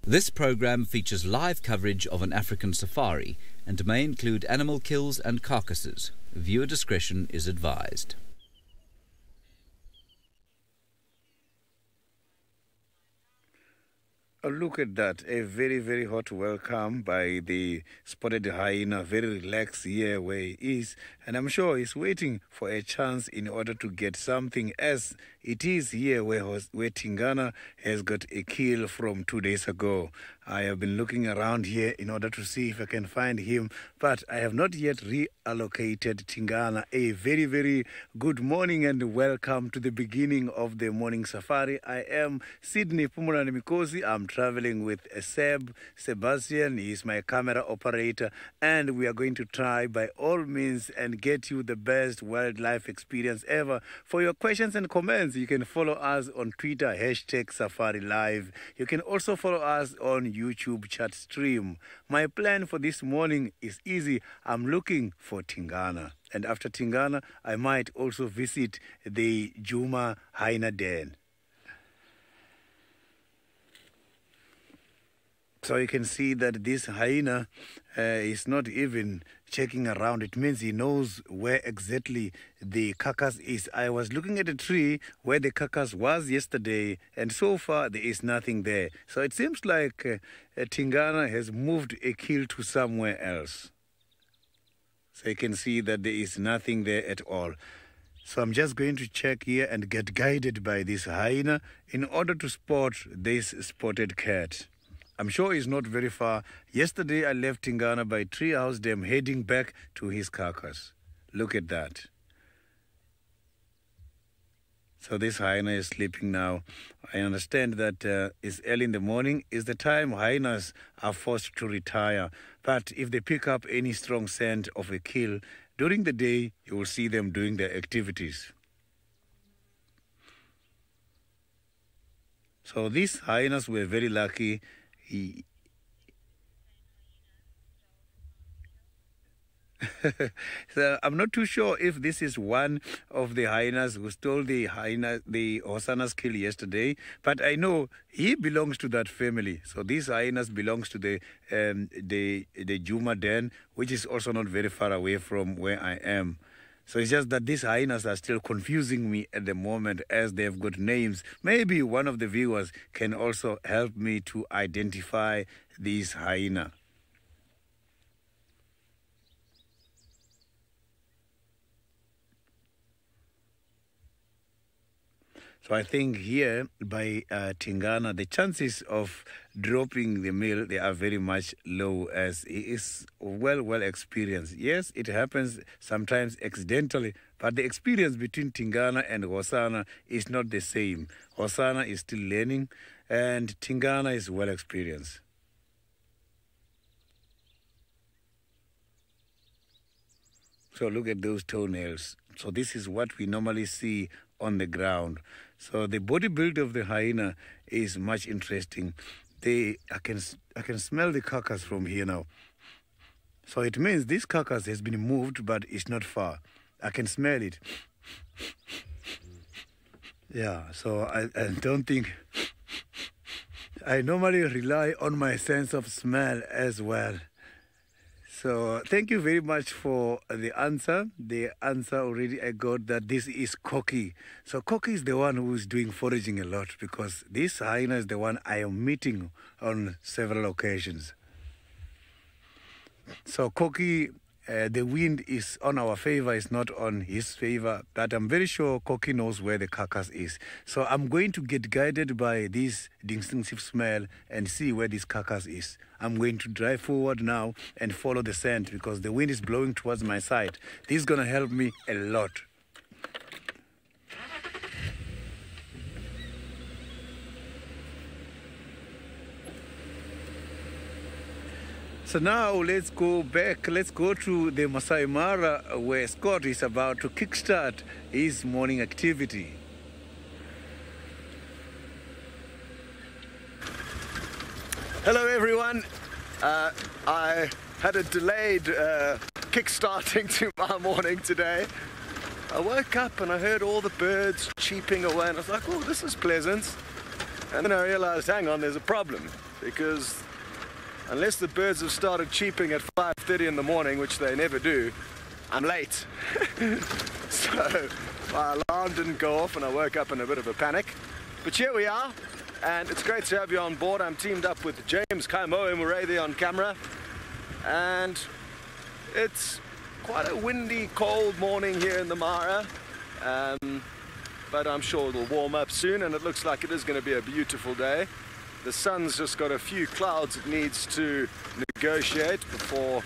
This program features live coverage of an African safari and may include animal kills and carcasses. Viewer discretion is advised. Oh, look at that. A very, very hot welcome by the spotted hyena. Very relaxed here where he is. And I'm sure he's waiting for a chance in order to get something, as it is here where Tingana has got a kill from 2 days ago. I have been looking around here in order to see if I can find him, but I have not yet reallocated Tingana. A very, very good morning and welcome to the beginning of the morning safari. I am Sydney Pumulani Mikosi. I'm traveling with Sebastian. He is my camera operator, and we are going to try by all means and get you the best wildlife experience ever. For your questions and comments, you can follow us on Twitter, #SafariLive. You can also follow us on YouTube chat stream. My plan for this morning is easy. I'm looking for Tingana. And after Tingana, I might also visit the Juma Hyena Den. So you can see that this hyena is not even checking around. It means he knows where exactly the carcass is. I was looking at a tree where the carcass was yesterday, and so far there is nothing there. So it seems like Tingana has moved a kill to somewhere else. So you can see that there is nothing there at all. So I'm just going to check here and get guided by this hyena in order to spot this spotted cat. I'm sure he's not very far. Yesterday I left Tingana by Treehouse Dam heading back to his carcass. Look at that. So this hyena is sleeping now. I understand that it's early in the morning. Is the time hyenas are forced to retire. But if they pick up any strong scent of a kill, during the day you will see them doing their activities. So these hyenas were very lucky. So I'm not too sure if this is one of the hyenas who stole the Hosana's kill yesterday, but I know he belongs to that family. So these hyenas belongs to the Juma Den, which is also not very far away from where I am. So it's just that these hyenas are still confusing me at the moment, as they've got names. Maybe one of the viewers can also help me to identify these hyena. So I think here by Tingana, the chances of dropping the meal, they are very much low, as he is well experienced. Yes, it happens sometimes accidentally, but the experience between Tingana and Hosana is not the same. Hosana is still learning and Tingana is well experienced. So look at those toenails. So this is what we normally see on the ground. So the body build of the hyena is much interesting. I can smell the carcass from here now. So it means this carcass has been moved, but it's not far. I can smell it. Yeah, so I don't think... I normally rely on my sense of smell as well. So thank you very much for the answer. The answer already I got that this is Koki. So Koki is the one who is doing foraging a lot, because this hyena is the one I am meeting on several occasions. So Koki, the wind is on our favor, it's not on his favor, but I'm very sure Koki knows where the carcass is. So I'm going to get guided by this distinctive smell and see where this carcass is. I'm going to drive forward now and follow the scent, because the wind is blowing towards my side. This is going to help me a lot. So now let's go back. Let's go to the Masai Mara, where Scott is about to kickstart his morning activity. Hello everyone. I had a delayed kick-starting to my morning today. I woke up and I heard all the birds cheeping away and I was like, oh, this is pleasant. And then I realized, hang on, there's a problem. because unless the birds have started cheeping at 5:30 in the morning, which they never do, I'm late. So my alarm didn't go off and I woke up in a bit of a panic. But here we are, and it's great to have you on board. I'm teamed up with James Kaimoe Mureithi on camera, and it's quite a windy, cold morning here in the Mara, but I'm sure it'll warm up soon, and it looks like it is going to be a beautiful day. The sun's just got a few clouds it needs to negotiate before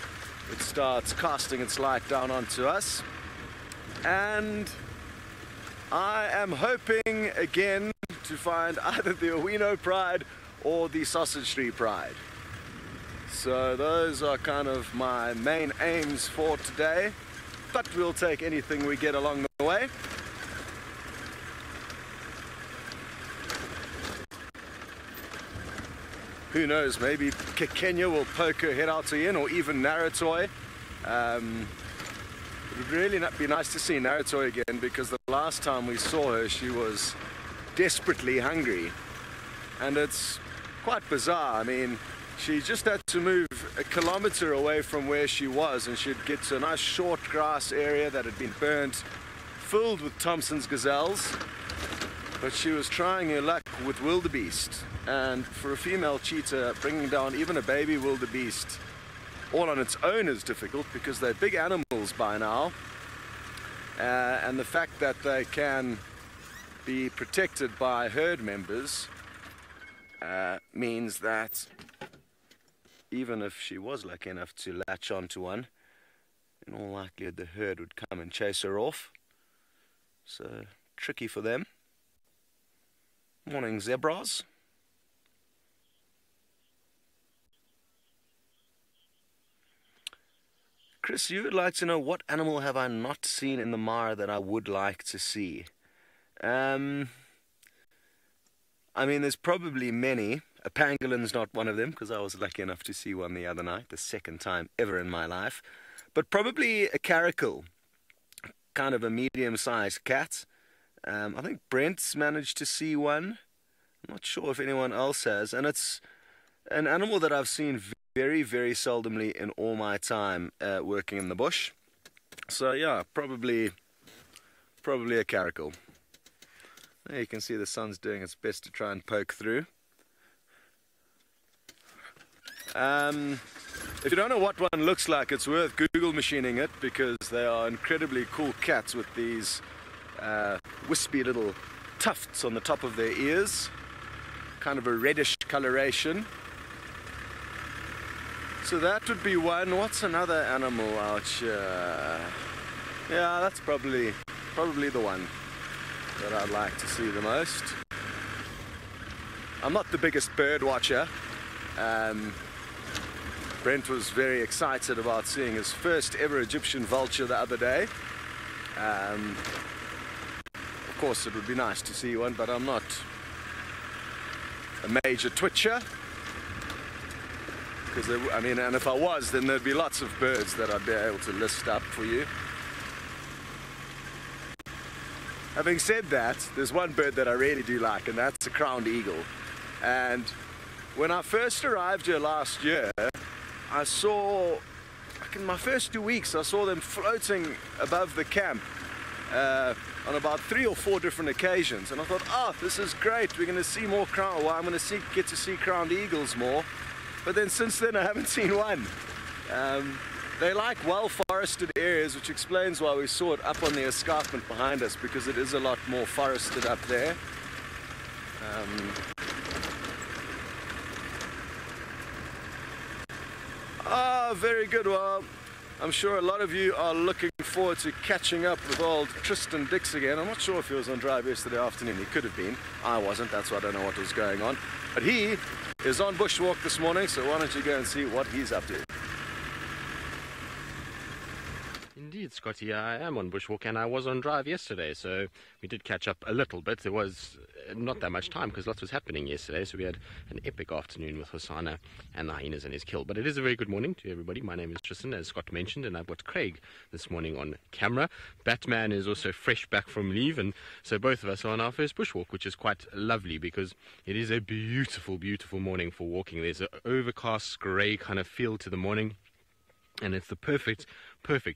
it starts casting its light down onto us. And I am hoping again to find either the Owino Pride or the Sausage Tree Pride. So those are kind of my main aims for today, but we'll take anything we get along the way. Who knows, maybe Kenya will poke her head out again, or even Naratoy. It would really be nice to see Naratoy again, because the last time we saw her she was desperately hungry, and it's quite bizarre. I mean, she just had to move a kilometer away from where she was and she'd get to a nice short grass area that had been burnt, filled with Thompson's gazelles, but she was trying her luck with wildebeest. And for a female cheetah, bringing down even a baby wildebeest all on its own is difficult, because they're big animals by now, and the fact that they can be protected by herd members means that even if she was lucky enough to latch onto one, in all likelihood the herd would come and chase her off. So tricky for them. Morning, zebras. Chris, you would like to know, what animal have I not seen in the Mara that I would like to see? I mean, there's probably many. A pangolin's not one of them, because I was lucky enough to see one the other night, the second time ever in my life. But probably a caracal, kind of a medium-sized cat. I think Brent's managed to see one. I'm not sure if anyone else has. And it's an animal that I've seen very, very seldomly in all my time working in the bush. So yeah, probably a caracal. There you can see the sun's doing its best to try and poke through. If you don't know what one looks like, it's worth Google machining it, because they are incredibly cool cats with these wispy little tufts on the top of their ears, kind of a reddish coloration. So that would be one. What's another animal out here? Yeah, that's probably the one that I'd like to see the most. I'm not the biggest bird watcher. Brent was very excited about seeing his first ever Egyptian vulture the other day. Of course, it would be nice to see one, but I'm not a major twitcher. Because, I mean, and if I was, then there'd be lots of birds that I'd be able to list up for you. Having said that, there's one bird that I really do like, and that's a crowned eagle. And when I first arrived here last year, I saw, like in my first 2 weeks, I saw them floating above the camp on about 3 or 4 different occasions. And I thought, oh, this is great, we're going to see more crowned, well, I'm going to get to see crowned eagles more. But then since then I haven't seen one. They like well-forested areas, which explains why we saw it up on the escarpment behind us, because it is a lot more forested up there. Very good. Well, I'm sure a lot of you are looking forward to catching up with old Tristan Dix again. I'm not sure if he was on drive yesterday afternoon. He could have been. I wasn't. That's why I don't know what was going on. But he is on bushwalk this morning, so why don't you go and see what he's up to. Indeed. said, Scotty, I am on bushwalk and I was on drive yesterday, so we did catch up a little bit. There was not that much time because lots was happening yesterday, so we had an epic afternoon with Hosanna and the hyenas and his kill. But it is a very good morning to everybody. My name is Tristan, as Scott mentioned, and I've got Craig this morning on camera. Batman is also fresh back from leave, and so both of us are on our first bushwalk, which is quite lovely because it is a beautiful, beautiful morning for walking. There's an overcast, grey kind of feel to the morning, and it's the perfect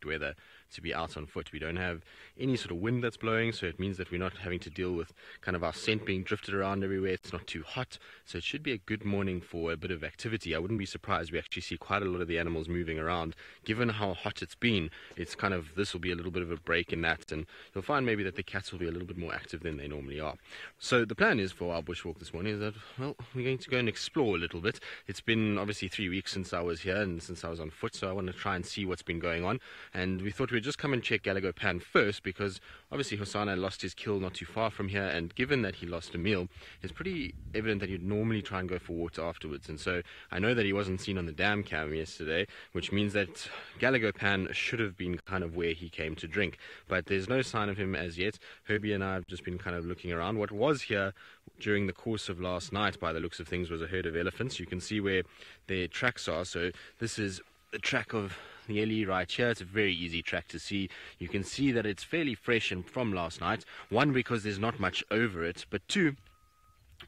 weather to be out on foot. We don't have any sort of wind that's blowing, so it means that we're not having to deal with kind of our scent being drifted around everywhere. It's not too hot, so it should be a good morning for a bit of activity. I wouldn't be surprised we actually see quite a lot of the animals moving around. Given how hot it's been, it's kind of, this will be a little bit of a break in that, and you'll find maybe that the cats will be a little bit more active than they normally are. So the plan is for our bushwalk this morning is that, well, we're going to go and explore a little bit. It's been obviously 3 weeks since I was here and since I was on foot, so I want to try and see what's been going on, and we thought we'd just come and check Gallagher Pan first, because obviously Hosanna lost his kill not too far from here, and given that he lost a meal, it's pretty evident that he'd normally try and go for water afterwards. And so I know that he wasn't seen on the dam cam yesterday, which means that Gallagher Pan should have been kind of where he came to drink, but there's no sign of him as yet. Herbie and I have just been kind of looking around. What was here during the course of last night, by the looks of things, was a herd of elephants. You can see where their tracks are. So this is the track of the Ellie right here. It's a very easy track to see. You can see that it's fairly fresh and from last night. One, because there's not much over it, but two,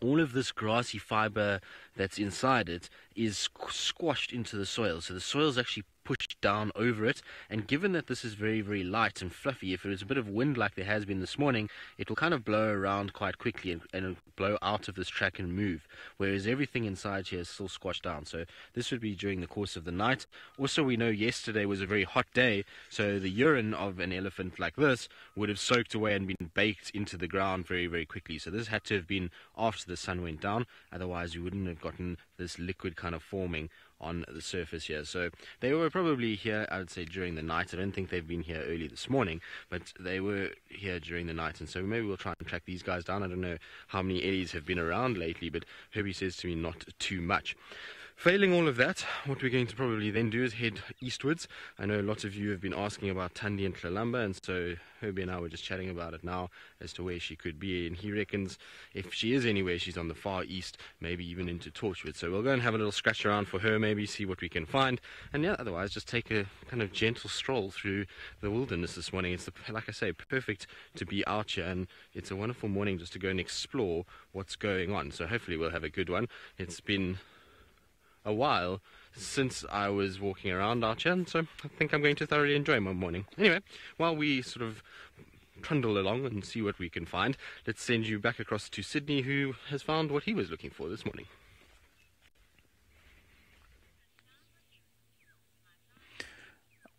all of this grassy fiber that's inside it is squashed into the soil. So the soil's actually pushed down over it, and given that this is very, very light and fluffy, if there's a bit of wind like there has been this morning, it will kind of blow around quite quickly and it'll blow out of this track and move, whereas everything inside here is still squashed down. So this would be during the course of the night. Also, we know yesterday was a very hot day, so the urine of an elephant like this would have soaked away and been baked into the ground very, very quickly. So this had to have been after the sun went down, otherwise you wouldn't have gotten this liquid kind of forming on the surface here. So they were probably here, I would say, during the night. I don't think they've been here early this morning, but they were here during the night, and so maybe we'll try and track these guys down. I don't know how many eddies have been around lately, but Herbie says to me not too much. Failing all of that, what we're going to probably then do is head eastwards. I know lots of you have been asking about Thandi and Tlalamba, and so Herbie and I were just chatting about it now as to where she could be, and he reckons if she is anywhere, she's on the far east, maybe even into Torchwood. So we'll go and have a little scratch around for her, maybe see what we can find, and yeah, otherwise just take a kind of gentle stroll through the wilderness this morning. It's, like I say, perfect to be out here, and it's a wonderful morning just to go and explore what's going on. So hopefully we'll have a good one. It's been a while since I was walking around out here, so I think I'm going to thoroughly enjoy my morning. Anyway, while we sort of trundle along and see what we can find, let's send you back across to Sydney, who has found what he was looking for this morning.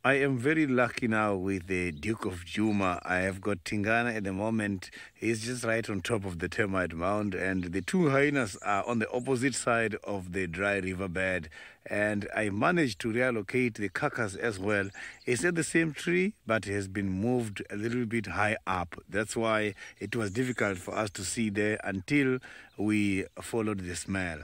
I am very lucky now with the Duke of Juma. I have got Tingana at the moment. He's just right on top of the termite mound, and the two hyenas are on the opposite side of the dry riverbed. And I managed to reallocate the carcass as well. It's at the same tree, but it has been moved a little bit high up. That's why it was difficult for us to see there until we followed the smell.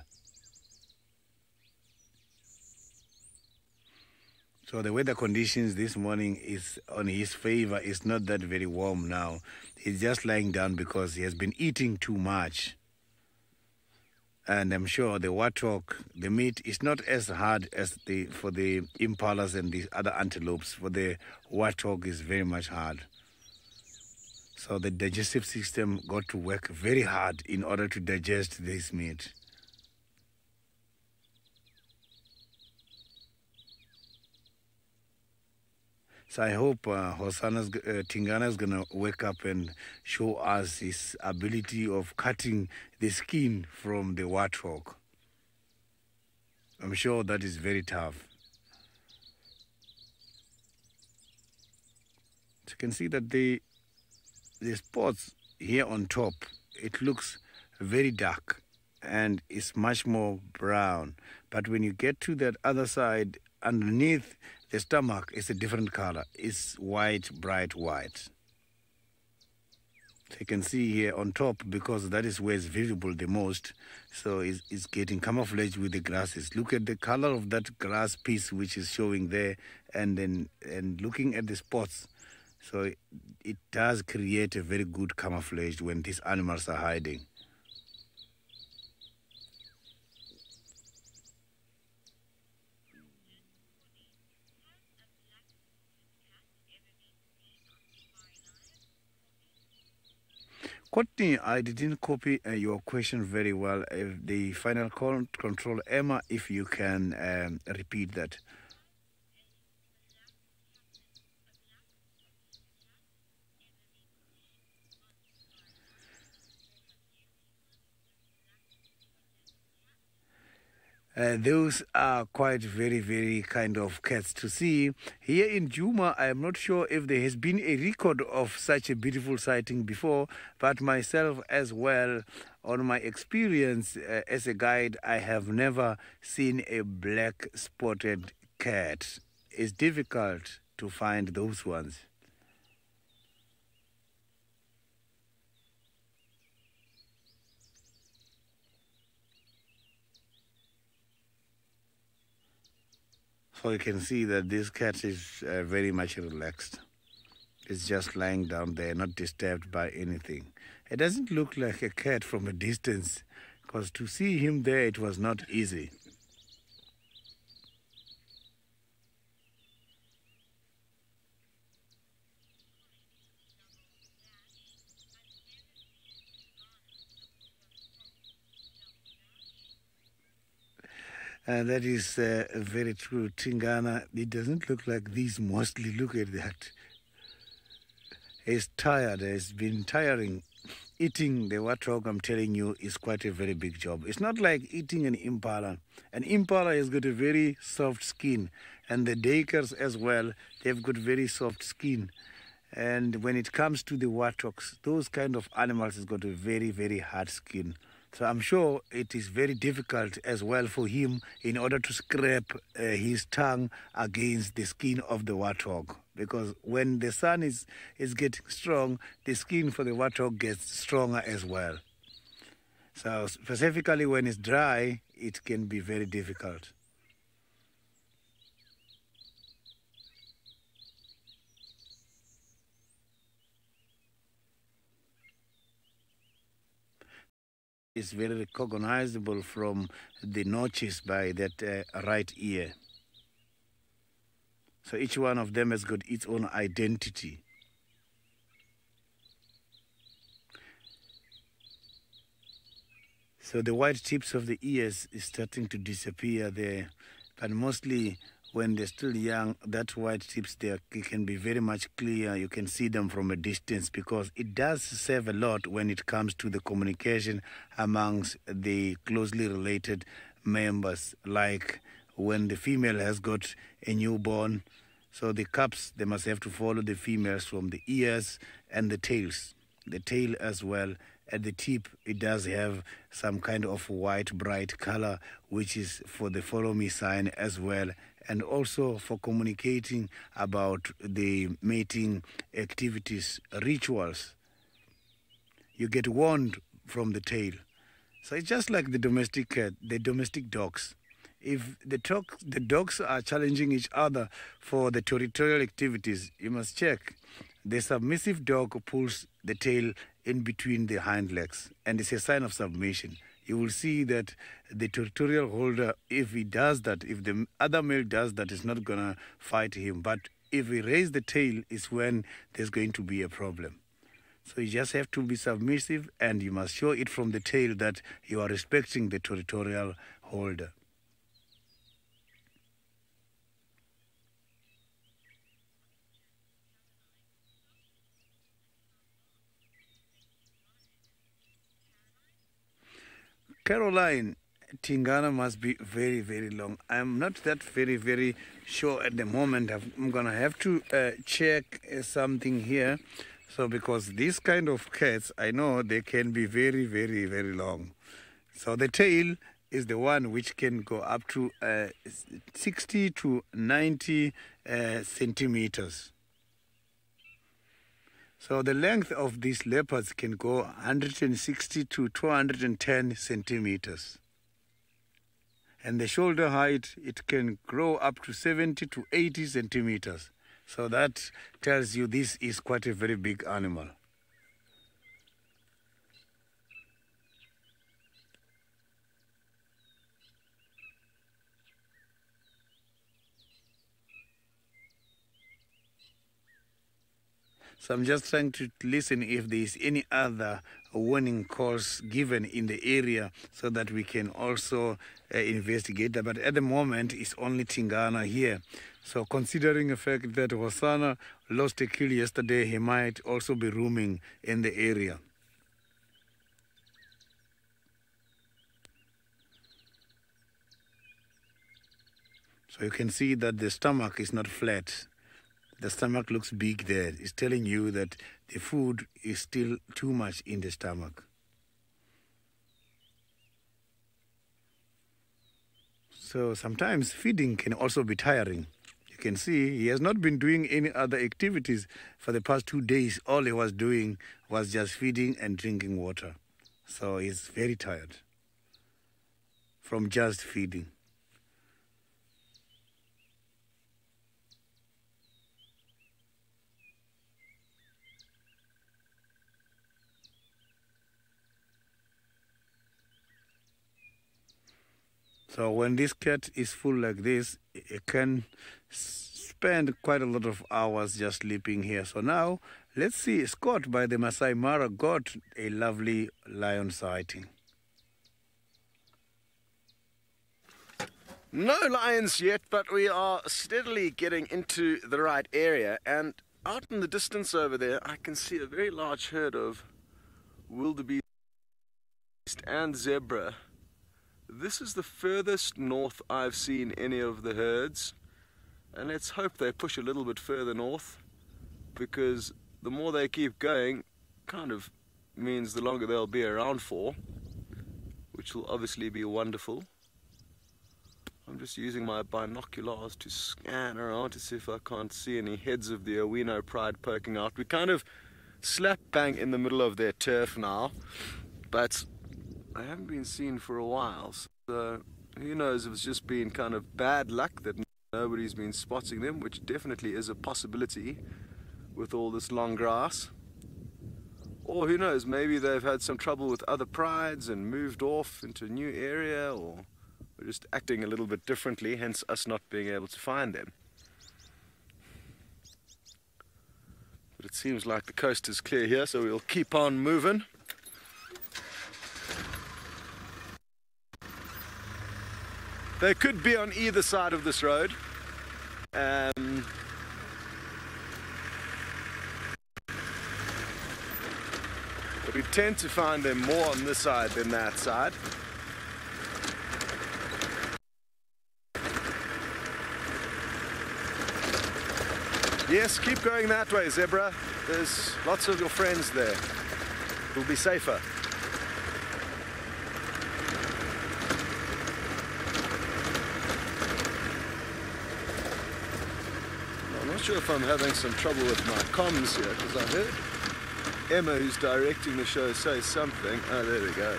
So the weather conditions this morning is on his favor. It's not that very warm now. He's just lying down because he has been eating too much. And I'm sure the warthog, the meat is not as hard as for the impalas and the other antelopes. For the warthog is very much hard. So the digestive system got to work very hard in order to digest this meat. So I hope Tingana is going to wake up and show us his ability of cutting the skin from the warthog. I'm sure that is very tough. So you can see that the spots here on top, it looks very dark and it's much more brown. But when you get to that other side, underneath the stomach is a different color. It's white, bright white. So you can see here on top, because that is where it's visible the most. So it's getting camouflaged with the grasses. Look at the color of that grass piece which is showing there, and looking at the spots So it does create a very good camouflage when these animals are hiding. Courtney, I didn't copy your question very well. The final control, Emma, if you can repeat that. Those are quite very, very kind of cats to see. Here in Juma, I am not sure if there has been a record of such a beautiful sighting before, but myself as well, on my experience as a guide, I have never seen a black spotted cat. It's difficult to find those ones. So you can see that this cat is very much relaxed. It's just lying down there, not disturbed by anything. It doesn't look like a cat from a distance, because to see him there, it was not easy. And that is very true. Tingana, it doesn't look like these mostly. Look at that. He's tired. It's been tiring. Eating the warthog, I'm telling you, is quite a very big job. It's not like eating an impala. An impala has got a very soft skin. And the duikers as well, they've got very soft skin. And when it comes to the warthogs, those kind of animals has got a very, very hard skin. So I'm sure it is very difficult as well for him in order to scrape his tongue against the skin of the warthog. Because when the sun is getting strong, the skin for the warthog gets stronger as well. So specifically when it's dry, it can be very difficult. Is very recognizable from the notches by that right ear. So each one of them has got its own identity. So the white tips of the ears is starting to disappear there, but mostly when they're still young, that white tips there can be very much clear. You can see them from a distance because it does serve a lot when it comes to the communication amongst the closely related members, like when the female has got a newborn. So the cubs, they must have to follow the females from the ears and the tails. The tail as well. At the tip, it does have some kind of white, bright color, which is for the follow me sign as well, and also for communicating about the mating activities, rituals. You get warned from the tail. So it's just like the domestic cat, the domestic dogs. If the dogs are challenging each other for the territorial activities, you must check. The submissive dog pulls the tail in between the hind legs, and it's a sign of submission. You will see that the territorial holder, if he does that, if the other male does that, is not going to fight him. But if he raises the tail, is when there's going to be a problem. So you just have to be submissive, and you must show it from the tail that you are respecting the territorial holder. Caroline, Tingana must be very, very long. I'm not that very, very sure at the moment. I'm going to have to check something here. So because these kind of cats, I know they can be very, very, very long. So the tail is the one which can go up to 60 to 90 centimeters. So the length of these leopards can go 160 to 210 centimeters. And the shoulder height, it can grow up to 70 to 80 centimeters. So that tells you this is quite a very big animal. So I'm just trying to listen if there is any other warning calls given in the area so that we can also investigate that. But at the moment, it's only Tingana here. So considering the fact that Hosanna lost a kill yesterday, he might also be roaming in the area. So you can see that the stomach is not flat. The stomach looks big there. It's telling you that the food is still too much in the stomach. So sometimes feeding can also be tiring. You can see he has not been doing any other activities for the past 2 days. All he was doing was just feeding and drinking water. So he's very tired from just feeding. So when this cat is full like this, it can spend quite a lot of hours just sleeping here. So now, let's see, Scott by the Masai Mara got a lovely lion sighting. No lions yet, but we are steadily getting into the right area. And out in the distance over there, I can see a very large herd of wildebeest and zebra. This is the furthest north I've seen any of the herds, and let's hope they push a little bit further north, because the more they keep going kind of means the longer they'll be around for, which will obviously be wonderful. I'm just using my binoculars to scan around to see if I can't see any heads of the Owino pride poking out. We're kind of slap bang in the middle of their turf now, but I haven't been seen for a while, so who knows if it's just been kind of bad luck that nobody's been spotting them, which definitely is a possibility with all this long grass. Or who knows, maybe they've had some trouble with other prides and moved off into a new area, or we're just acting a little bit differently, hence us not being able to find them. But it seems like the coast is clear here, so we'll keep on moving. They could be on either side of this road. But we tend to find them more on this side than that side. Yes, keep going that way, zebra. There's lots of your friends there. It'll be safer. I'm not sure if I'm having some trouble with my comms here, because I heard Emma, who's directing the show, say something. Oh, there we go.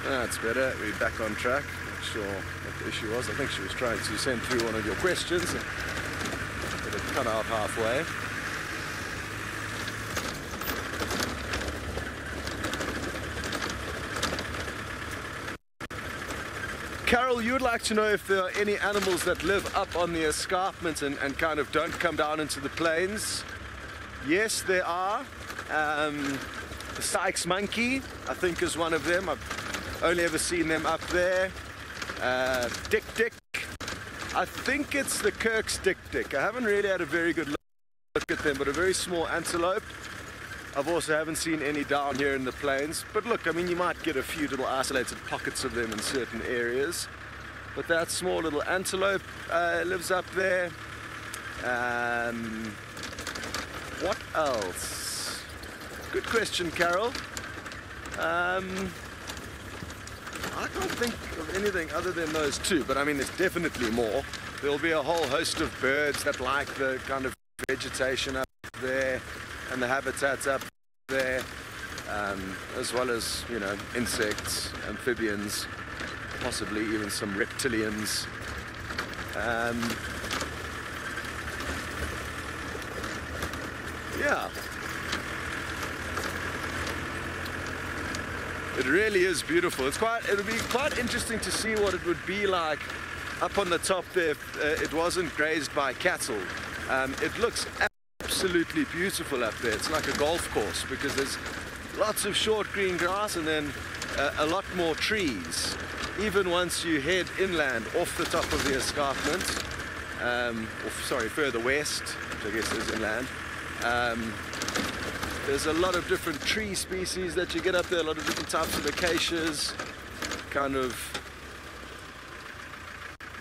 That's better. We're back on track. Not sure what the issue was. I think she was trying to send through one of your questions, but it cut out halfway. Carol, you would like to know if there are any animals that live up on the escarpment and kind of don't come down into the plains. Yes, there are. The Sykes monkey, I think, is one of them. I've only ever seen them up there. Dick. I think it's the Kirk's Dick. I haven't really had a very good look at them, but a very small antelope. I've also haven't seen any down here in the plains. But look, I mean, you might get a few little isolated pockets of them in certain areas. But that small little antelope lives up there. What else? Good question, Carol. I can't think of anything other than those two, but I mean, there's definitely more. There'll be a whole host of birds that like the kind of vegetation up there and the habitats up there, as well as, you know, insects, amphibians, possibly even some reptilians. Yeah. It really is beautiful. It would be quite interesting to see what it would be like up on the top there if it wasn't grazed by cattle. It looks absolutely beautiful up there. It's like a golf course because there's lots of short green grass and then a lot more trees. Even once you head inland off the top of the escarpment, further west, which I guess is inland, there's a lot of different tree species that you get up there, a lot of different types of acacias, kind of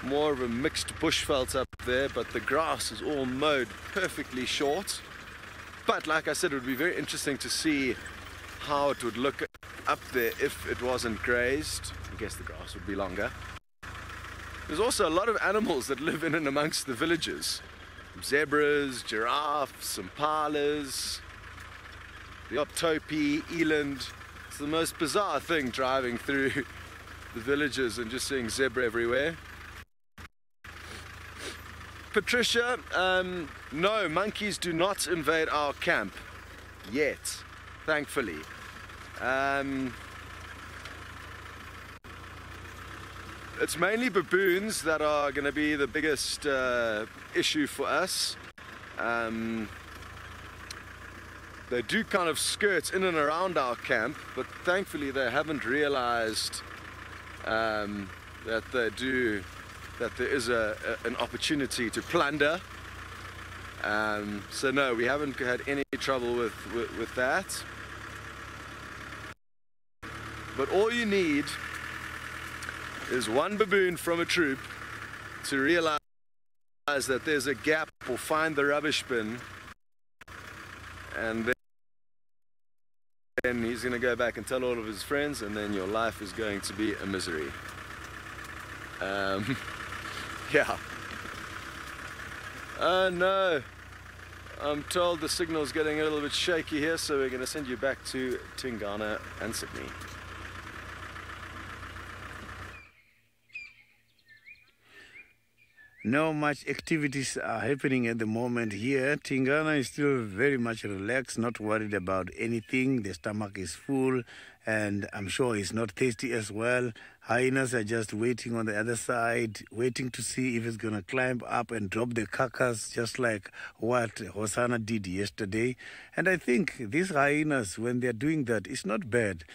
more of a mixed bushveld up there, but the grass is all mowed perfectly short. But like I said, it would be very interesting to see how it would look up there if it wasn't grazed. I guess the grass would be longer. There's also a lot of animals that live in and amongst the villages. Zebras, giraffes, impalas, the optopi, eland. It's the most bizarre thing driving through the villages and just seeing zebra everywhere. Patricia, no, monkeys do not invade our camp yet, thankfully. It's mainly baboons that are going to be the biggest issue for us. They do kind of skirt in and around our camp, but thankfully they haven't realized that there is an opportunity to plunder. So no, we haven't had any trouble with that. But all you need is one baboon from a troop to realize that there's a gap or find the rubbish bin, and then he's going to go back and tell all of his friends, and then your life is going to be a misery. Yeah. No, I'm told the signal's getting a little bit shaky here, so we're going to send you back to Tingana and Sydney. No much activities are happening at the moment here. Tingana is still very much relaxed, not worried about anything. The stomach is full, and I'm sure he's not thirsty as well. Hyenas are just waiting on the other side, waiting to see if it's going to climb up and drop the carcass, just like what Hosanna did yesterday. And I think these hyenas, when they're doing that, it's not bad,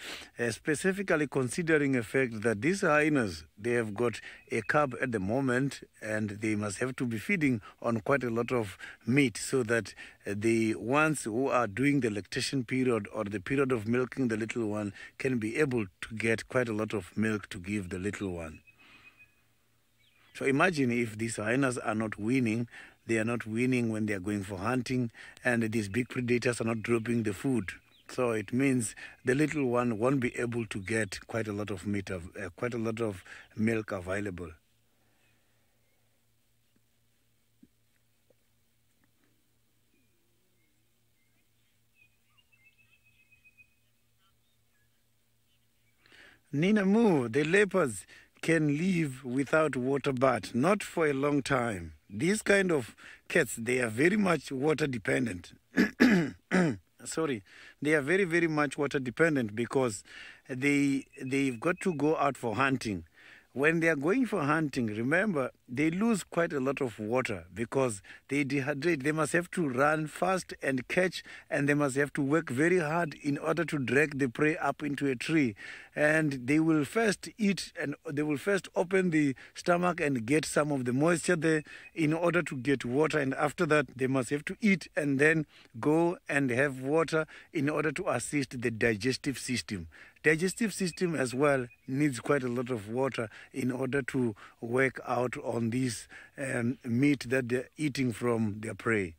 specifically considering the fact that these hyenas, they have got a cub at the moment, and they must have to be feeding on quite a lot of meat so that the ones who are doing the lactation period or the period of milking the little one can be able to get quite a lot of milk to give the little one. So imagine if these hyenas are not winning. They are not winning when they are going for hunting, and these big predators are not dropping the food. So it means the little one won't be able to get quite a lot of meat, quite a lot of milk available. Nina Moo, the leopards can live without water, but not for a long time. These kind of cats, they are very much water dependent. Sorry, they are very, very much water dependent because they've got to go out for hunting. When they are going for hunting, remember, they lose quite a lot of water because they dehydrate. They must have to run fast and catch, and they must have to work very hard in order to drag the prey up into a tree. And they will first eat, and they will first open the stomach and get some of the moisture there in order to get water. And after that, they must have to eat and then go and have water in order to assist the digestive system. Digestive system as well needs quite a lot of water in order to work out on this meat that they're eating from their prey.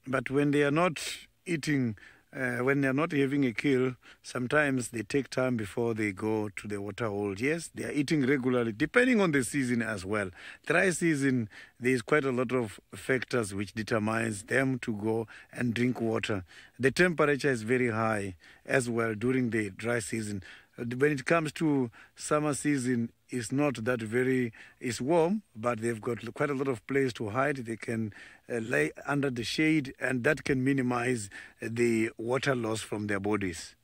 But when they are not eating, when they are not having a kill, sometimes they take time before they go to the water hole. Yes, they are eating regularly, depending on the season as well. Dry season, there is quite a lot of factors which determines them to go and drink water. The temperature is very high as well during the dry season. when it comes to summer season, it's not that it's warm, but they've got quite a lot of place to hide. They can lay under the shade, and that can minimize the water loss from their bodies.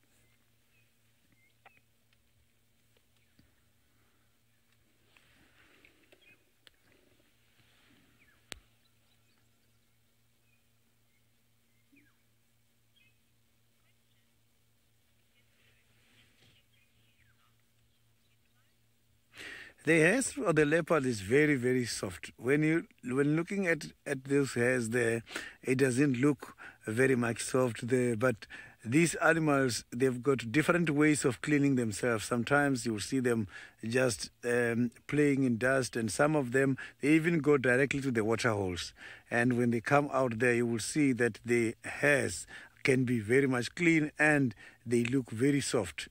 The hairs of the leopard is very, very soft. When looking at those hairs there, it doesn't look very much soft there. But these animals, they've got different ways of cleaning themselves. Sometimes you'll see them just playing in dust, and some of them, they even go directly to the water holes. And when they come out there, you will see that the hairs can be very much clean and they look very soft.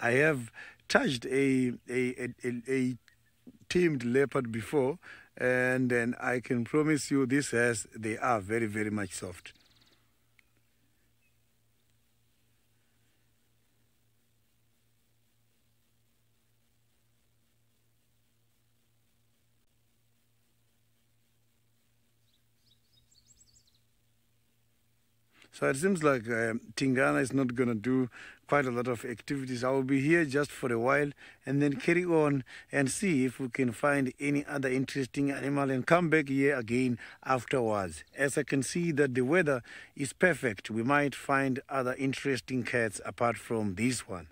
I have touched a tamed leopard before, and then I can promise you these hairs, they are very, very much soft. So it seems like Tingana is not going to do quite a lot of activities. I will be here just for a while and then carry on and see if we can find any other interesting animal and come back here again afterwards. As I can see that the weather is perfect, we might find other interesting cats apart from this one.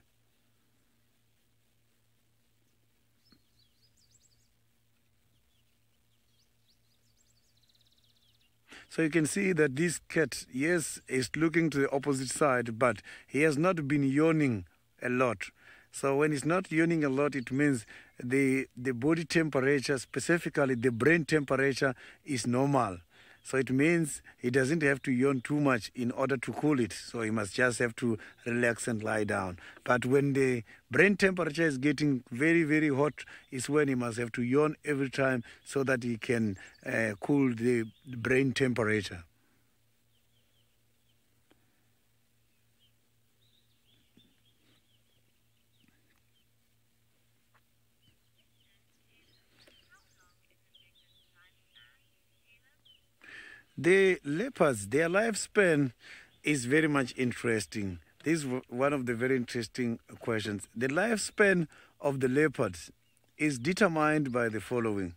So you can see that this cat, yes, is looking to the opposite side, but he has not been yawning a lot. So when he's not yawning a lot, it means the body temperature, specifically the brain temperature, is normal. So it means he doesn't have to yawn too much in order to cool it. So he must just have to relax and lie down. But when the brain temperature is getting very, very hot, is when he must have to yawn every time so that he can cool the brain temperature. The leopards, their lifespan is very much interesting. This is one of the very interesting questions. The lifespan of the leopards is determined by the following.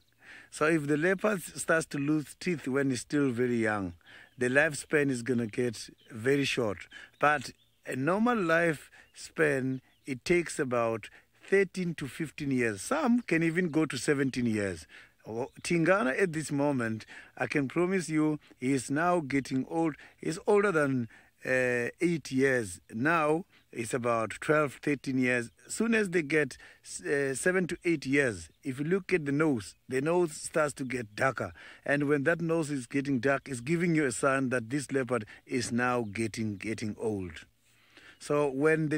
So if the leopard starts to lose teeth when it's still very young, the lifespan is going to get very short. But a normal lifespan, it takes about 13 to 15 years. Some can even go to 17 years. Tingana at this moment, I can promise you, he is now getting old. He's older than 8 years. Now, it's about 12, 13 years. As soon as they get 7 to 8 years, if you look at the nose starts to get darker. And when that nose is getting dark, it's giving you a sign that this leopard is now getting old. So when they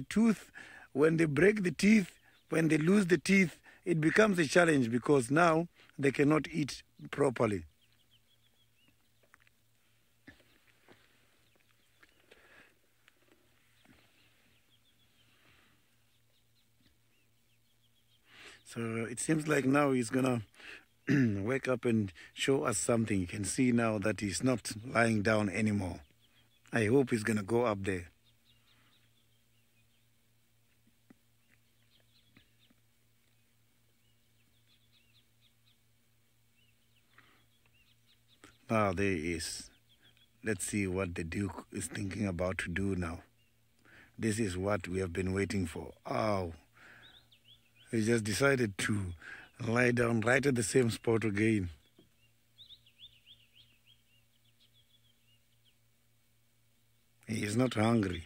break the teeth, when they lose the teeth, it becomes a challenge because now they cannot eat properly. So it seems like now he's going to wake up and show us something. You can see now that he's not lying down anymore. I hope he's going to go up there. Ah, there he is. Let's see what the Duke is thinking about to do now. This is what we have been waiting for. Oh, he just decided to lie down right at the same spot again. He is not hungry.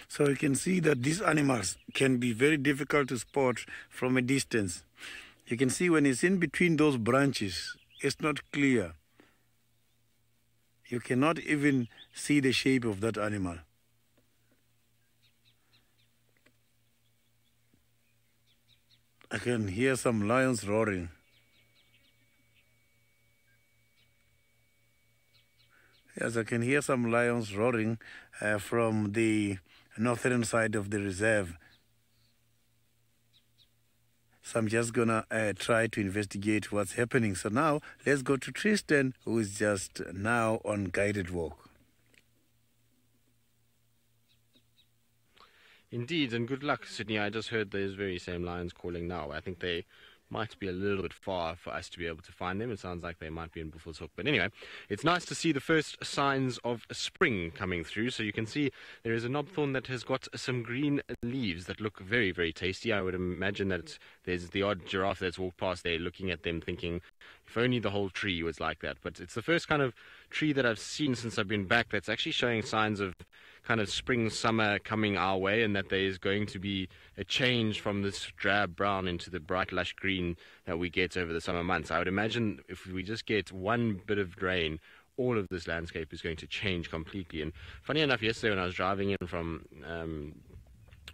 So you can see that these animals can be very difficult to spot from a distance. You can see when it's in between those branches, it's not clear. You cannot even see the shape of that animal. I can hear some lions roaring. Yes, I can hear some lions roaring from the northern side of the reserve. So I'm just gonna try to investigate what's happening. So now let's go to Tristan, who is just now on guided walk. Indeed, and good luck, Sydney. I just heard those very same lions calling now. I think they might be a little bit far for us to be able to find them. It sounds like they might be in Buffelshoek. But anyway, it's nice to see the first signs of spring coming through. So you can see there is a knobthorn that has got some green leaves that look very, very tasty. I would imagine that there's the odd giraffe that's walked past there looking at them thinking, if only the whole tree was like that. But it's the first kind of tree that I've seen since I've been back that's actually showing signs of kind of spring, summer coming our way, and that there is going to be a change from this drab brown into the bright lush green that we get over the summer months. I would imagine if we just get one bit of rain, all of this landscape is going to change completely. And funny enough, yesterday when I was driving in from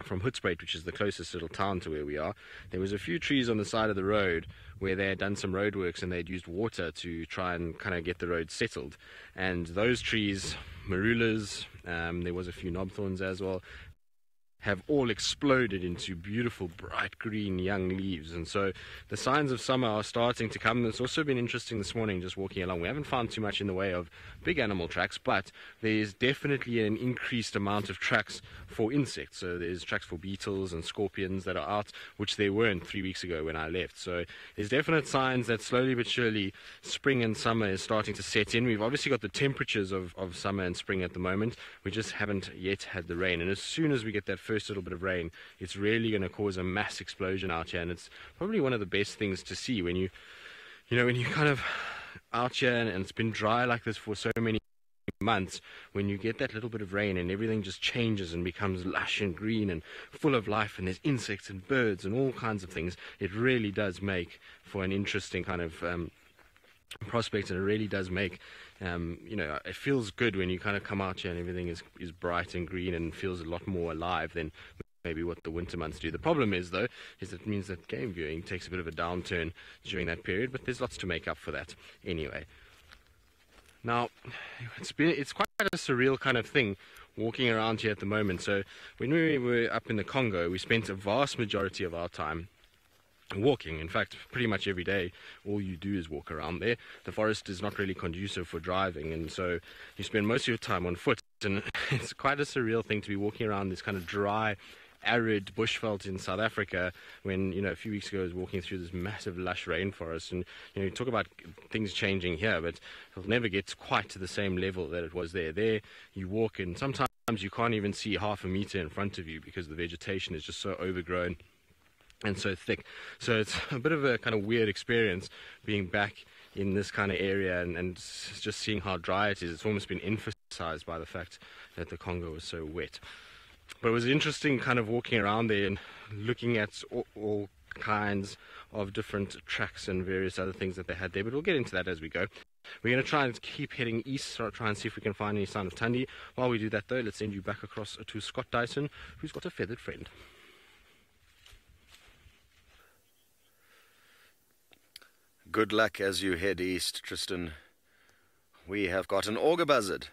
Hoedspruit, which is the closest little town to where we are, there was a few trees on the side of the road where they had done some roadworks and they'd used water to try and kind of get the road settled. And those trees, marulas, there was a few knobthorns as well, have all exploded into beautiful bright green young leaves. And so the signs of summer are starting to come. It's also been interesting this morning just walking along. We haven't found too much in the way of big animal tracks, but there's definitely an increased amount of tracks for insects. So there's tracks for beetles and scorpions that are out, which there weren't 3 weeks ago when I left. So there's definite signs that slowly but surely spring and summer is starting to set in. We've obviously got the temperatures of summer and spring at the moment. We just haven't yet had the rain. And as soon as we get that first little bit of rain, it's really going to cause a mass explosion out here. And it's probably one of the best things to see when you kind of out here and it's been dry like this for so many months. When you get that little bit of rain and everything just changes and becomes lush and green and full of life, and there's insects and birds and all kinds of things, it really does make for an interesting kind of prospect, and it really does make it feels good when you kind of come out here and everything is bright and green and feels a lot more alive than maybe what the winter months do. The problem is, though, it means that game viewing takes a bit of a downturn during that period, but there's lots to make up for that anyway. Now, it's quite a surreal kind of thing walking around here at the moment. So when we were up in the Congo, we spent a vast majority of our time walking. In fact, pretty much every day, all you do is walk around there. The forest is not really conducive for driving, and so you spend most of your time on foot. And it's quite a surreal thing to be walking around this kind of dry, arid bushveld in South Africa when, a few weeks ago I was walking through this massive lush rainforest. And, you talk about things changing here, but it'll never get quite to the same level that it was there. There, you walk and sometimes you can't even see half a meter in front of you because the vegetation is just so overgrown and so thick. So it's a bit of a kind of weird experience being back in this kind of area and just seeing how dry it is. It's almost been emphasized by the fact that the Congo was so wet. But it was interesting kind of walking around there and looking at all kinds of different tracks and various other things that they had there. But we'll get into that as we go. We're going to try and keep heading east, so try and see if we can find any sign of Thandi. While we do that, though, let's send you back across to Scott Dyson, who's got a feathered friend. Good luck as you head east, Tristan. We have got an auger buzzard,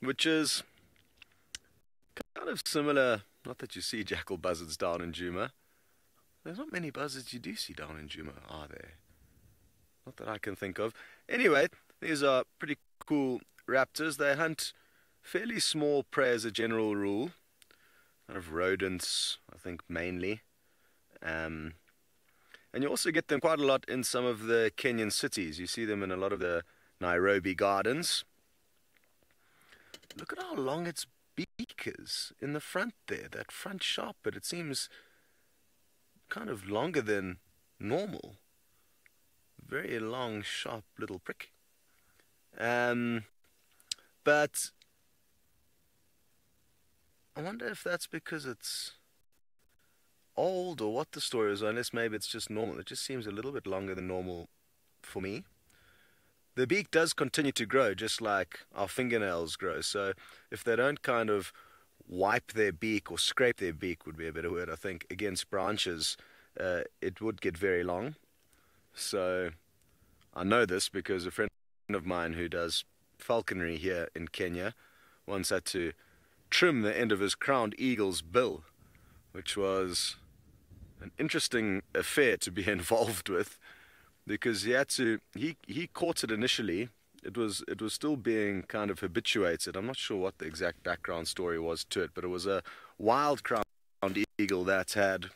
which is kind of similar, not that you see jackal buzzards down in Djuma. There's not many buzzards you do see down in Djuma, are there? Not that I can think of. Anyway, these are pretty cool raptors. They hunt fairly small prey as a general rule. Kind of rodents, I think, mainly. And you also get them quite a lot in some of the Kenyan cities. You see them in a lot of the Nairobi gardens. Look at how long its beak is in the front there, that front sharp bit. It seems kind of longer than normal. Very long, sharp little prick. But I wonder if that's because it's old or what the story is, unless maybe it's just normal. It just seems a little bit longer than normal for me. The beak does continue to grow just like our fingernails grow, so if they don't kind of wipe their beak or scrape their beak would be a better word, I think, against branches, it would get very long. So I know this because a friend of mine who does falconry here in Kenya once had to trim the end of his crowned eagle's bill, which was an interesting affair to be involved with, because he caught it initially. It was still being kind of habituated. I'm not sure what the exact background story was to it, but it was a wild crowned eagle that had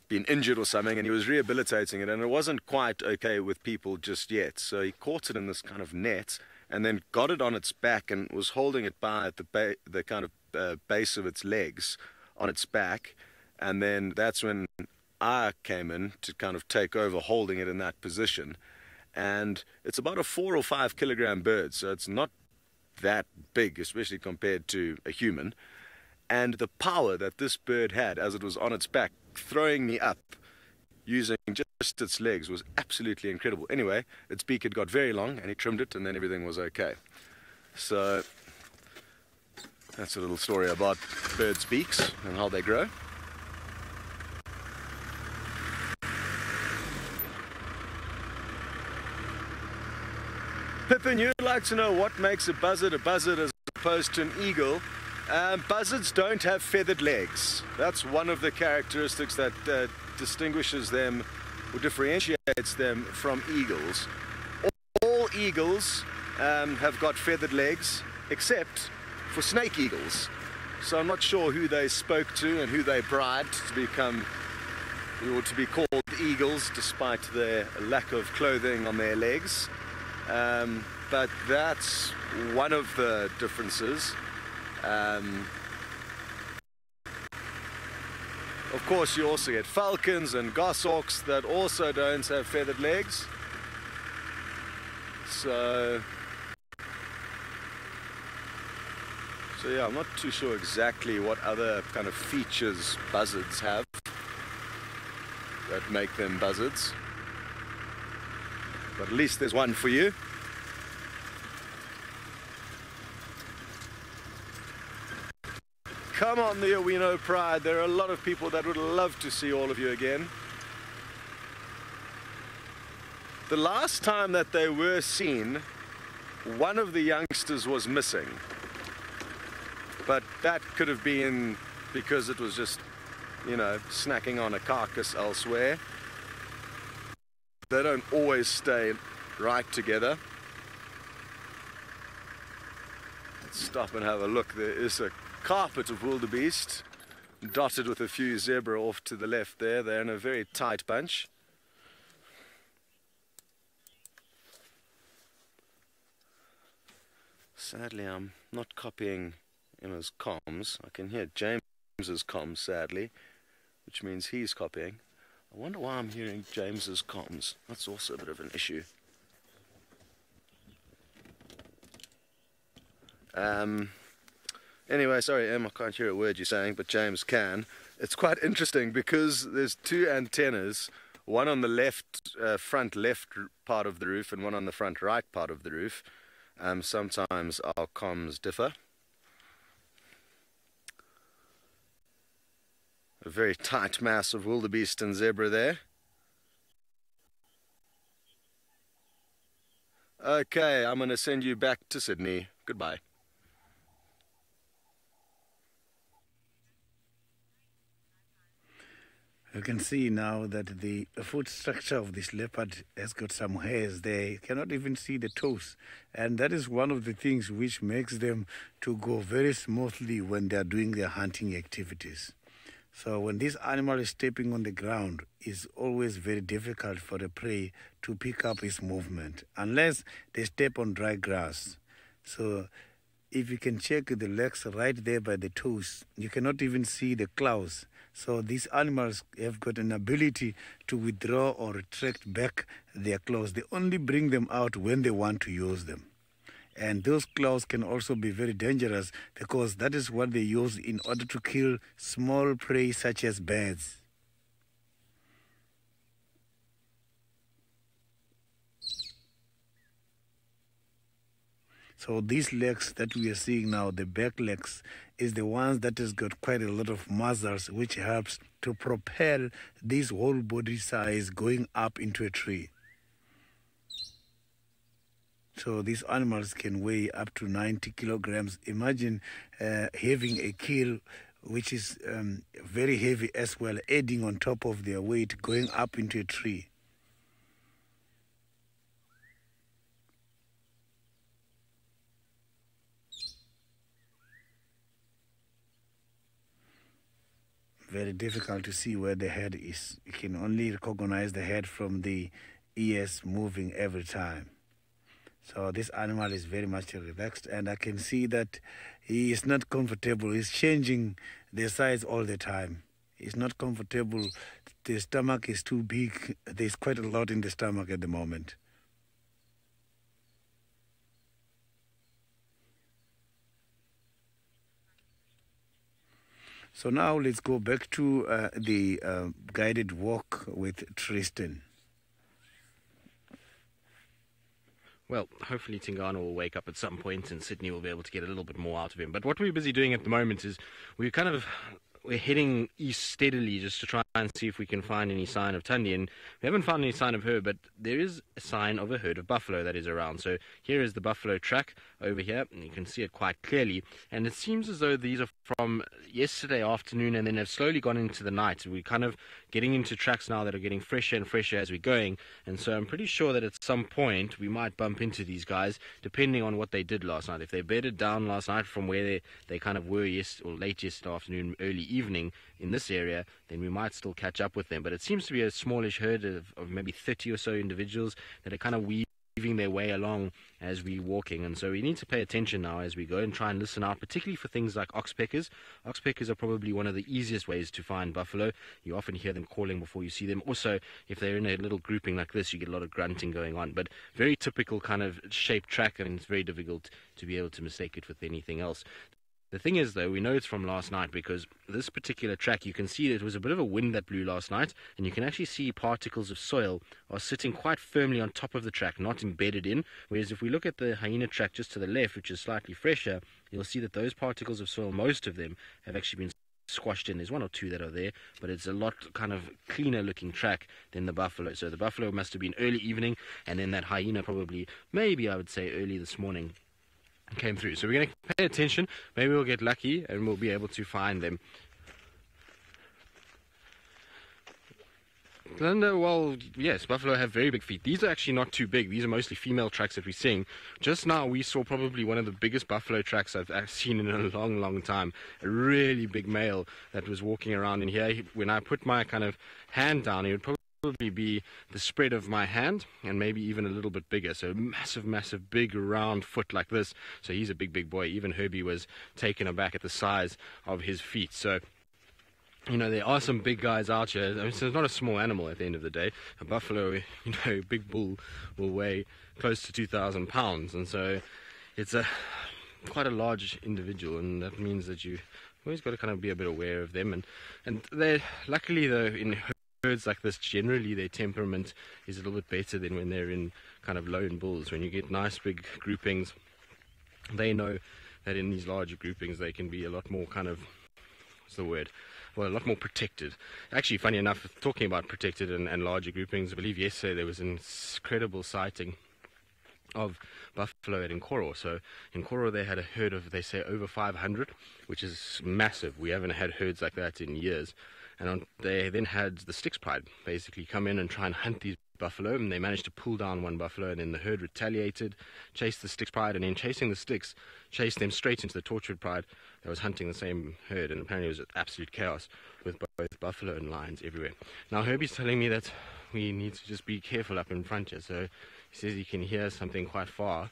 been injured or something, and he was rehabilitating it, and it wasn't quite okay with people just yet. So he caught it in this kind of net and then got it on its back and was holding it by at the kind of base of its legs on its back, and then that's when I came in to kind of take over holding it in that position. And it's about a 4 or 5 kilogram bird, so it's not that big, especially compared to a human. And the power that this bird had as it was on its back, throwing me up using just its legs, was absolutely incredible. Anyway, its beak had got very long and he trimmed it, and then everything was okay. So that's a little story about birds' beaks and how they grow. Pippin, you'd like to know what makes a buzzard as opposed to an eagle. Buzzards don't have feathered legs. That's one of the characteristics that distinguishes them or differentiates them from eagles. All eagles have got feathered legs except for snake eagles. So I'm not sure who they spoke to and who they bribed to become or to be called eagles despite their lack of clothing on their legs. But that's one of the differences. Of course, you also get falcons and goshawks that also don't have feathered legs. So yeah, I'm not too sure exactly what other kind of features buzzards have that make them buzzards. But at least there's one for you. Come on, the Owino Pride. There are a lot of people that would love to see all of you again. The last time that they were seen, one of the youngsters was missing. But that could have been because it was just, you know, snacking on a carcass elsewhere. They don't always stay right together. Let's stop and have a look. There is a carpet of wildebeest dotted with a few zebra off to the left there. They're in a very tight bunch. Sadly, I'm not copying Emma's comms. I can hear James's comms, sadly, which means he's copying. I wonder why I'm hearing James's comms. That's also a bit of an issue. Anyway, sorry, Em, I can't hear a word you're saying, but James can. It's quite interesting because there's two antennas, one on the left, front left part of the roof and one on the front right part of the roof. Sometimes our comms differ. A very tight mass of wildebeest and zebra there. Okay, I'm going to send you back to Sydney. Goodbye. You can see now that the foot structure of this leopard has got some hairs there. You cannot even see the toes. And that is one of the things which makes them to go very smoothly when they are doing their hunting activities. So when this animal is stepping on the ground, it's always very difficult for the prey to pick up its movement, unless they step on dry grass. So if you can check the legs right there by the toes, you cannot even see the claws. So these animals have got an ability to withdraw or retract back their claws. They only bring them out when they want to use them. And those claws can also be very dangerous because that is what they use in order to kill small prey such as birds. So these legs that we are seeing now, the back legs, is the ones that has got quite a lot of muscles, which helps to propel this whole body size going up into a tree. So these animals can weigh up to 90 kilograms. Imagine having a kill which is very heavy as well, adding on top of their weight, going up into a tree. Very difficult to see where the head is. You can only recognize the head from the ears moving every time. So this animal is very much relaxed, and I can see that he is not comfortable. He's changing the size all the time. He's not comfortable. The stomach is too big. There's quite a lot in the stomach at the moment. So now let's go back to the guided walk with Tristan. Well, hopefully Tingana will wake up at some point and Sydney will be able to get a little bit more out of him. But what we're busy doing at the moment is we're heading east steadily just to try and see if we can find any sign of Tundi. And we haven't found any sign of her, but there is a sign of a herd of buffalo that is around. So here is the buffalo track over here, and you can see it quite clearly. And it seems as though these are from yesterday afternoon and then have slowly gone into the night. We're kind of getting into tracks now that are getting fresher and fresher as we're going. And so I'm pretty sure that at some point we might bump into these guys, depending on what they did last night. If they bedded down last night from where they kind of were late yesterday afternoon, early evening in this area, then we might still catch up with them. But it seems to be a smallish herd of maybe 30 or so individuals that are kind of weaving their way along as we're walking. And so we need to pay attention now as we go and try and listen out, particularly for things like oxpeckers. Oxpeckers are probably one of the easiest ways to find buffalo. You often hear them calling before you see them. Also, if they're in a little grouping like this, you get a lot of grunting going on. But very typical kind of shaped track, and it's very difficult to be able to mistake it with anything else. The thing is, though, we know it's from last night because this particular track, you can see that it was a bit of a wind that blew last night, and you can actually see particles of soil are sitting quite firmly on top of the track, not embedded in. Whereas if we look at the hyena track just to the left, which is slightly fresher, you'll see that those particles of soil, most of them, have actually been squashed in. There's one or two that are there, but it's a lot kind of cleaner looking track than the buffalo. So the buffalo must have been early evening, and then that hyena probably, maybe I would say early this morning, came through. So we're going to pay attention. Maybe we'll get lucky and we'll be able to find them. Glenda, well, yes, buffalo have very big feet. These are actually not too big. These are mostly female tracks that we're seeing. Just now we saw probably one of the biggest buffalo tracks I've seen in a long, long time. A really big male that was walking around in here. When I put my kind of hand down, he would probably be the spread of my hand and maybe even a little bit bigger. So massive big round foot like this. So he's a big boy. Even Herbie was taken aback at the size of his feet. So you know, there are some big guys out here. I mean, so it's not a small animal at the end of the day. A buffalo, you know, big bull will weigh close to 2,000 pounds, and so it's quite a large individual, and that means that you always got to kind of be a bit aware of them. And they, luckily though, in herds like this, generally their temperament is a little bit better than when they're in kind of lone bulls. When you get nice big groupings, they know that in these larger groupings they can be a lot more kind of, what's the word? Well, a lot more protected. Actually, funny enough, talking about protected and larger groupings, I believe yesterday there was an incredible sighting of buffalo at Nkoro. So in Nkoro they had a herd of, they say, over 500, which is massive. We haven't had herds like that in years. And they then had the Styx Pride basically come in and try and hunt these buffalo, and they managed to pull down one buffalo, and then the herd retaliated, chased the Styx Pride, and then chasing the Styx, chased them straight into the Tortured Pride that was hunting the same herd, and apparently it was absolute chaos with both buffalo and lions everywhere. Now Herbie's telling me that we need to just be careful up in front here, so he says he can hear something quite far.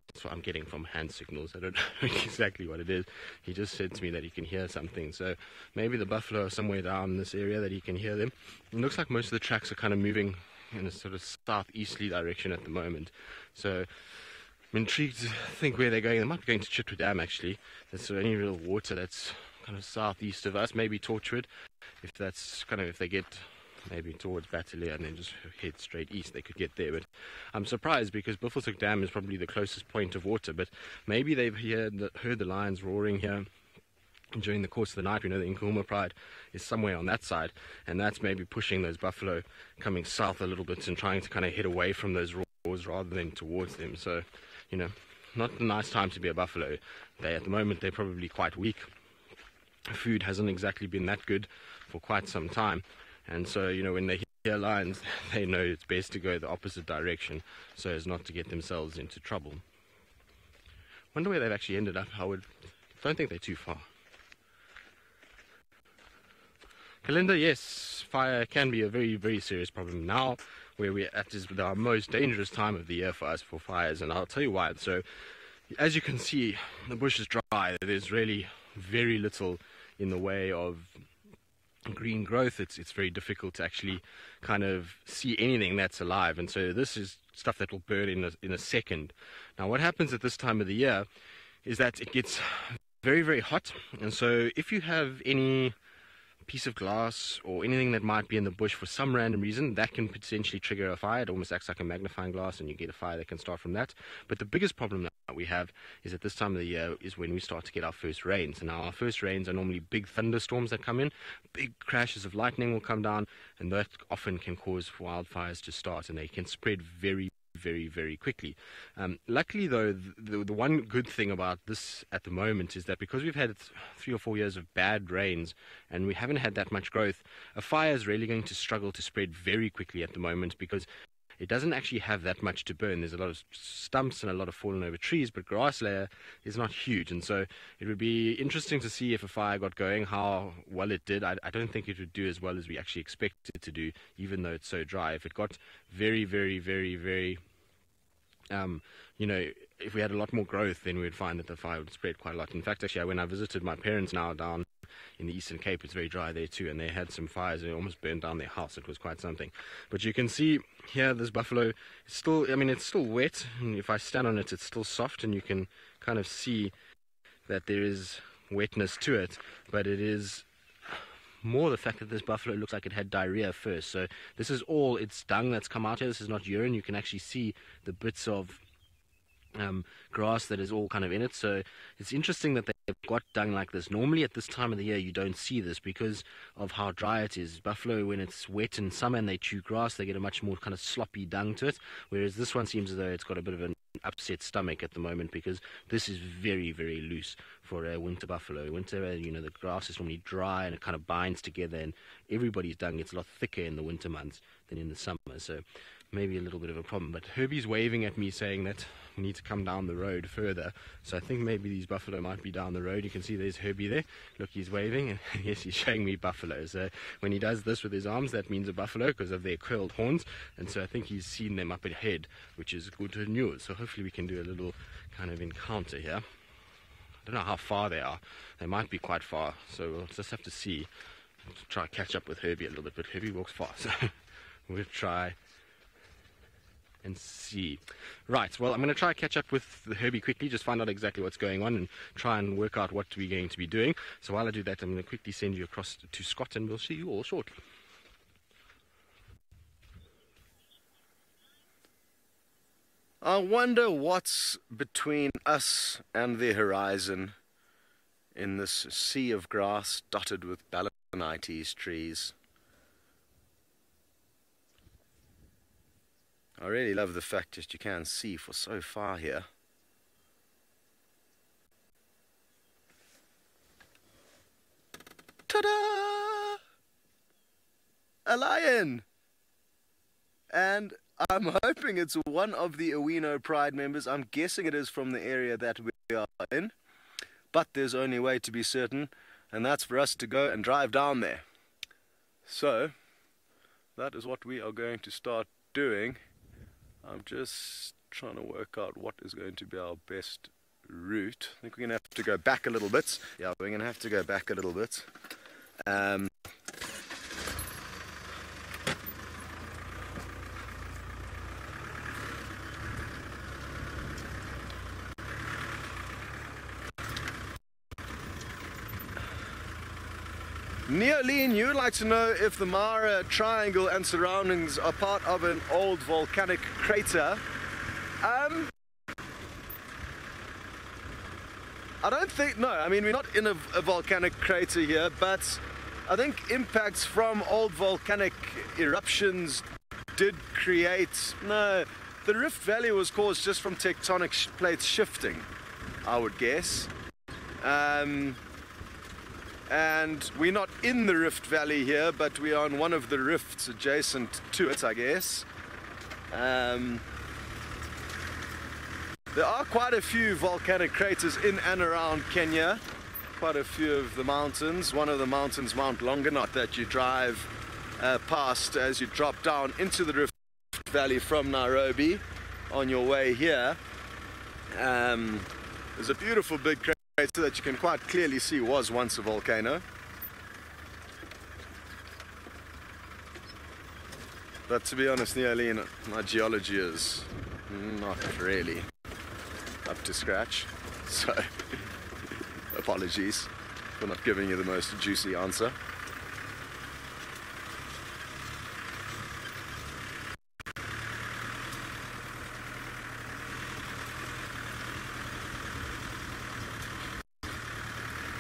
That's what I'm getting from hand signals. I don't know exactly what it is. He just said to me that he can hear something. So maybe the buffalo are somewhere down in this area that he can hear them. It looks like most of the tracks are kind of moving in a sort of southeasterly direction at the moment. So I'm intrigued to think where they're going. They might be going to Chitwood Dam, actually. That's the only real water that's kind of southeast of us. Maybe Torchwood, if that's kind of, if they get maybe towards Batalia and then just head straight east, they could get there. But I'm surprised because Buffelshoek Dam is probably the closest point of water, but maybe they've heard the lions roaring here during the course of the night. We know the Nkuhuma Pride is somewhere on that side, and that's maybe pushing those buffalo coming south a little bit and trying to kind of head away from those roars indoors rather than towards them. So, you know, not a nice time to be a buffalo. At the moment, they're probably quite weak. Food hasn't exactly been that good for quite some time. And so, you know, when they hear lions, they know it's best to go the opposite direction so as not to get themselves into trouble. Wonder where they've actually ended up. Don't think they're too far. Kalinda, yes, fire can be a very, very serious problem now, where we're at is our most dangerous time of the year for us for fires, and I'll tell you why. So, as you can see, the bush is dry. There's really very little in the way of green growth. It's very difficult to actually kind of see anything that's alive, and so this is stuff that will burn in a second. Now, what happens at this time of the year is that it gets very, very hot, and so if you have any piece of glass or anything that might be in the bush for some random reason, that can potentially trigger a fire. It almost acts like a magnifying glass, and you get a fire that can start from that. But the biggest problem that we have is at this time of the year is when we start to get our first rains. And now our first rains are normally big thunderstorms that come in, big crashes of lightning will come down, and that often can cause wildfires to start, and they can spread very, very, very quickly. Luckily, though, the one good thing about this at the moment is that because we've had 3 or 4 years of bad rains and we haven't had that much growth, a fire is really going to struggle to spread very quickly at the moment because it doesn't actually have that much to burn. There's a lot of stumps and a lot of fallen over trees, but grass layer is not huge, and so it would be interesting to see if a fire got going, how well it did. I don't think it would do as well as we actually expect it to do, even though it's so dry. If it got very, very, very, very you know, if we had a lot more growth, then we would find that the fire would spread quite a lot. In fact, actually, when I visited my parents now down in the Eastern Cape, it's very dry there too, and they had some fires and it almost burned down their house. It was quite something. But you can see here, this buffalo is still, I mean, it's still wet, and if I stand on it, it's still soft, and you can kind of see that there is wetness to it, but it is more the fact that this buffalo looks like it had diarrhea first. So this is all its dung that's come out here. This is not urine. You can actually see the bits of grass that is all kind of in it. So it's interesting that they've got dung like this. Normally at this time of the year you don't see this because of how dry it is. Buffalo, when it's wet in summer and they chew grass, they get a much more kind of sloppy dung to it, whereas this one seems as though it's got a bit of an upset stomach at the moment because this is very, very loose for a winter buffalo. Winter, you know, the grass is normally dry and it kind of binds together, and everybody's dung gets a lot thicker in the winter months than in the summer, so maybe a little bit of a problem. But Herbie's waving at me saying that we need to come down the road further, so I think maybe these buffalo might be down the road. You can see there's Herbie there. Look, he's waving, and yes, he's showing me buffalo. So when he does this with his arms, that means a buffalo because of their curled horns, and so I think he's seen them up ahead, which is good news. So hopefully we can do a little kind of encounter here. I don't know how far they are. They might be quite far, so we'll just have to see. Try to catch up with Herbie a little bit, but Herbie walks fast, so we'll try and see. Right, well, I'm going to try to catch up with the Herbie quickly, just find out exactly what's going on and try and work out what we're going to be doing. So while I do that, I'm going to quickly send you across to Scott, and we'll see you all shortly. I wonder what's between us and the horizon in this sea of grass dotted with balanites trees. I really love the fact that you can see for so far here. Ta-da! A lion! And I'm hoping it's one of the Owino Pride members. I'm guessing it is from the area that we are in. But there's only a way to be certain, and that's for us to go and drive down there. So, that is what we are going to start doing. I'm just trying to work out what is going to be our best route. I think we're going to have to go back a little bit. Yeah, we're going to have to go back a little bit. Neoline, you would like to know if the Mara Triangle and surroundings are part of an old volcanic crater. I don't think, no, I mean, we're not in a volcanic crater here, but I think impacts from old volcanic eruptions did create, no, the Rift Valley was caused just from tectonic plates shifting, I would guess. And we're not in the Rift Valley here, but we are on one of the rifts adjacent to it, I guess. There are quite a few volcanic craters in and around Kenya. Quite a few of the mountains. One of the mountains, Mount Longonot, that you drive past as you drop down into the Rift Valley from Nairobi on your way here. There's a beautiful big crater that you can quite clearly see was once a volcano. But to be honest, Neolene, my geology is not really up to scratch, so apologies for not giving you the most juicy answer.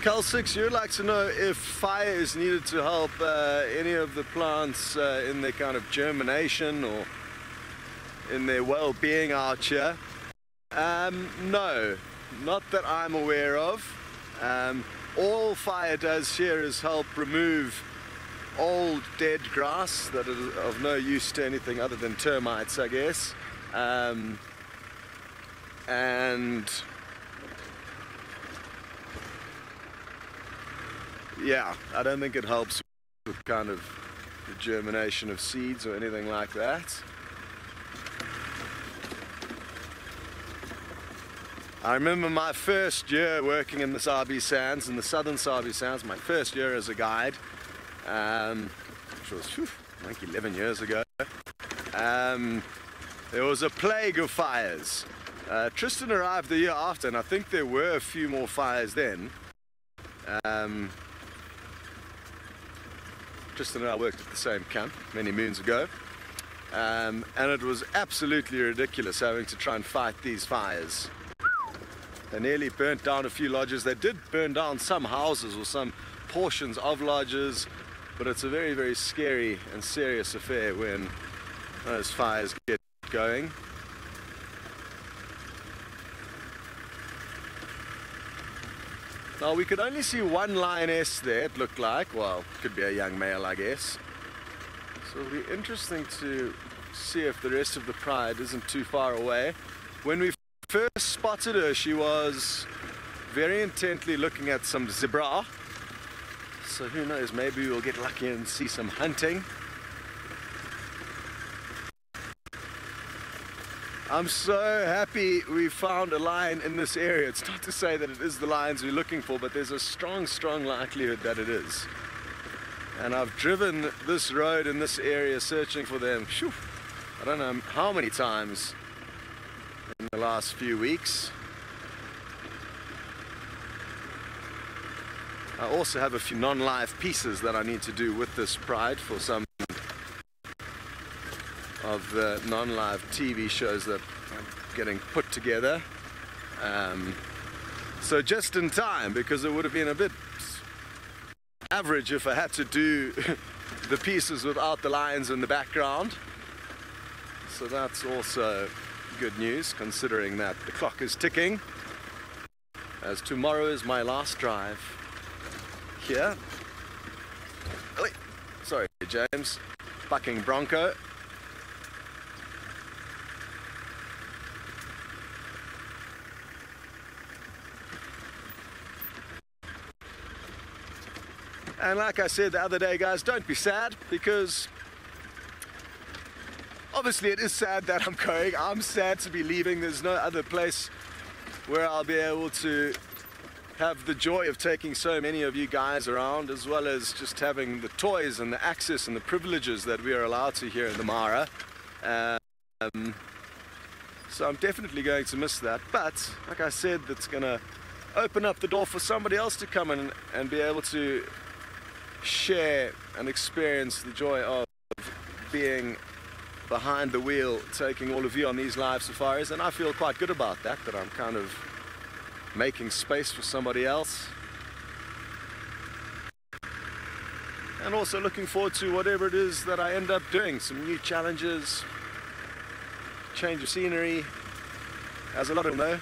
Cal 6, you'd like to know if fire is needed to help any of the plants in their kind of germination or in their well-being out here. No, not that I'm aware of. All fire does here is help remove old dead grass that is of no use to anything other than termites, I guess. And yeah, I don't think it helps with kind of the germination of seeds or anything like that. I remember my first year working in the Sabi Sands, in the southern Sabi Sands, my first year as a guide, which was like 11 years ago. There was a plague of fires. Tristan arrived the year after, and I think there were a few more fires then. Tristan and I worked at the same camp many moons ago, and it was absolutely ridiculous having to try and fight these fires. They nearly burnt down a few lodges. They did burn down some houses or some portions of lodges, but it's a very, very scary and serious affair when those fires get going. Now, we could only see one lioness there, it looked like. Well, could be a young male, I guess. So it'll be interesting to see if the rest of the pride isn't too far away. When we first spotted her, she was very intently looking at some zebra. So who knows, maybe we'll get lucky and see some hunting. I'm so happy we found a lion in this area. It's not to say that it is the lions we're looking for, but there's a strong, strong likelihood that it is. And I've driven this road in this area searching for them, I don't know how many times in the last few weeks. I also have a few non-live pieces that I need to do with this pride for some of the non-live TV shows that I'm getting put together. So just in time, because it would have been a bit average if I had to do the pieces without the lions in the background. So that's also good news, considering that the clock is ticking, as tomorrow is my last drive here. Oh, sorry, James. Bucking Bronco. And like I said the other day, guys, don't be sad, because obviously it is sad that I'm going. I'm sad to be leaving. There's no other place where I'll be able to have the joy of taking so many of you guys around, as well as just having the toys and the access and the privileges that we are allowed to here in the Mara. So I'm definitely going to miss that. But like I said, that's going to open up the door for somebody else to come in and be able to share and experience the joy of being behind the wheel, taking all of you on these live safaris. And I feel quite good about that, that I'm kind of making space for somebody else. And also looking forward to whatever it is that I end up doing, some new challenges, change of scenery. As a lot of people know,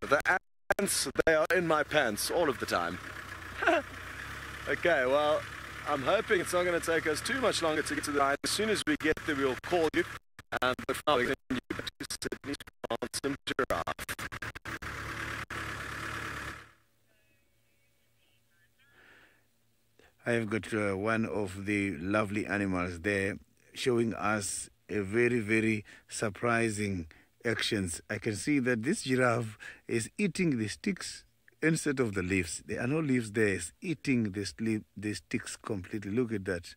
the ants, they are in my pants all of the time. Okay, well, I'm hoping it's not going to take us too much longer to get to the line. As soon as we get there, we'll call you. But for now, we're going to Sydney's Ransom Giraffe. I have got one of the lovely animals there showing us a very, very surprising actions. I can see that this giraffe is eating the sticks instead of the leaves. There are no leaves there. It's eating the sticks completely. Look at that.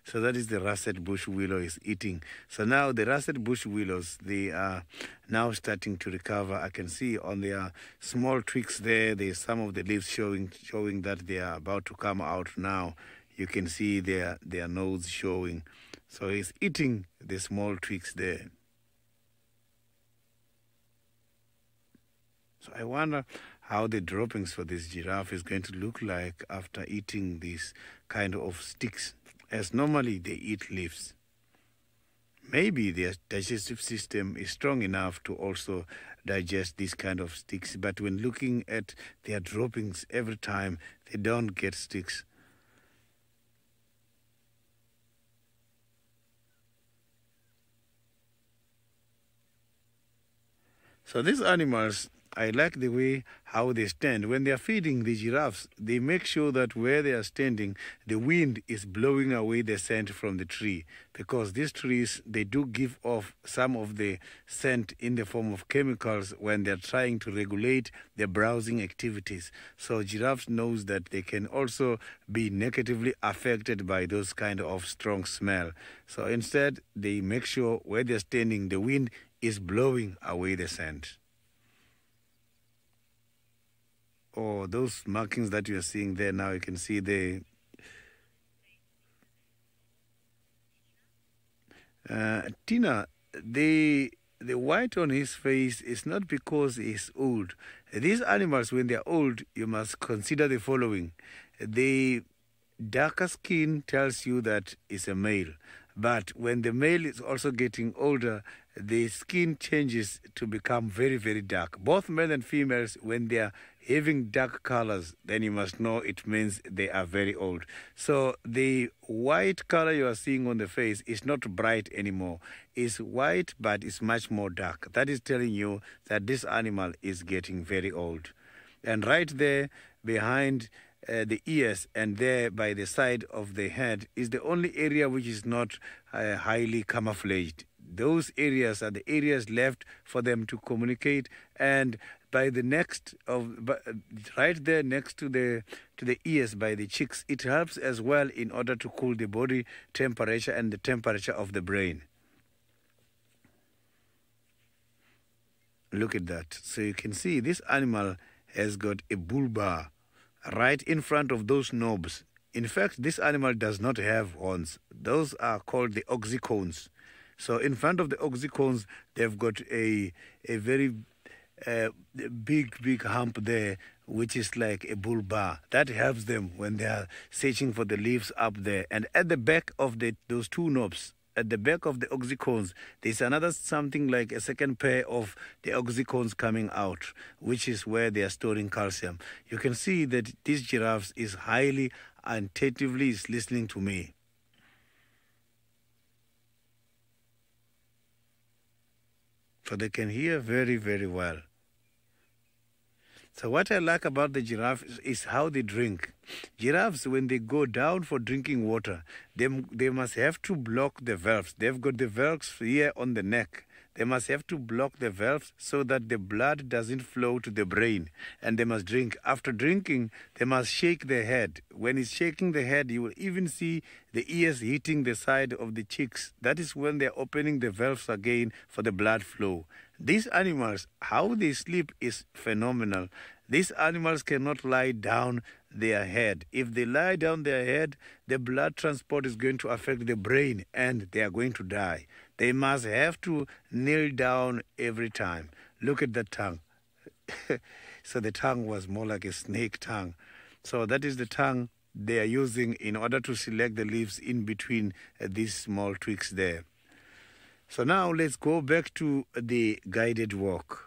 So that is the russet bush willow is eating. So now the russet bush willows, they are now starting to recover. I can see on their small twigs there's some of the leaves showing that they are about to come out now. You can see their nose showing. So he's eating the small twigs there. So I wonder how the droppings for this giraffe is going to look like after eating these kind of sticks, as normally they eat leaves. Maybe their digestive system is strong enough to also digest these kind of sticks, but when looking at their droppings every time, they don't get sticks. So these animals, I like the way how they stand. When they are feeding the giraffes, they make sure that where they are standing, the wind is blowing away the scent from the tree. Because these trees, they do give off some of the scent in the form of chemicals when they are trying to regulate their browsing activities. So giraffes knows that they can also be negatively affected by those kind of strong smell. So instead, they make sure where they are standing, the wind is blowing away the scent. Oh, those markings that you are seeing there now, you can see the Tina, the white on his face is not because he's old. These animals, when they're old, you must consider the following. The darker skin tells you that it's a male. But when the male is also getting older, the skin changes to become very, very dark. Both male and females, when they are having dark colors, then you must know it means they are very old. So the white color you are seeing on the face is not bright anymore. It's white, but it's much more dark. That is telling you that this animal is getting very old. And right there behind the ears and there by the side of the head is the only area which is not highly camouflaged. Those areas are the areas left for them to communicate, and by the right there next to the ears by the cheeks, it helps as well in order to cool the body temperature and the temperature of the brain. Look at that. So you can see this animal has got a bull bar right in front of those knobs. In fact, this animal does not have horns. Those are called the oxycones. So in front of the oxycones, they've got a very big hump there, which is like a bull bar. That helps them when they are searching for the leaves up there. And at the back of those two knobs, at the back of the oxycones, there's another something like a second pair of the oxycones coming out, which is where they are storing calcium. You can see that this giraffe is highly attentively is listening to me. So they can hear very, very well. So what I like about the giraffe is how they drink. Giraffes, when they go down for drinking water, they must have to block the valves. They've got the valves here on the neck. They must have to block the valves so that the blood doesn't flow to the brain. And they must drink. After drinking, they must shake their head. When it's shaking the head, you will even see the ears hitting the side of the cheeks. That is when they're opening the valves again for the blood flow. These animals, how they sleep is phenomenal. These animals cannot lie down their head. If they lie down their head, the blood transport is going to affect the brain and they are going to die. They must have to kneel down every time. Look at the tongue. So the tongue was more like a snake tongue. So that is the tongue they are using in order to select the leaves in between these small twigs there. So now let's go back to the guided walk.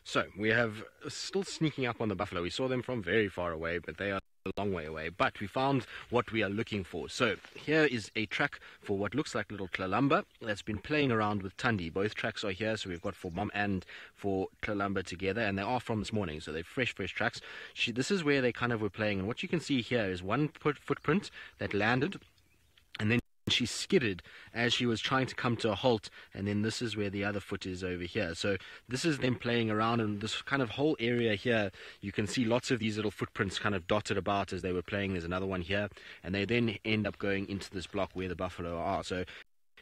So we have still sneaking up on the buffalo. We saw them from very far away, but they are a long way away. But we found what we are looking for. So here is a track for what looks like little Tlalamba that's been playing around with Tundi. Both tracks are here, so we've got for Mom and for Tlalamba together, and they are from this morning, so they're fresh tracks. This is where they kind of were playing, and what you can see here is one footprint that landed, and then she skidded as she was trying to come to a halt, and then this is where the other foot is over here. So this is them playing around, and this kind of whole area here, you can see lots of these little footprints kind of dotted about as they were playing. There's another one here, and they then end up going into this block where the buffalo are. So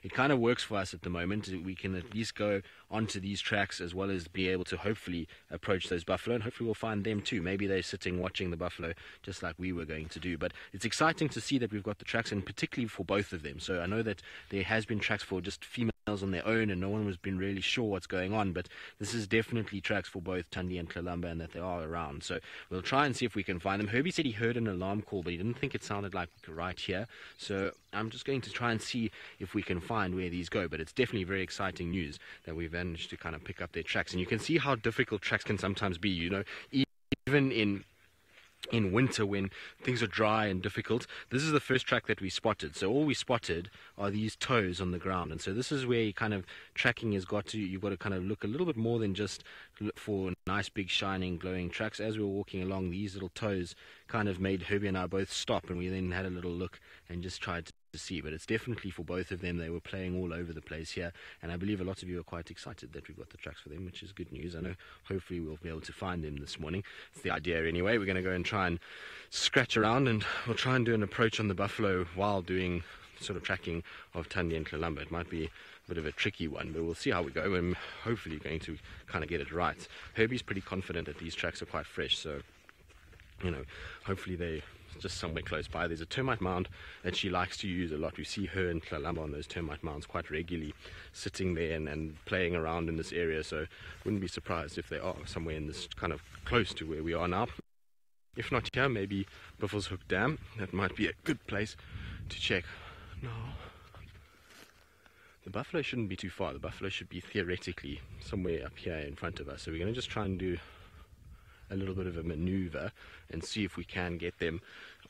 it kind of works for us at the moment. We can at least go onto these tracks as well as be able to hopefully approach those buffalo, and hopefully we'll find them too. Maybe they're sitting watching the buffalo just like we were going to do. But it's exciting to see that we've got the tracks, and particularly for both of them. So I know that there has been tracks for just females on their own, and no one has been really sure what's going on, but this is definitely tracks for both Tundi and Tlalamba, and that they are around. So we'll try and see if we can find them. Herbie said he heard an alarm call, but he didn't think it sounded like right here. So I'm just going to try and see if we can find where these go. But it's definitely very exciting news that we've managed to kind of pick up their tracks. And you can see how difficult tracks can sometimes be, you know, even in winter when things are dry and difficult. This is the first track that we spotted. So all we spotted are these toes on the ground, and so this is where kind of tracking has got to, you've got to kind of look a little bit more than just look for nice big shining glowing tracks. As we were walking along, these little toes kind of made Herbie and I both stop, and we then had a little look and just tried to see. But it's definitely for both of them. They were playing all over the place here, and I believe a lot of you are quite excited that we've got the tracks for them, which is good news. I know hopefully we'll be able to find them this morning. It's the idea anyway. We're going to go and try and scratch around, and we'll try and do an approach on the buffalo while doing sort of tracking of Tundi and Tlalamba. It might be a bit of a tricky one, but we'll see how we go. I'm hopefully going to kind of get it right. Herbie's pretty confident that these tracks are quite fresh, so you know, hopefully they just somewhere close by. There's a termite mound that she likes to use a lot. We see her and Tlalamba on those termite mounds quite regularly, sitting there and playing around in this area, so wouldn't be surprised if they are somewhere in this kind of close to where we are now. If not here, maybe Buffelshoek Dam. That might be a good place to check. No, the buffalo shouldn't be too far. The buffalo should be theoretically somewhere up here in front of us, so we're going to just try and do a little bit of a maneuver and see if we can get them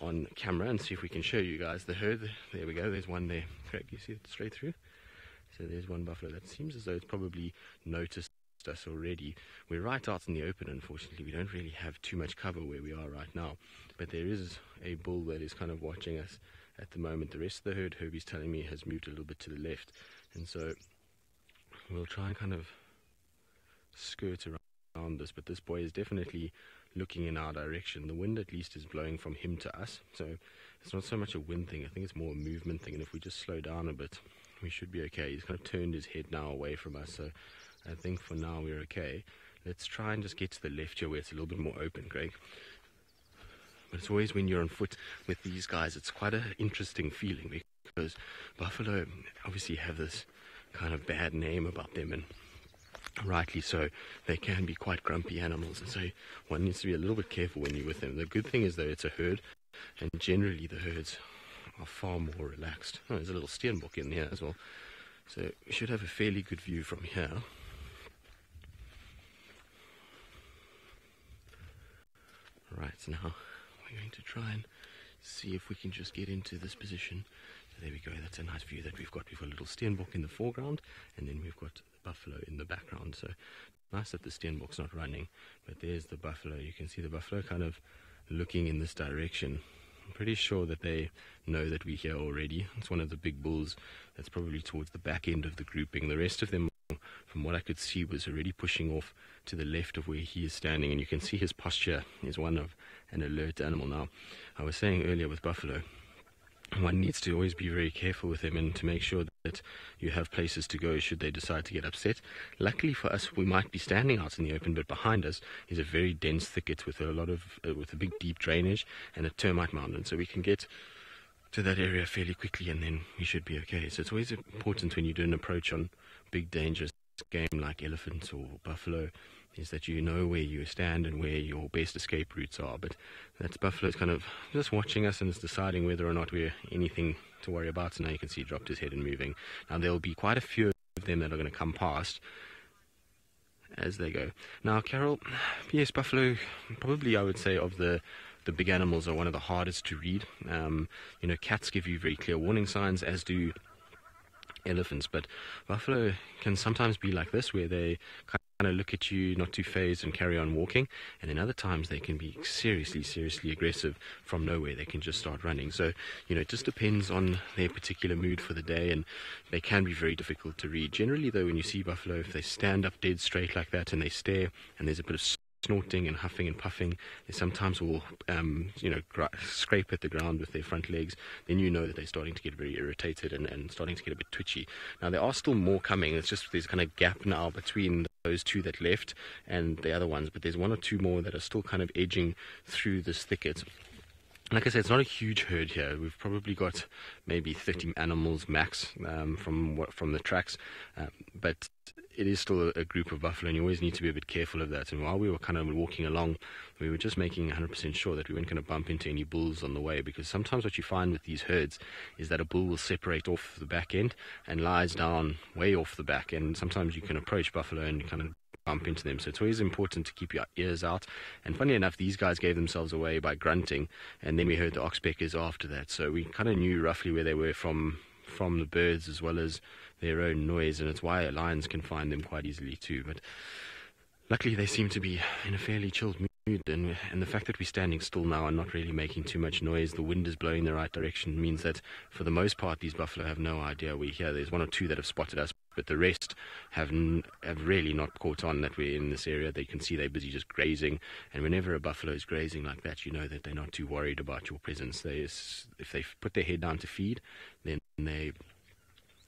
on camera and see if we can show you guys the herd. There we go, there's one there. Craig, you see it straight through? So there's one buffalo that seems as though it's probably noticed us already. We're right out in the open, unfortunately. We don't really have too much cover where we are right now, but there is a bull that is kind of watching us at the moment. The rest of the herd, Herbie's telling me, has moved a little bit to the left, and so we'll try and kind of skirt around this, but this boy is definitely looking in our direction. The wind at least is blowing from him to us, so it's not so much a wind thing. I think it's more a movement thing, and if we just slow down a bit, we should be okay. He's kind of turned his head now away from us, so I think for now we're okay. Let's try and just get to the left here where it's a little bit more open, Greg. But it's always when you're on foot with these guys, it's quite an interesting feeling, because buffalo obviously have this kind of bad name about them, and rightly so. They can be quite grumpy animals, and so one needs to be a little bit careful when you're with them. The good thing is, though, it's a herd, and generally the herds are far more relaxed. Oh, there's a little steenbok in here as well, so we should have a fairly good view from here. Right, now we're going to try and see if we can just get into this position. So there we go, that's a nice view that we've got. We've got a little steenbok in the foreground, and then we've got the buffalo in the background. So nice that the steenbok's not running, but there's the buffalo. You can see the buffalo kind of looking in this direction. I'm pretty sure that they know that we're here already. It's one of the big bulls that's probably towards the back end of the grouping. The rest of them, from what I could see, was already pushing off to the left of where he is standing, and you can see his posture is one of an alert animal. Now, I was saying earlier with buffalo, one needs to always be very careful with them and to make sure that you have places to go should they decide to get upset. Luckily for us, we might be standing out in the open, but behind us is a very dense thicket with a lot of with a big deep drainage and a termite mountain, so we can get to that area fairly quickly, and then we should be okay. So it's always important when you do an approach on big dangerous game like elephants or buffalo is that you know where you stand and where your best escape routes are. But that buffalo is kind of just watching us and is deciding whether or not we're anything to worry about. So now you can see he dropped his head and moving. Now there will be quite a few of them that are going to come past as they go. Now, Carol, yes, buffalo, probably I would say of the big animals are one of the hardest to read. Cats give you very clear warning signs, as do elephants, but buffalo can sometimes be like this, where they kind of look at you, not too phased, and carry on walking, and then other times they can be seriously aggressive from nowhere. They can just start running. So it just depends on their particular mood for the day, and they can be very difficult to read. Generally though, when you see buffalo, if they stand up dead straight like that and they stare and there's a bit of snorting and huffing and puffing, they sometimes will scrape at the ground with their front legs, then you know that they're starting to get very irritated and starting to get a bit twitchy. Now there are still more coming. It's just there's kind of gap now between those two that left and the other ones, but there's one or two more that are still kind of edging through this thicket. Like I said, it's not a huge herd here. We've probably got maybe 30 animals max from the tracks, but it is still a group of buffalo, and you always need to be a bit careful of that. And while we were kind of walking along, we were just making 100% sure that we weren't going to bump into any bulls on the way, because sometimes what you find with these herds is that a bull will separate off the back end and lies down way off the back, and sometimes you can approach buffalo and kind of bump into them. So it's always important to keep your ears out. And funny enough, these guys gave themselves away by grunting, and then we heard the oxpeckers after that, so we kind of knew roughly where they were from the birds as well as their own noise, and it's why lions can find them quite easily too. But luckily they seem to be in a fairly chilled mood, and the fact that we're standing still now and not really making too much noise, the wind is blowing the right direction, means that for the most part these buffalo have no idea we're here. There's one or two that have spotted us, but the rest have really not caught on that we're in this area. They can see they're busy just grazing, and whenever a buffalo is grazing like that, you know that they're not too worried about your presence. If they put their head down to feed, then they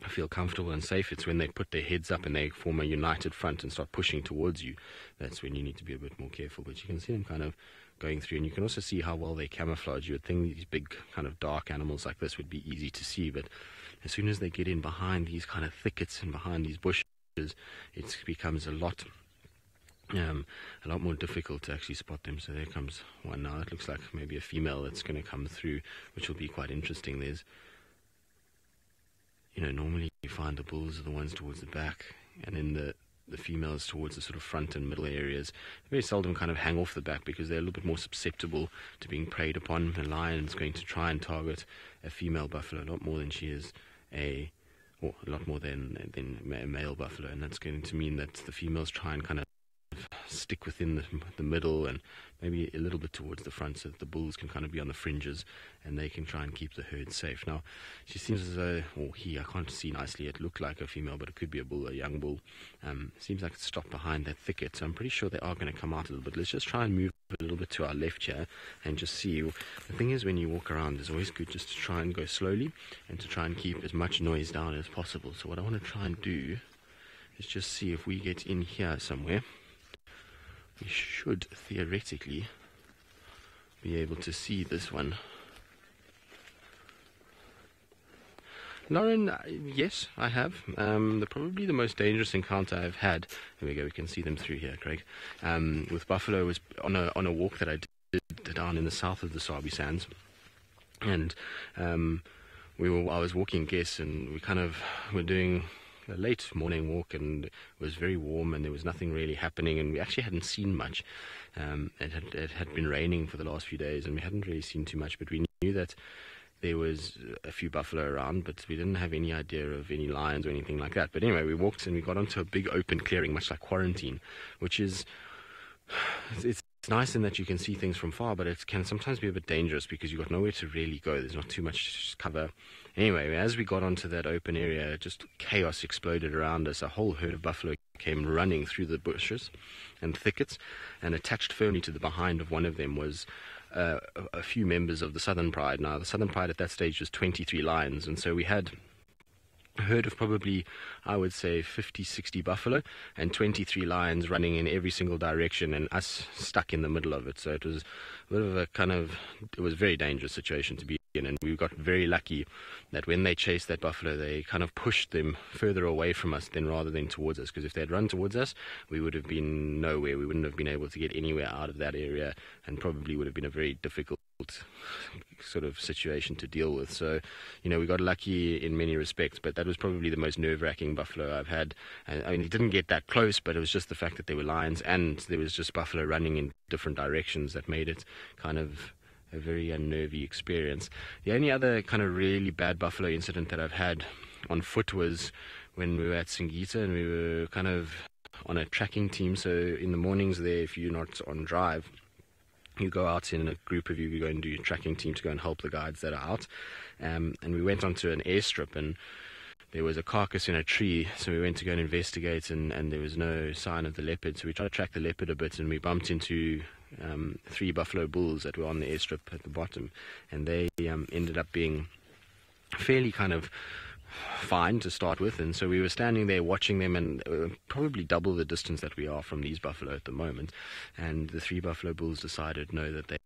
feel comfortable and safe. It's when they put their heads up and they form a united front and start pushing towards you, that's when you need to be a bit more careful. But you can see them kind of going through, and you can also see how well they camouflage. You would think these big kind of dark animals like this would be easy to see, but as soon as they get in behind these kind of thickets and behind these bushes, it becomes a lot more difficult to actually spot them. So there comes one now. It looks like maybe a female that's going to come through, which will be quite interesting. There's normally you find the bulls are the ones towards the back, and then the females towards the sort of front and middle areas. They very seldom kind of hang off the back because they're a little bit more susceptible to being preyed upon. A lion is going to try and target a female buffalo a lot more than she is a lot more than a male buffalo, and that's going to mean that the females try and kind of stick within the middle and maybe a little bit towards the front, so that the bulls can kind of be on the fringes and they can try and keep the herd safe. Now, she seems as though, I can't see nicely, it looked like a female, but it could be a bull, a young bull. Seems like it's stopped behind that thicket, so I'm pretty sure they are going to come out a little bit. Let's just try and move a little bit to our left here and just see. The thing is, when you walk around, it's always good just to try and go slowly and to try and keep as much noise down as possible. So what I want to try and do is just see if we get in here somewhere. We should theoretically be able to see this one. Lauren, yes, I have. Probably the most dangerous encounter I've had. There we go. We can see them through here, Craig. With buffalo was on a walk that I did down in the south of the Sabi Sands, and I was walking guests, and we kind of were doing a late morning walk, and it was very warm and there was nothing really happening, and we actually hadn't seen much. It had been raining for the last few days and we hadn't really seen too much, but we knew that there was a few buffalo around, but we didn't have any idea of any lions or anything like that. But anyway, we walked and we got onto a big open clearing, much like quarantine, which is it's nice in that you can see things from far, but it can sometimes be a bit dangerous because you've got nowhere to really go. There's not too much cover. Anyway, as we got onto that open area, just chaos exploded around us. A whole herd of buffalo came running through the bushes and thickets, and attached firmly to the behind of one of them was a few members of the Southern Pride. Now, the Southern Pride at that stage was 23 lions, and so we had a herd of probably, I would say, 50, 60 buffalo and 23 lions running in every single direction, and us stuck in the middle of it. So it was a bit of it was a very dangerous situation to be And we got very lucky that when they chased that buffalo, they kind of pushed them further away from us rather than towards us. Because if they had run towards us, we would have been nowhere. We wouldn't have been able to get anywhere out of that area, and probably would have been a very difficult sort of situation to deal with. So, we got lucky in many respects, but that was probably the most nerve-wracking buffalo I've had. And I mean, it didn't get that close, but it was just the fact that there were lions and there was just buffalo running in different directions that made it kind of a very unnervy experience. The only other kind of really bad buffalo incident that I've had on foot was when we were at Singita, and we were kind of on a tracking team. So in the mornings there, if you're not on drive, you go out in a group of you go and do your tracking team to go and help the guides that are out. And we went onto an airstrip, and there was a carcass in a tree, so we went to go and investigate, and there was no sign of the leopard. So we tried to track the leopard a bit, and we bumped into 3 buffalo bulls that were on the airstrip at the bottom, and they ended up being fairly kind of fine to start with. And so we were standing there watching them, and probably double the distance that we are from these buffalo at the moment. And the 3 buffalo bulls decided that they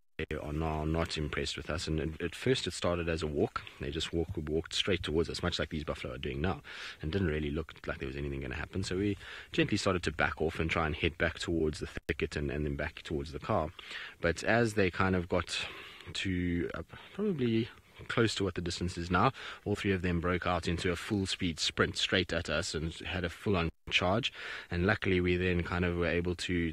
are now not impressed with us. And at first it started as a walk. They just walked straight towards us, much like these buffalo are doing now, and didn't really look like there was anything going to happen. So we gently started to back off and try and head back towards the thicket and then back towards the car. But as they kind of got to probably close to what the distance is now, all 3 of them broke out into a full speed sprint straight at us and had a full on charge. And luckily we then kind of were able to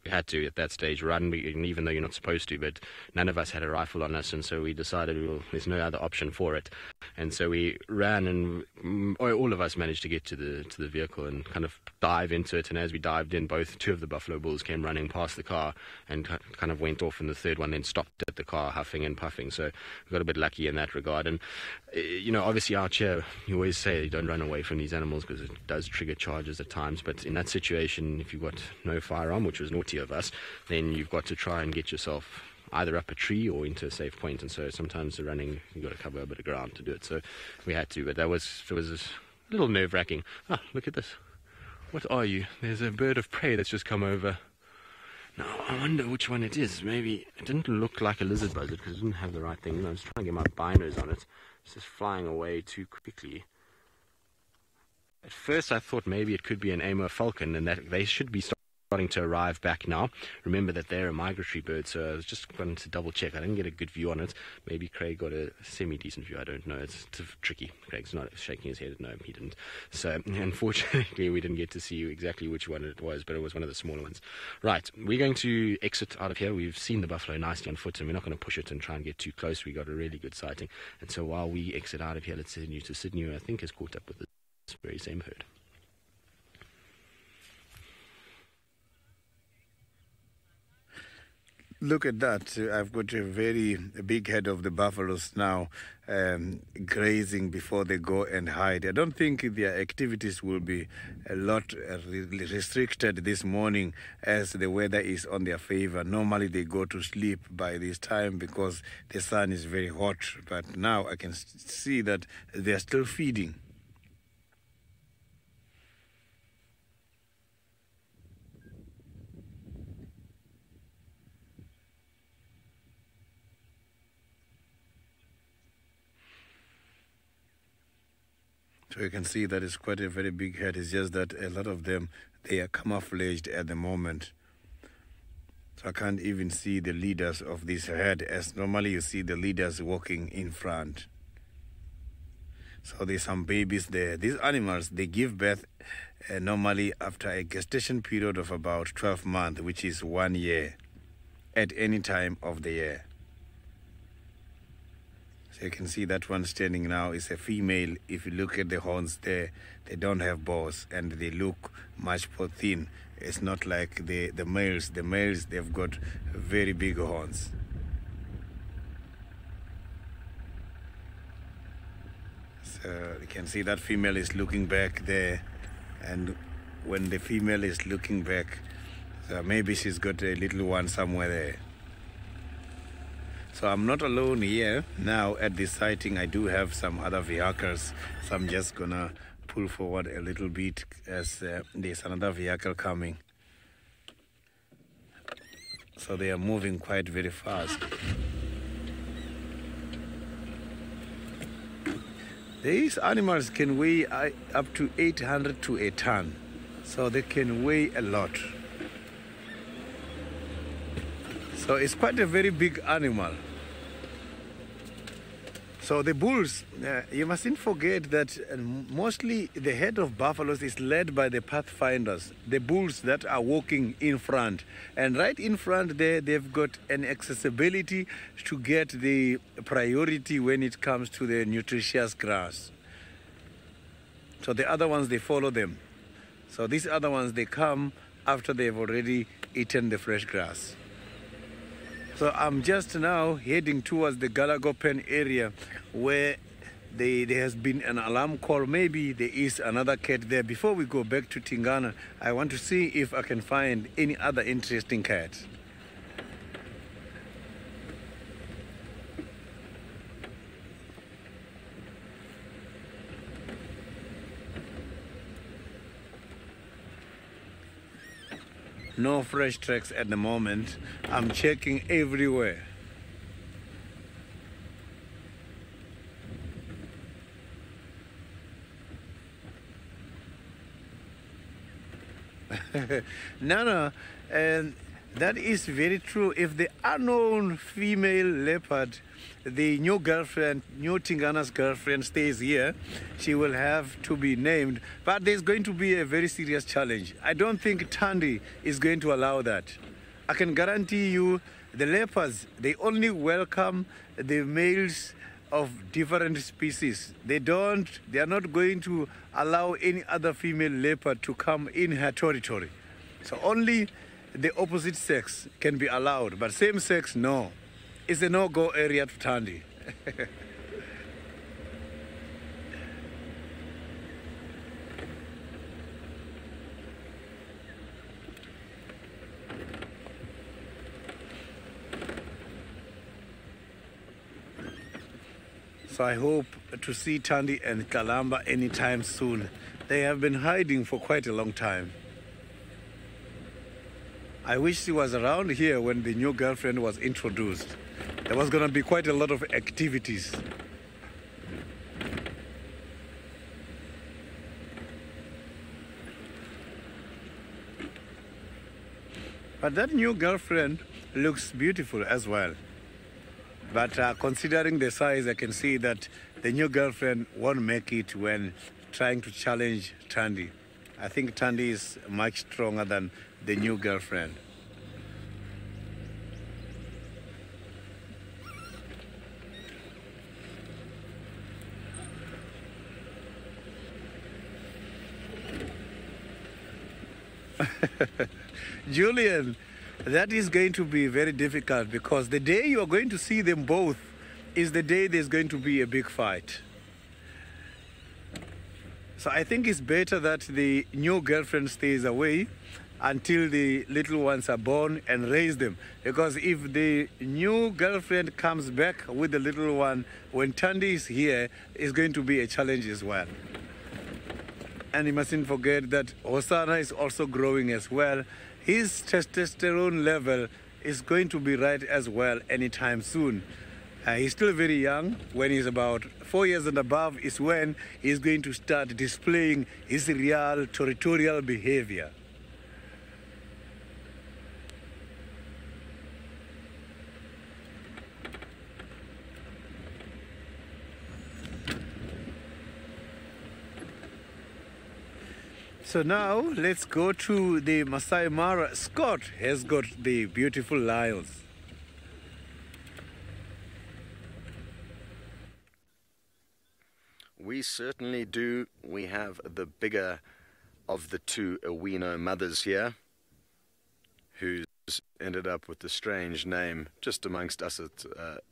had to at that stage run, even though you're not supposed to, but none of us had a rifle on us, and so we decided, there's no other option for it. And so we ran, and all of us managed to get to the vehicle and kind of dive into it. And as we dived in, 2 of the buffalo bulls came running past the car and kind of went off, and the third one then stopped at the car huffing and puffing. So we got a bit lucky in that regard. And obviously out here you always say don't run away from these animals because it does trigger charges at times, but in that situation, if you've got no firearm, which was naughty of us, then you've got to try and get yourself either up a tree or into a safe point. And so sometimes the running, you've got to cover a bit of ground to do it. So we had to, but it was a little nerve-wracking. Look at this. What are you? There's a bird of prey that's just come over. Now I wonder which one it is. Maybe it didn't look like a lizard buzzard because it didn't have the right thing. I was trying to get my binos on it. It's just flying away too quickly. At first I thought maybe it could be an Amur falcon, and that they should be starting to arrive back now. Remember that they're a migratory bird, so I was just going to double check. I didn't get a good view on it. Maybe Craig got a semi-decent view. I don't know. It's tricky. Craig's not shaking his head. No, he didn't. So unfortunately we didn't get to see exactly which one it was, but it was one of the smaller ones. Right, we're going to exit out of here. We've seen the buffalo nicely on foot, and we're not going to push it and try and get too close. We got a really good sighting. And so while we exit out of here, let's send you to Sydney, who I think has caught up with this very same herd. Look at that. I've got a very big head of the buffaloes now grazing before they go and hide. I don't think their activities will be a lot restricted this morning as the weather is on their favor. Normally they go to sleep by this time because the sun is very hot, but now I can see that they are still feeding. So you can see that it's quite a very big herd. It's just that a lot of them, they are camouflaged at the moment. So I can't even see the leaders of this herd, as normally you see the leaders walking in front. So there's some babies there. These animals, they give birth normally after a gestation period of about 12 months, which is 1 year, at any time of the year. You can see that one standing now is a female. If you look at the horns there, they don't have balls and they look much more thin. It's not like the males. The males, they've got very big horns. So you can see that female is looking back there, and when the female is looking back, so maybe she's got a little one somewhere there. So I'm not alone here now at this sighting. I do have some other vehicles, so I'm just gonna pull forward a little bit as there's another vehicle coming. So they are moving quite very fast. These animals can weigh up to 800 to a ton, so they can weigh a lot. So it's quite a very big animal. So the bulls, you mustn't forget that mostly the head of buffaloes is led by the pathfinders, the bulls that are walking in front. And right in front there, they've got an accessibility to get the priority when it comes to the nutritious grass. So the other ones, they follow them. So these other ones, they come after they've already eaten the fresh grass. So I'm just now heading towards the Galago Pen area where there has been an alarm call. Maybe there is another cat there. Before we go back to Tingana, I want to see if I can find any other interesting cats. No fresh tracks at the moment. I'm checking everywhere. Nana, and that is very true. If the unknown female leopard, the new girlfriend, new Tingana's girlfriend, stays here, she will have to be named. But there's going to be a very serious challenge. I don't think Thandi is going to allow that. I can guarantee you the leopards, they only welcome the males of different species. They are not going to allow any other female leopard to come in her territory. So only the opposite sex can be allowed, but same sex, no. It's a no-go area to Thandi. So I hope to see Thandi and Kalamba anytime soon. They have been hiding for quite a long time. I wish she was around here when the new girlfriend was introduced. There was going to be quite a lot of activities. But that new girlfriend looks beautiful as well. But considering the size, I can see that the new girlfriend won't make it when trying to challenge Thandi. I think Thandi is much stronger than the new girlfriend. Julian, that is going to be very difficult because the day you are going to see them both is the day there's going to be a big fight. So I think it's better that the new girlfriend stays away until the little ones are born and raise them. Because if the new girlfriend comes back with the little one when Thandi is here, it's going to be a challenge as well. And you mustn't forget that Hosanna is also growing as well. His testosterone level is going to be right as well anytime soon. He's still very young. When he's about 4 years and above is when he's going to start displaying his real territorial behavior. So now let's go to the Masai Mara. Scott has got the beautiful lions. We certainly do. We have the bigger of the two Awino mothers here, who's ended up with the strange name just amongst us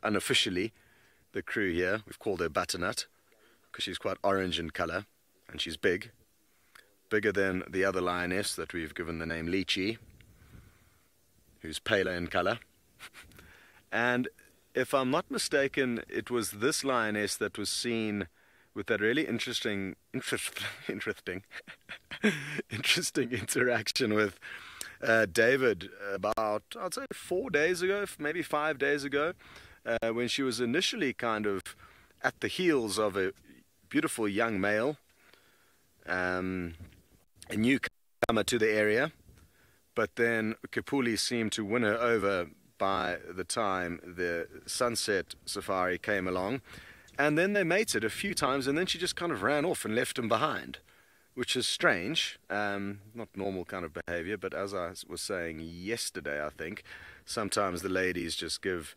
unofficially, the crew here. We've called her Butternut because she's quite orange in color and she's big. Bigger than the other lioness that we've given the name Lychee, who's paler in color. And if I'm not mistaken, it was this lioness that was seen with that really interesting interaction with David about, I'd say 4 days ago, maybe 5 days ago, when she was initially kind of at the heels of a beautiful young male, a newcomer to the area, but then Kapuli seemed to win her over by the time the sunset safari came along, and then they mated a few times, and then she just kind of ran off and left him behind, which is strange, not normal kind of behavior, but as I was saying yesterday, I think, sometimes the ladies just give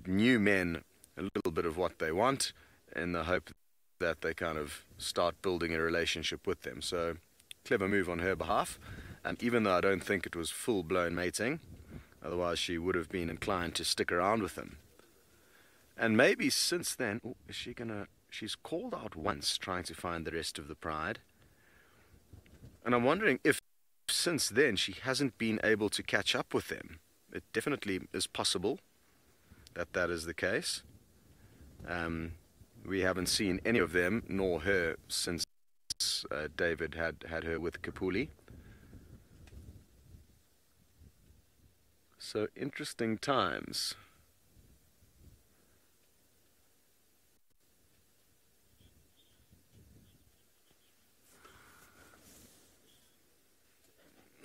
new men a little bit of what they want in the hope that they kind of start building a relationship with them. So, clever move on her behalf, even though I don't think it was full-blown mating, otherwise she would have been inclined to stick around with him. And maybe since then, she's called out once trying to find the rest of the pride. And I'm wondering if since then she hasn't been able to catch up with them. It definitely is possible that that is the case. We haven't seen any of them, nor her, since David had her with Kapuli. So interesting times.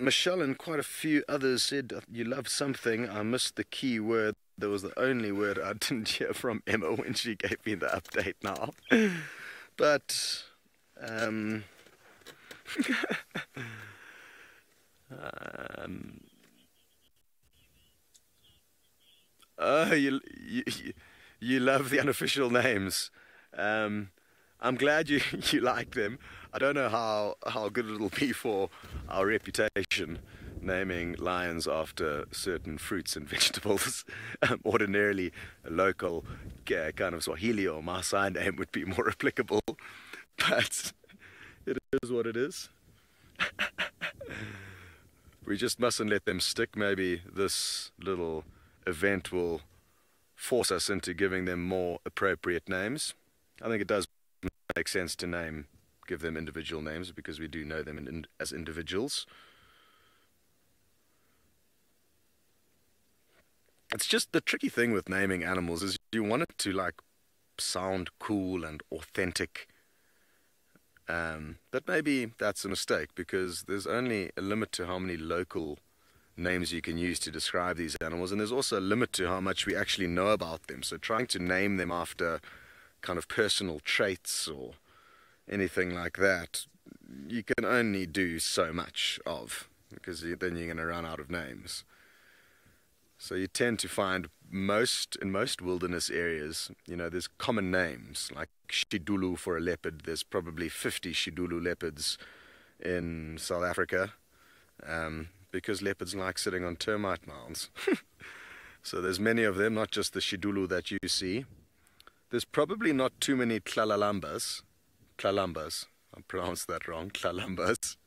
Michelle and quite a few others said, you love something. I missed the key word. That was the only word I didn't hear from Emma when she gave me the update now. But, oh, you love the unofficial names. I'm glad you like them. I don't know how good it'll be for our reputation, naming lions after certain fruits and vegetables. Ordinarily, a local kind of Swahili or Maasai name would be more applicable, but it is what it is. We just mustn't let them stick. Maybe this little event will force us into giving them more appropriate names. I think it does make sense to give them individual names because we do know them as individuals. It's just the tricky thing with naming animals is you want it to like sound cool and authentic, but maybe that's a mistake because there's only a limit to how many local names you can use to describe these animals, and there's also a limit to how much we actually know about them. So trying to name them after kind of personal traits or anything like that, you can only do so much of, because then you're going to run out of names. So you tend to find in most wilderness areas, there's common names, like Shidulu for a leopard. There's probably 50 Shidulu leopards in South Africa, because leopards like sitting on termite mounds. So there's many of them, not just the Shidulu that you see. There's probably not too many Tlalambas. I pronounced that wrong, Tlalambas.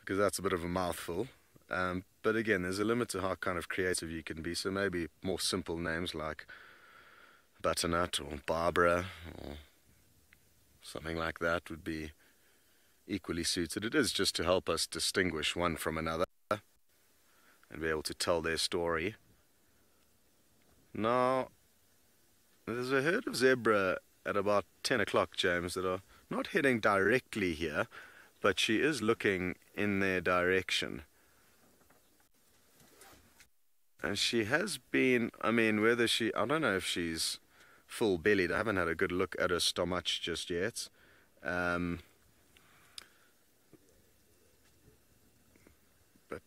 Because that's a bit of a mouthful. But again, there's a limit to how kind of creative you can be. So maybe more simple names like Butternut or Barbara or something like that would be equally suited. It is just to help us distinguish one from another and be able to tell their story. Now, there's a herd of zebra at about 10 o'clock, James, that are not heading directly here, but she is looking in their direction. And she has been, I don't know if she's full-bellied. I haven't had a good look at her stomach just yet. But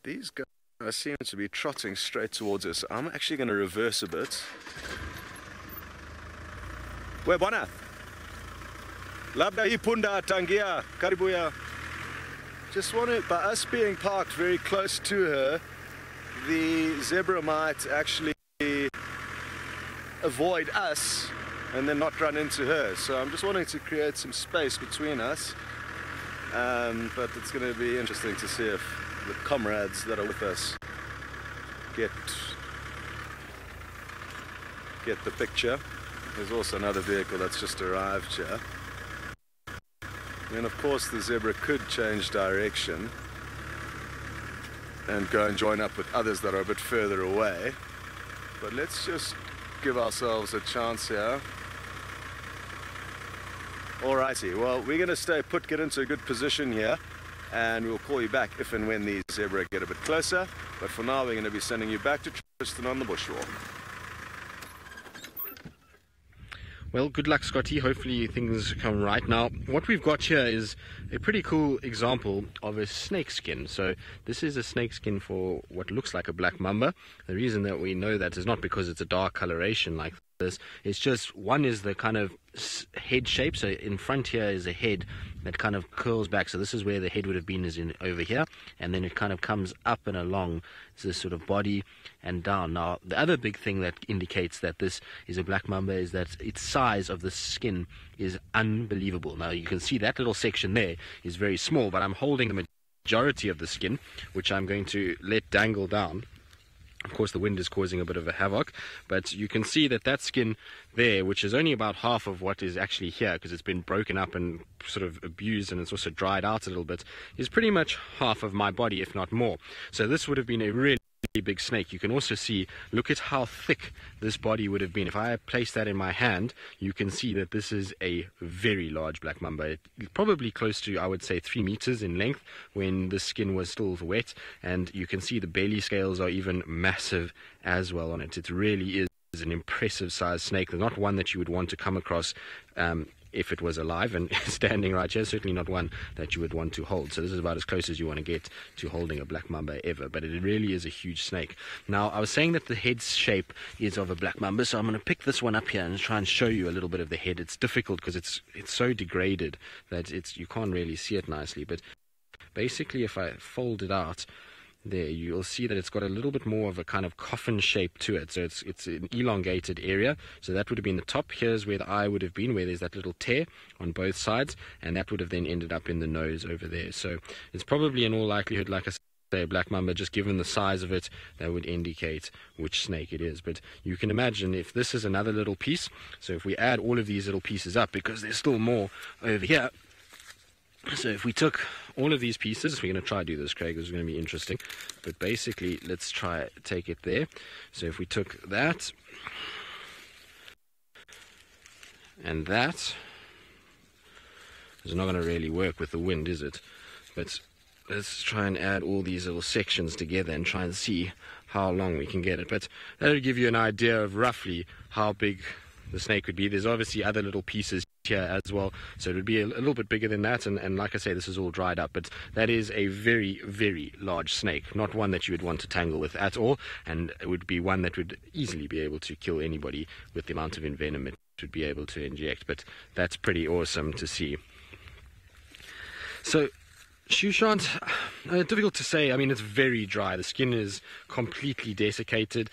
these guys seem to be trotting straight towards us. I'm actually going to reverse a bit. We bwana. Labda ipunda tangia karibuya. Just wanted, by us being parked very close to her, the zebra might actually avoid us and then not run into her. So I'm just wanting to create some space between us. But it's going to be interesting to see if the comrades that are with us get the picture. There's also another vehicle that's just arrived here. And of course the zebra could change direction and go and join up with others that are a bit further away. But let's just give ourselves a chance here Alrighty, well, we're going to stay put, get into a good position here, and we'll call you back if and when these zebra get a bit closer. But for now, we're going to be sending you back to Tristan on the bushwalk. Well, good luck, Scotty. Hopefully things come right. Now, what we've got here is a pretty cool example of a snake skin. So this is a snake skin for what looks like a black mamba. The reason that we know that is not because it's a dark coloration like this. It's just, one is the kind of head shape. So in front here is a head that kind of curls back. So this is where the head would have been, is in over here, and then it kind of comes up and along this sort of body and down. Now, the other big thing that indicates that this is a black mamba is that its size of the skin is unbelievable. Now, you can see that little section there is very small, but I'm holding the majority of the skin, which I'm going to let dangle down. Of course, the wind is causing a bit of a havoc, but you can see that that skin there, which is only about half of what is actually here, because it's been broken up and sort of abused, and it's also dried out a little bit, is pretty much half of my body, if not more. So this would have been a really big snake. You can also see, look at how thick this body would have been. If I place that in my hand, you can see that this is a very large black mamba. Probably close to, I would say, 3 meters in length when the skin was still wet, and you can see the belly scales are even massive as well on it. It really is an impressive sized snake. They're not one that you would want to come across if it was alive and standing right here. Certainly not one that you would want to hold. So this is about as close as you want to get to holding a black mamba ever, but it really is a huge snake. Now, I was saying that the head shape is of a black mamba, so I'm going to pick this one up here and try and show you a little bit of the head. It's difficult because it's so degraded that you can't really see it nicely, but basically if I fold it out there, you'll see that it's got a little bit more of a kind of coffin shape to it. So it's an elongated area. So that would have been the top. Here's where the eye would have been, where there's that little tear on both sides, and that would have then ended up in the nose over there. So it's probably in all likelihood, like I say, a black mamba. Just given the size of it, that would indicate which snake it is. But you can imagine if this is another little piece, so if we add all of these little pieces up, because there's still more over here. So if we took all of these pieces, we're going to try to do this, Craig, this is going to be interesting, but basically let's try take it there. So if we took that and that, it's not going to really work with the wind, is it? But let's try and add all these little sections together and try and see how long we can get it. But that'll give you an idea of roughly how big the snake would be. There's obviously other little pieces here as well, so it would be a little bit bigger than that, and like I say, this is all dried up, but that is a very, very large snake, not one that you would want to tangle with at all, and it would be one that would easily be able to kill anybody with the amount of envenom it would be able to inject. But that's pretty awesome to see. So Shushan, difficult to say. I mean, it's very dry. The skin is completely desiccated.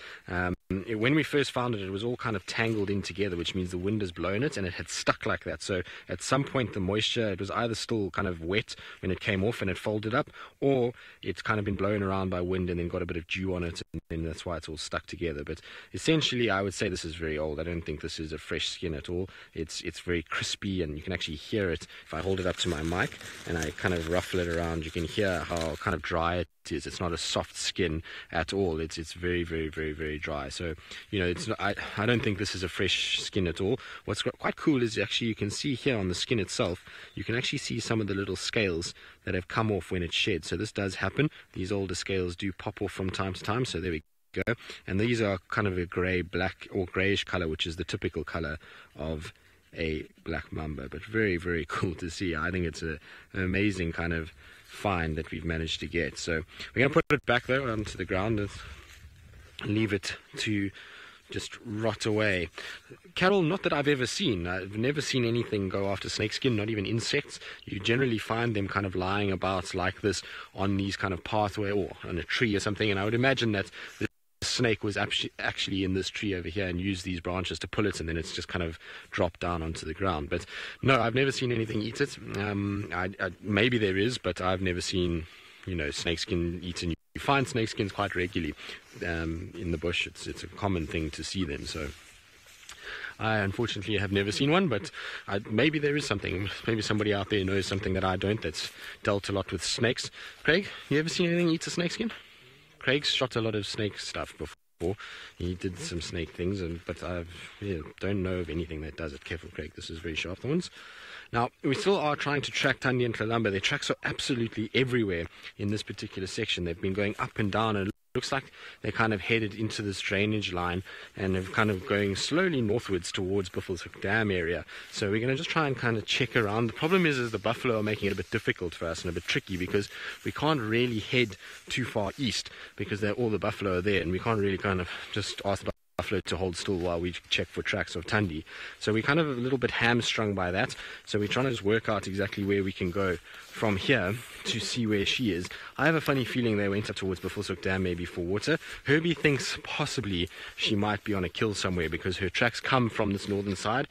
When we first found it, it was all kind of tangled in together, which means the wind has blown it and it had stuck like that. So at some point, the moisture, it was either still kind of wet when it came off and it folded up, or it's kind of been blown around by wind and then got a bit of dew on it, and that's why it's all stuck together. But essentially, I would say this is very old. I don't think this is a fresh skin at all. It's very crispy, and you can actually hear it. If I hold it up to my mic and I kind of ruffle it around, you can hear how kind of dry it is. It's not a soft skin at all. It's very, very, very, very dry. So, you know, it's not, I don't think this is a fresh skin at all. What's quite cool is actually you can see here on the skin itself, you can actually see some of the little scales that have come off when it's shed. So this does happen. These older scales do pop off from time to time. So there we go. And these are kind of a grey, black or greyish colour, which is the typical colour of a black mamba. But very, very cool to see. I think it's an amazing kind of find that we've managed to get. So we're going to put it back though onto the ground and leave it to just rot away. Carol, not that I've ever seen. I've never seen anything go after snakeskin, not even insects. You generally find them kind of lying about like this on these kind of pathway or on a tree or something, and I would imagine that the snake was actually in this tree over here and used these branches to pull it, and then it's just kind of dropped down onto the ground. But no, I've never seen anything eat it. Maybe there is, but I've never seen, you know, snakeskin eaten. You find snakeskins quite regularly in the bush. It's a common thing to see them. So I unfortunately have never seen one, but maybe there is something. Maybe somebody out there knows something that I don't, that's dealt a lot with snakes. Craig, you ever seen anything eat a snakeskin? Craig's shot a lot of snake stuff before. before. He did some snake things, but I don't know of anything that does it. Careful, Craig, this is very sharp thorns. Now, we still are trying to track Thandi and Kalamba. Their tracks are absolutely everywhere in this particular section. They've been going up and down, and it looks like they're kind of headed into this drainage line and have kind of going slowly northwards towards Buffelshoek Dam area. So we're going to just try and kind of check around. The problem is the buffalo are making it a bit difficult for us and a bit tricky, because we can't really head too far east because all the buffalo are there, and we can't really kind of just ask the buffalo to hold still while we check for tracks of Thandi. So we're kind of a little bit hamstrung by that. So we're trying to just work out exactly where we can go from here to see where she is. I have a funny feeling they went up towards Buffelshoek Dam maybe for water. Herbie thinks possibly she might be on a kill somewhere, because her tracks come from this northern side,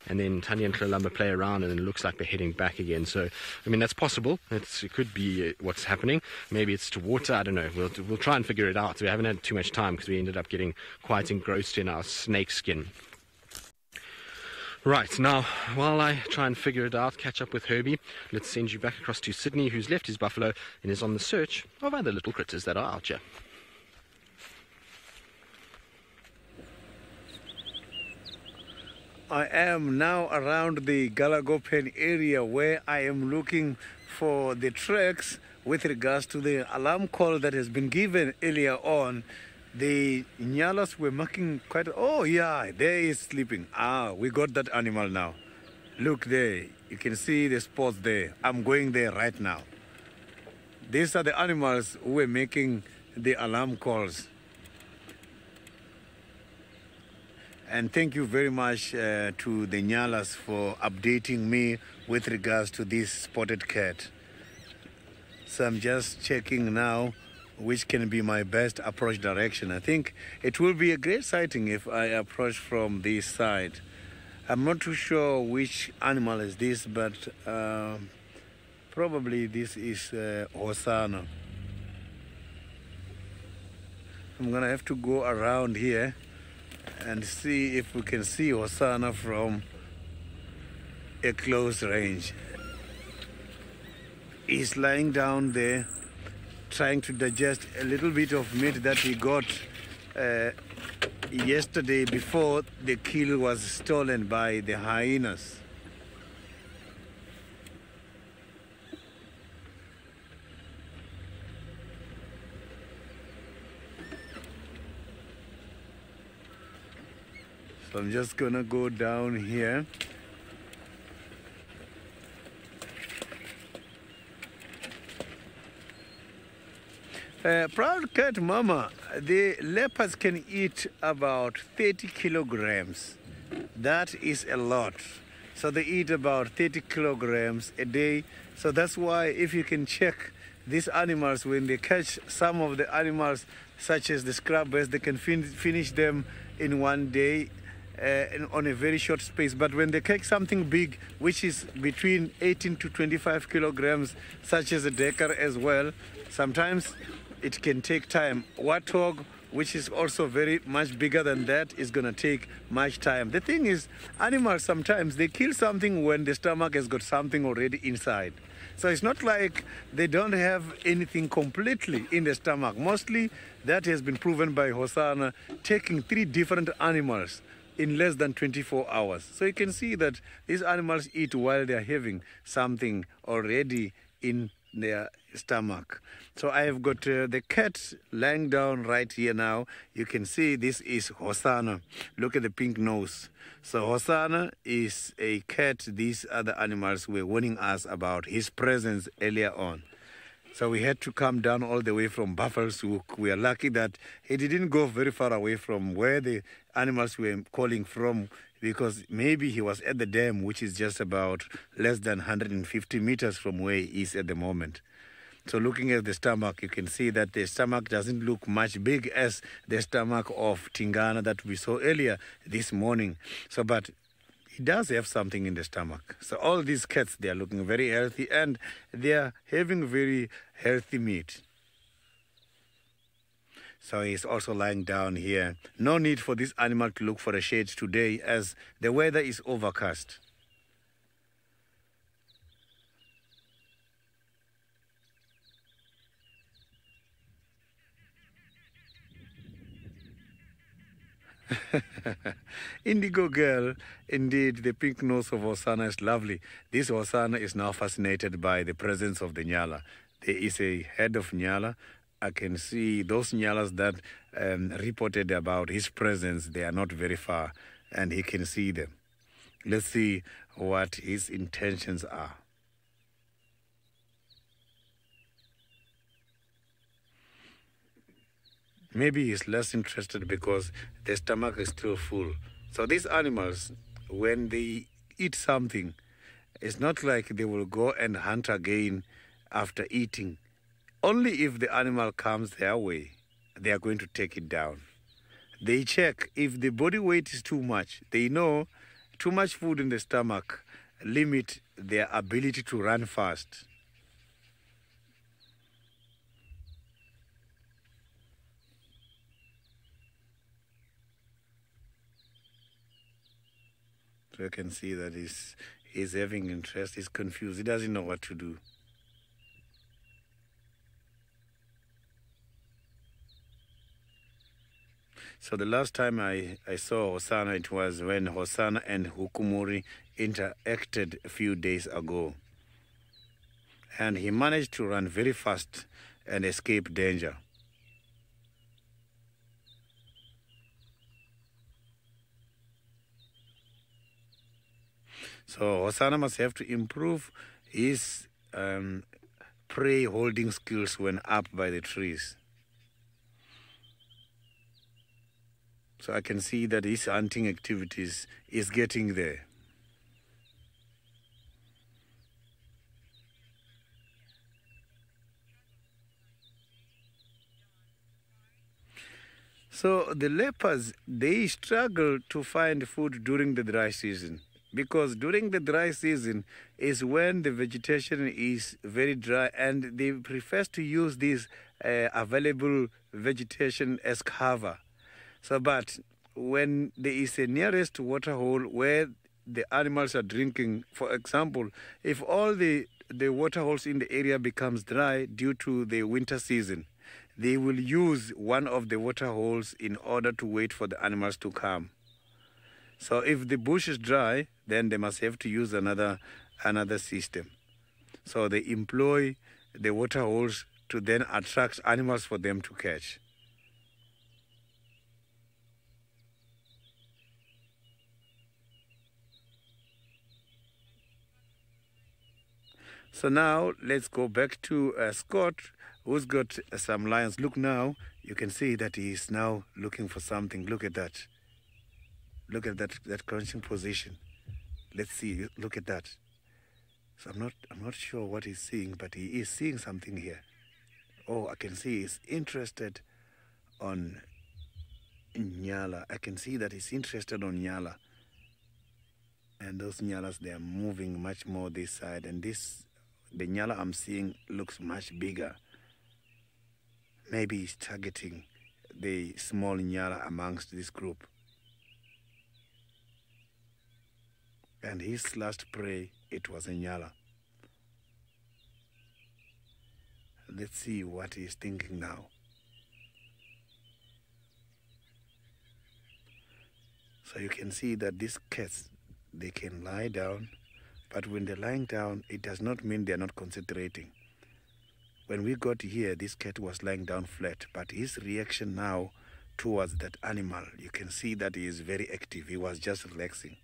and then Thandi and Kalamba play around, and it looks like they're heading back again. So, I mean, that's possible. It could be what's happening. Maybe it's to water. I don't know. We'll try and figure it out. We haven't had too much time because we ended up getting quite engrossed in our snake skin. Right, now, while I try and figure it out, catch up with Herbie, let's send you back across to Sydney, who's left his buffalo and is on the search of other little critters that are out here. I am now around the Galagopen area, where I am looking for the tracks with regards to the alarm call that has been given earlier on. The Nyalas were marking quite... Oh, yeah, there is sleeping. Ah, we got that animal now. Look there. You can see the spots there. I'm going there right now. These are the animals who were making the alarm calls. And thank you very much to the Nyalas for updating me with regards to this spotted cat. So I'm just checking now which can be my best approach direction. I think it will be a great sighting if I approach from this side. I'm not too sure which animal is this, but probably this is Hosanna. I'm gonna have to go around here and see if we can see Hosanna from a close range. He's lying down there trying to digest a little bit of meat that he got yesterday before the kill was stolen by the hyenas. So I'm just gonna go down here. Proud cat mama, the leopards can eat about 30 kilograms. That is a lot. So they eat about 30 kilograms a day. So that's why if you can check these animals, when they catch some of the animals such as the scrubbers, they can finish them in one day. On a very short space. But when they catch something big, which is between 18 to 25 kilograms, such as a decker as well, sometimes it can take time. Warthog, which is also very much bigger than that, is going to take much time. The thing is, animals sometimes, they kill something when the stomach has got something already inside. So it's not like they don't have anything completely in the stomach. Mostly, that has been proven by Hosanna, taking 3 different animals in less than 24 hours. So you can see that these animals eat while they are having something already in their stomach. So I have got the cat lying down right here now. You can see this is Hosanna. Look at the pink nose. So Hosanna is a cat. These other animals were warning us about his presence earlier on. So we had to come down all the way from Buffelshoek. We are lucky that he didn't go very far away from where the animals were calling from, because maybe he was at the dam, which is just about less than 150 meters from where he is at the moment. So looking at the stomach, you can see that the stomach doesn't look much big as the stomach of Tingana that we saw earlier this morning. So, but he does have something in the stomach. So all these cats, they are looking very healthy, and they are having very healthy meat. So he's also lying down here. No need for this animal to look for a shade today, as the weather is overcast. Indigo girl, indeed, the pink nose of Hosanna is lovely. This Hosanna is now fascinated by the presence of the Nyala. There is a head of Nyala. I can see those Nyalas that reported about his presence. They are not very far, and he can see them. Let's see what his intentions are. Maybe he's less interested because their stomach is still full. So these animals, when they eat something, it's not like they will go and hunt again after eating. Only if the animal comes their way, they are going to take it down. They check if the body weight is too much. They know too much food in the stomach limit their ability to run fast. So you can see that he's having interest, he's confused, he doesn't know what to do. So the last time I saw Hosanna, it was when Hosanna and Hukumuri interacted a few days ago. And he managed to run very fast and escape danger. So Hosanna must have to improve his prey holding skills when up by the trees. So I can see that his hunting activities is getting there. So the leopards, they struggle to find food during the dry season, because during the dry season is when the vegetation is very dry, and they prefer to use this available vegetation as cover. So, but when there is a nearest water hole where the animals are drinking, for example, if all the water holes in the area becomes dry due to the winter season, they will use one of the water holes in order to wait for the animals to come. So if the bush is dry, then they must have to use another system. So they employ the water holes to then attract animals for them to catch. So now let's go back to Scott, who's got some lions. Look now, you can see that he is now looking for something. Look at that. Look at that crouching position. Let's see. Look at that. So I'm not sure what he's seeing, but he is seeing something here. Oh, I can see he's interested on Nyala. I can see that he's interested on Nyala. And those Nyalas, they are moving much more this side, and the Nyala I'm seeing looks much bigger. Maybe he's targeting the small Nyala amongst this group. And his last prey, it was a Nyala. Let's see what he's thinking now. So you can see that these cats, they can lie down, but when they're lying down, it does not mean they're not concentrating. When we got here, this cat was lying down flat, but his reaction now towards that animal, you can see that he is very active. He was just relaxing.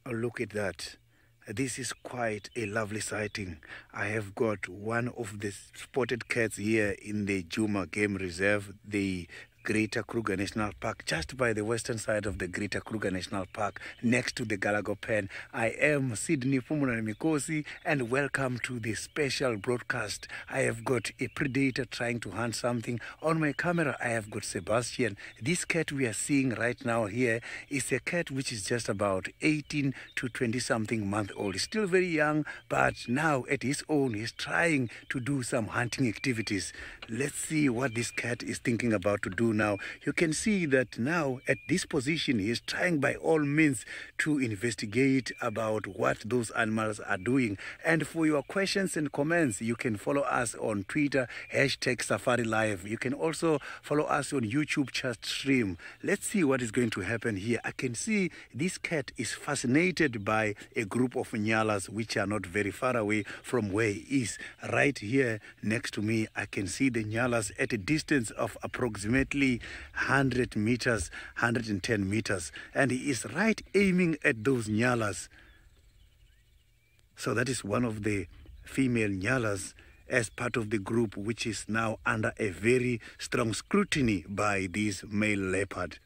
Oh, look at that. This is quite a lovely sighting. I have got one of the spotted cats here in the Juma Game Reserve, the Greater Kruger National Park, just by the western side of the Greater Kruger National Park, next to the Galago Pen. I am Sydney Pumuna Mikosi, and welcome to the special broadcast. I have got a predator trying to hunt something. On my camera, I have got Sebastian. This cat we are seeing right now here is a cat which is just about 18 to 20-something month old. He's still very young, but now at his own, he's trying to do some hunting activities. Let's see what this cat is thinking about to do now. You can see that now at this position, he is trying by all means to investigate about what those animals are doing. And for your questions and comments, you can follow us on Twitter, #SafariLive. You can also follow us on YouTube chat stream. Let's see what is going to happen here. I can see this cat is fascinated by a group of nyalas which are not very far away from where he is. Right here next to me, I can see the nyalas at a distance of approximately 100 meters, 110 meters. And he is right aiming at those nyalas. So that is one of the female nyalas as part of the group which is now under a very strong scrutiny by this male leopard.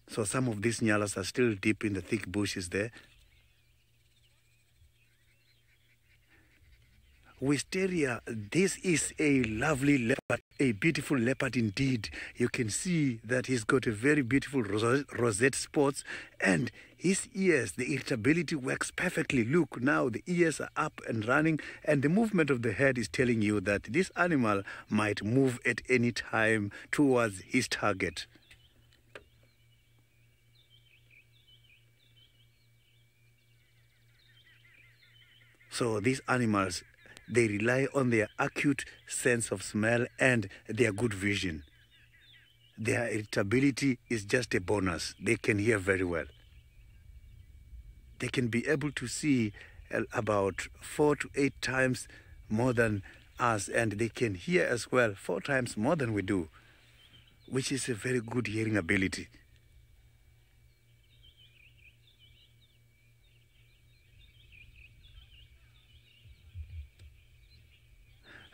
So some of these nyalas are still deep in the thick bushes there. Wisteria, this is a lovely leopard, a beautiful leopard indeed. You can see that he's got a very beautiful rosette spots, and his ears, the irritability works perfectly. Look, now the ears are up and running, and the movement of the head is telling you that this animal might move at any time towards his target. So these animals, they rely on their acute sense of smell and their good vision. Their irritability is just a bonus. They can hear very well. They can be able to see about 4 to 8 times more than us, and they can hear as well 4 times more than we do, which is a very good hearing ability.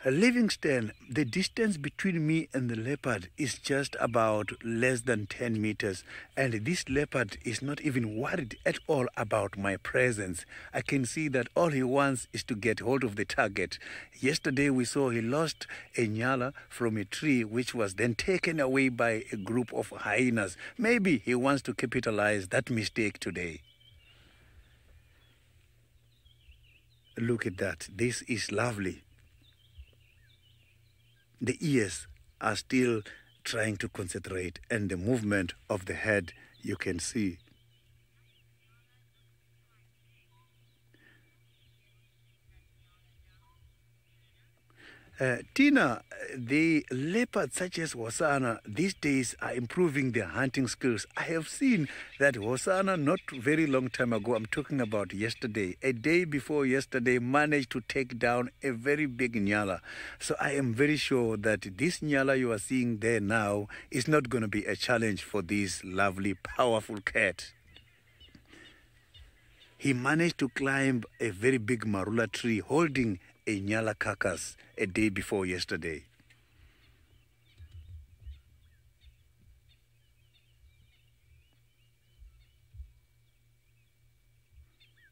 Livingston, the distance between me and the leopard is just about less than 10 meters, and this leopard is not even worried at all about my presence. I can see that all he wants is to get hold of the target. Yesterday we saw he lost a nyala from a tree which was then taken away by a group of hyenas. Maybe he wants to capitalize that mistake today. Look at that. This is lovely. The ears are still trying to concentrate, and the movement of the head you can see. Tina, the leopards such as Hosanna these days are improving their hunting skills. I have seen that Hosanna not very long time ago, I'm talking about yesterday, a day before yesterday, managed to take down a very big nyala. So I am very sure that this nyala you are seeing there now is not going to be a challenge for this lovely, powerful cat. He managed to climb a very big marula tree holding a nyala carcass a day before yesterday.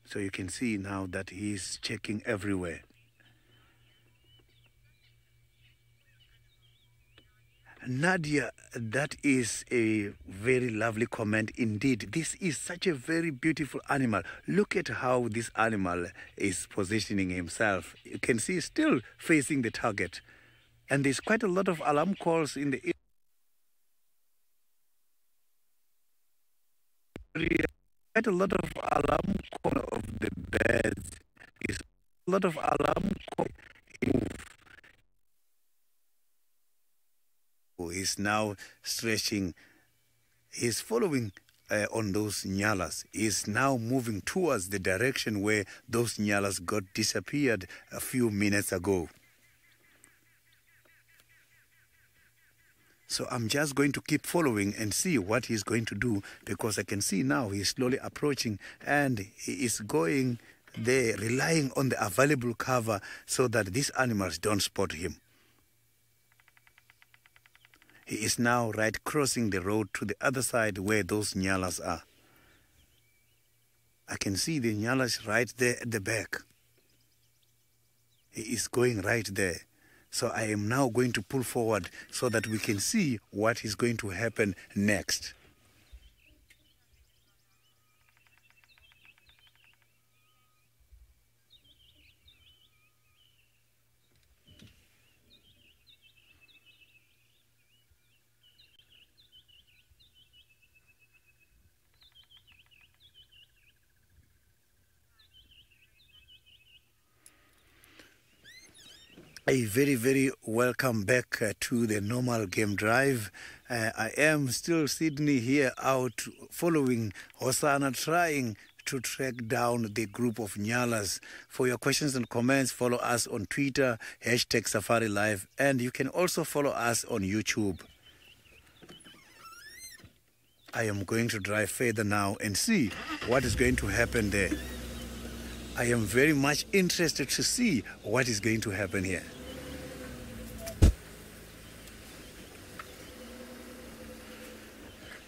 So you can see now that he's checking everywhere. Nadia, that is a very lovely comment indeed. This is such a very beautiful animal. Look at how this animal is positioning himself. You can see still facing the target. And there's quite a lot of alarm calls in the area. Quite a lot of alarm calls of the birds. There's a lot of alarm calls. He's now stretching. He's following on those nyalas. He's now moving towards the direction where those nyalas got disappeared a few minutes ago. So I'm just going to keep following and see what he's going to do, because I can see now he's slowly approaching and he is going there, relying on the available cover so that these animals don't spot him. He is now right crossing the road to the other side where those nyalas are. I can see the nyalas right there at the back. He is going right there. So I am now going to pull forward so that we can see what is going to happen next. A very, very welcome back to the normal game drive. I am still Sydney here out following Hosanna, trying to track down the group of Nyalas. For your questions and comments, follow us on Twitter, #SafariLive, and you can also follow us on YouTube. I am going to drive further now and see what is going to happen there. I am very much interested to see what is going to happen here.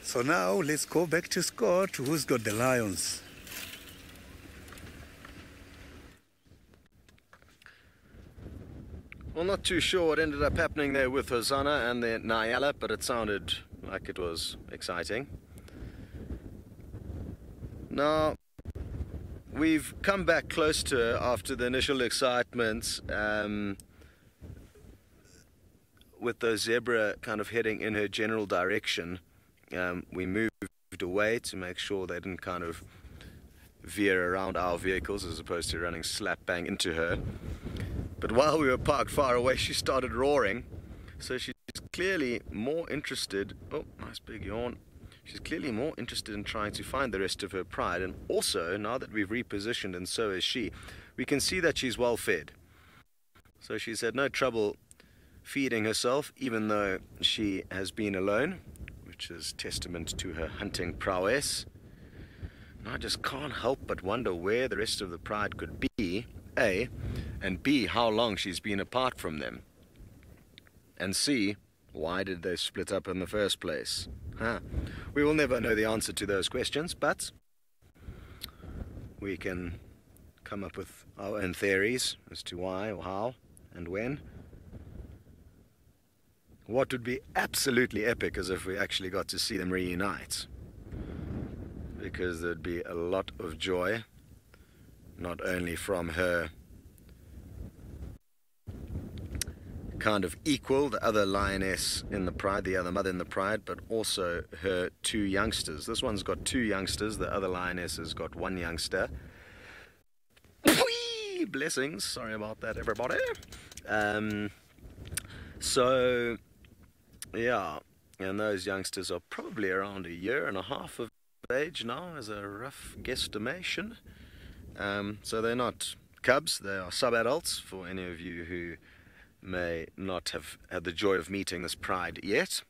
So now let's go back to Scott, who's got the lions. Well, not too sure what ended up happening there with Hosanna and the Nyala, but it sounded like it was exciting. Now, we've come back close to her after the initial excitement, with the zebra kind of heading in her general direction. We moved away to make sure they didn't kind of veer around our vehicles as opposed to running slap bang into her. But while we were parked far away, she started roaring. So she's clearly more interested. Oh, nice big yawn. She's clearly more interested in trying to find the rest of her pride. And also, now that we've repositioned, and so is she, we can see that she's well fed. So she's had no trouble feeding herself, even though she has been alone, which is testament to her hunting prowess. And I just can't help but wonder where the rest of the pride could be, A, and B, how long she's been apart from them, and C, why did they split up in the first place? We will never know the answer to those questions, but we can come up with our own theories as to why or how and when. What would be absolutely epic is if we actually got to see them reunite, because there'd be a lot of joy, not only from her kind of equal, the other lioness in the pride, the other mother in the pride, but also her two youngsters. This one's got two youngsters, the other lioness has got one youngster. Whee! Blessings, sorry about that, everybody. So yeah, and those youngsters are probably around 1.5 years of age now, as a rough guesstimation. So they're not cubs, they are sub-adults, for any of you who may not have had the joy of meeting this pride yet.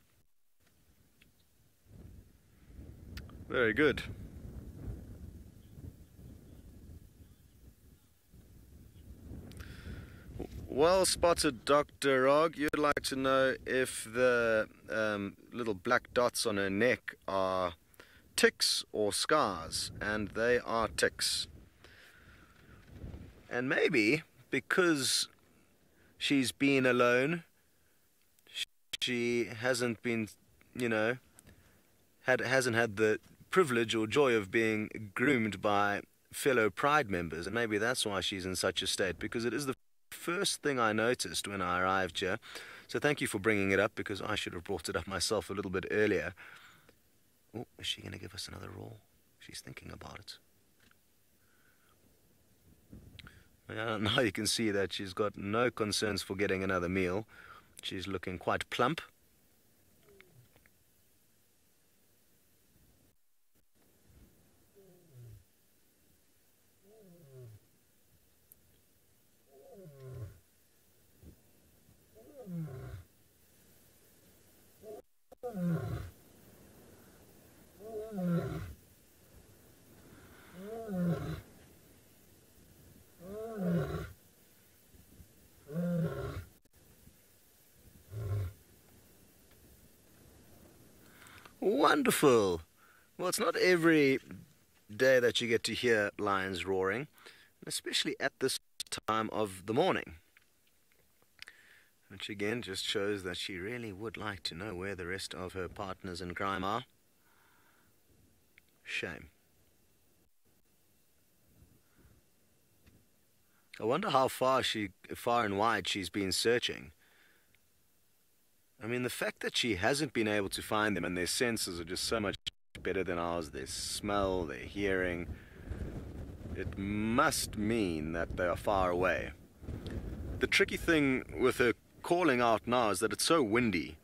Very good. Well spotted, Dr. Rog. You'd like to know if the little black dots on her neck are ticks or scars, and they are ticks. And maybe because she's been alone, she hasn't been, hasn't had the privilege or joy of being groomed by fellow pride members, and maybe that's why she's in such a state, because it is the first thing I noticed when I arrived here. So thank you for bringing it up, because I should have brought it up myself a little bit earlier. Oh, is she going to give us another roll? She's thinking about it. Now you can see that she's got no concerns for getting another meal. She's looking quite plump. Wonderful. Well, it's not every day that you get to hear lions roaring, especially at this time of the morning. Which again just shows that she really would like to know where the rest of her partners in crime are. Shame. I wonder how far and wide she's been searching. I mean, the fact that she hasn't been able to find them, and their senses are just so much better than ours, their smell, their hearing, it must mean that they are far away. The tricky thing with her calling out now is that it's so windy.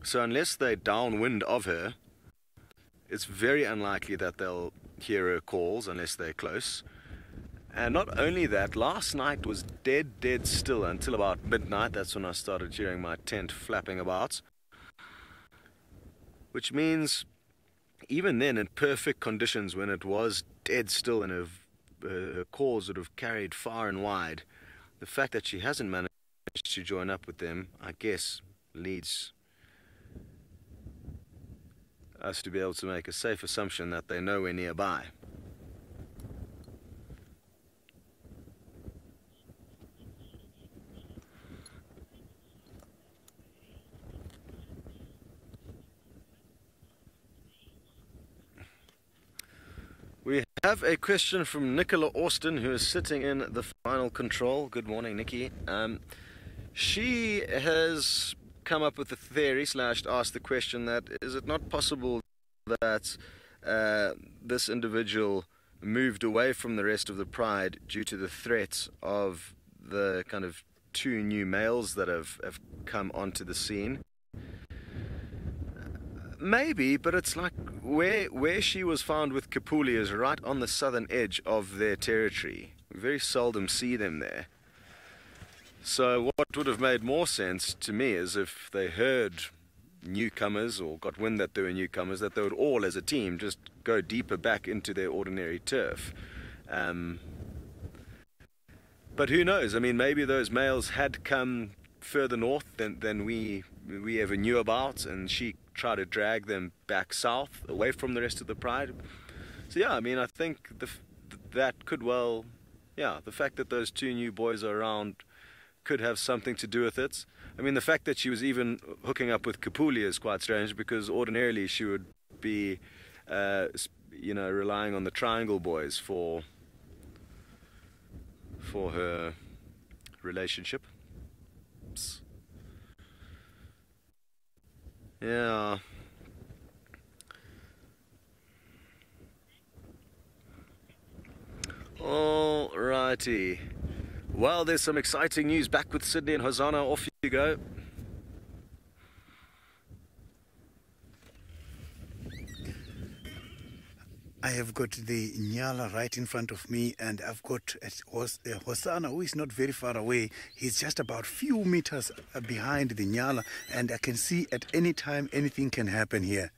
So unless they're downwind of her, it's very unlikely that they'll hear her calls unless they're close. And not only that, last night was dead still until about midnight. That's when I started hearing my tent flapping about. Which means, even then, in perfect conditions, when it was dead still and her calls would have carried far and wide, the fact that she hasn't managed to join up with them, I guess, leads us to be able to make a safe assumption that they're nowhere nearby. We have a question from Nicola Austin, who is sitting in the final control. Good morning, Nikki. She has come up with the theory / asked the question that is it not possible that this individual moved away from the rest of the pride due to the threat of the kind of 2 new males that have come onto the scene? Maybe, but it's like where she was found with Kapuli is right on the southern edge of their territory. We very seldom see them there. So what would have made more sense to me is if they heard newcomers or got wind that they were newcomers, that they would all as a team just go deeper back into their ordinary turf. But who knows? I mean, maybe those males had come further north than we ever knew about, and she tried to drag them back south, away from the rest of the pride. So yeah, I mean, I think that could well, yeah, the fact that those 2 new boys are around could have something to do with it. I mean, the fact that she was even hooking up with Kapuli is quite strange, because ordinarily she would be, relying on the Triangle boys for her relationship. Yeah. Alrighty. Well, there's some exciting news. Back with Sydney and Hosanna. Off you go. I have got the Nyala right in front of me, and I've got Hosanna, who is not very far away. He's just about few meters behind the Nyala, and I can see at any time anything can happen here.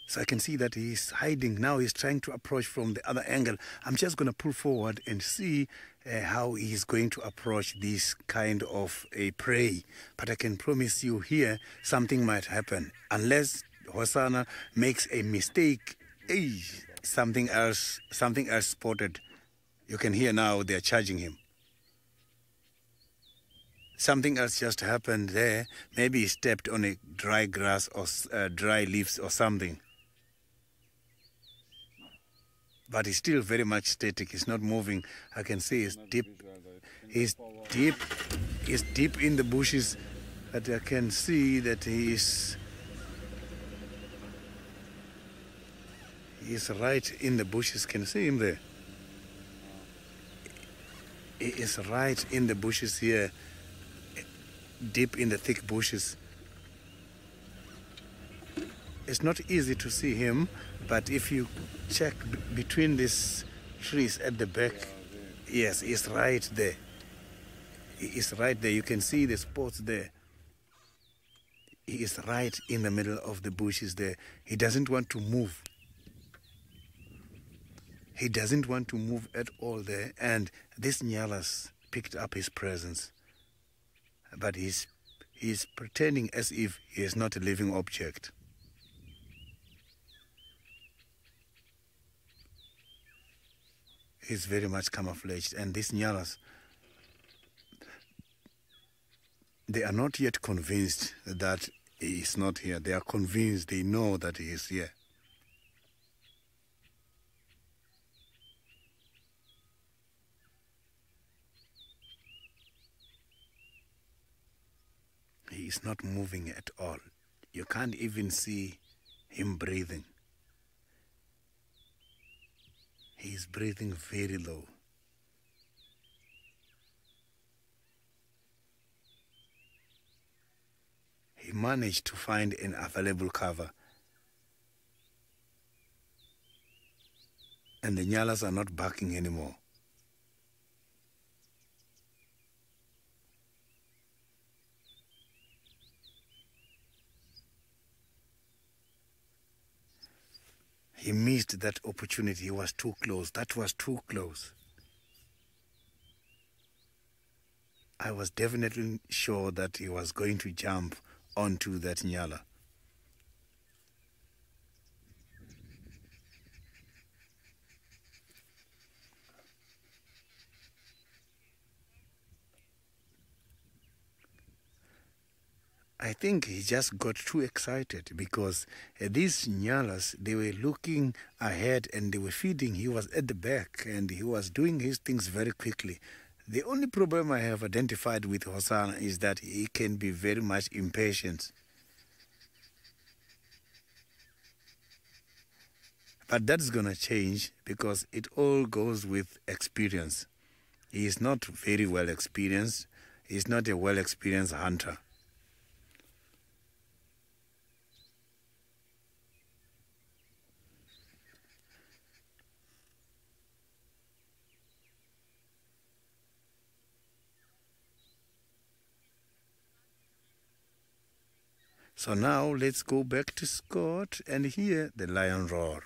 So I can see that he's hiding. Now he's trying to approach from the other angle. I'm just going to pull forward and see how he's going to approach this kind of a prey. But I can promise you here, something might happen. Unless Hosanna makes a mistake, something else spotted. You can hear now they're charging him. Something else just happened there. Maybe he stepped on a dry grass or dry leaves or something. But he's still very much static. He's not moving. I can see he's deep. He's deep in the bushes. But I can see that he's right in the bushes. Can you see him there? He is right in the bushes here, deep in the thick bushes. It's not easy to see him, but if you check between these trees at the back, yes, he's right there. He is right there. You can see the spots there. He is right in the middle of the bushes there. He doesn't want to move. He doesn't want to move at all there, and this Nyalas picked up his presence. But he's pretending as if he is not a living object. He's very much camouflaged. And these nyalas, they are not yet convinced that he is not here. They are convinced, they know that he is here. He is not moving at all. You can't even see him breathing. He is breathing very low. He managed to find an available cover. And the nyalas are not barking anymore. He missed that opportunity. He was too close. That was too close. I was definitely sure that he was going to jump onto that nyala. I think he just got too excited because these nyalas, they were looking ahead and they were feeding. He was at the back and he was doing his things very quickly. The only problem I have identified with Hosanna is that he can be very much impatient. But that's going to change because it all goes with experience. He is not very well experienced. He is not a well experienced hunter. So now let's go back to Scott and hear the lion roar.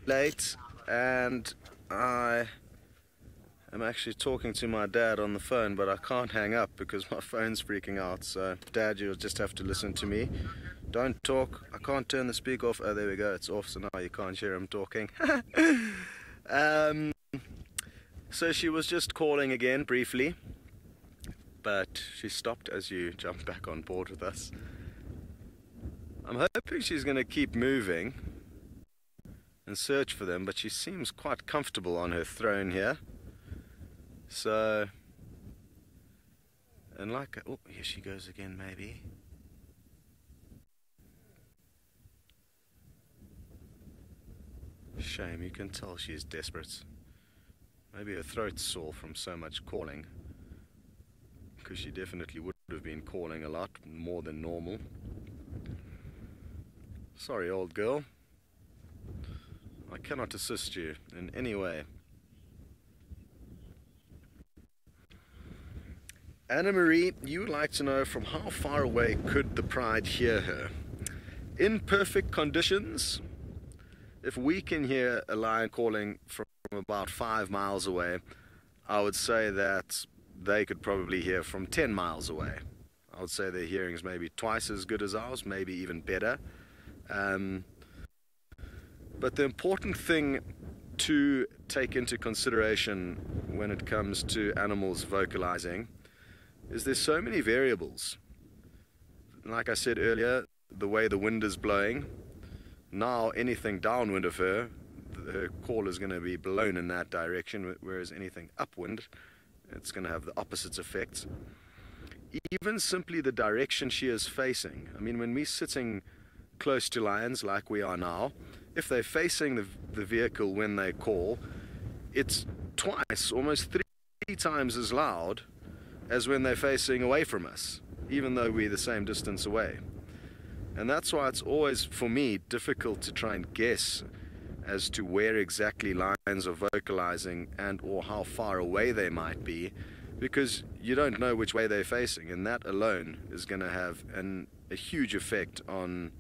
Late, and I am actually talking to my dad on the phone, but I can't hang up because my phone's freaking out. So, Dad, you'll just have to listen to me. Don't talk. I can't turn the speaker off. Oh, there we go. It's off, so now you can't hear him talking. So she was just calling again briefly, but she stopped as you jumped back on board with us. I'm hoping she's going to keep moving and search for them, but she seems quite comfortable on her throne here. So, and like, oh, here she goes again, maybe. Shame, you can tell she's desperate. Maybe her throat's sore from so much calling, because she definitely would have been calling a lot more than normal. Sorry, old girl. I cannot assist you in any way. Anna Marie, you would like to know from how far away could the pride hear her? In perfect conditions, if we can hear a lion calling from about 5 miles away, I would say that they could probably hear from 10 miles away. I would say their hearing is maybe twice as good as ours, maybe even better. But the important thing to take into consideration when it comes to animals vocalizing is there's so many variables. Like I said earlier, the way the wind is blowing. Now anything downwind of her, the call is going to be blown in that direction, whereas anything upwind, it's going to have the opposite effects. Even simply the direction she is facing. I mean, when we're sitting close to lions like we are now, if they're facing the vehicle when they call, it's twice, almost three times as loud as when they're facing away from us, even though we're the same distance away. And that's why it's always, for me, difficult to try and guess as to where exactly lions are vocalizing and or how far away they might be, because you don't know which way they're facing, and that alone is going to have a huge effect on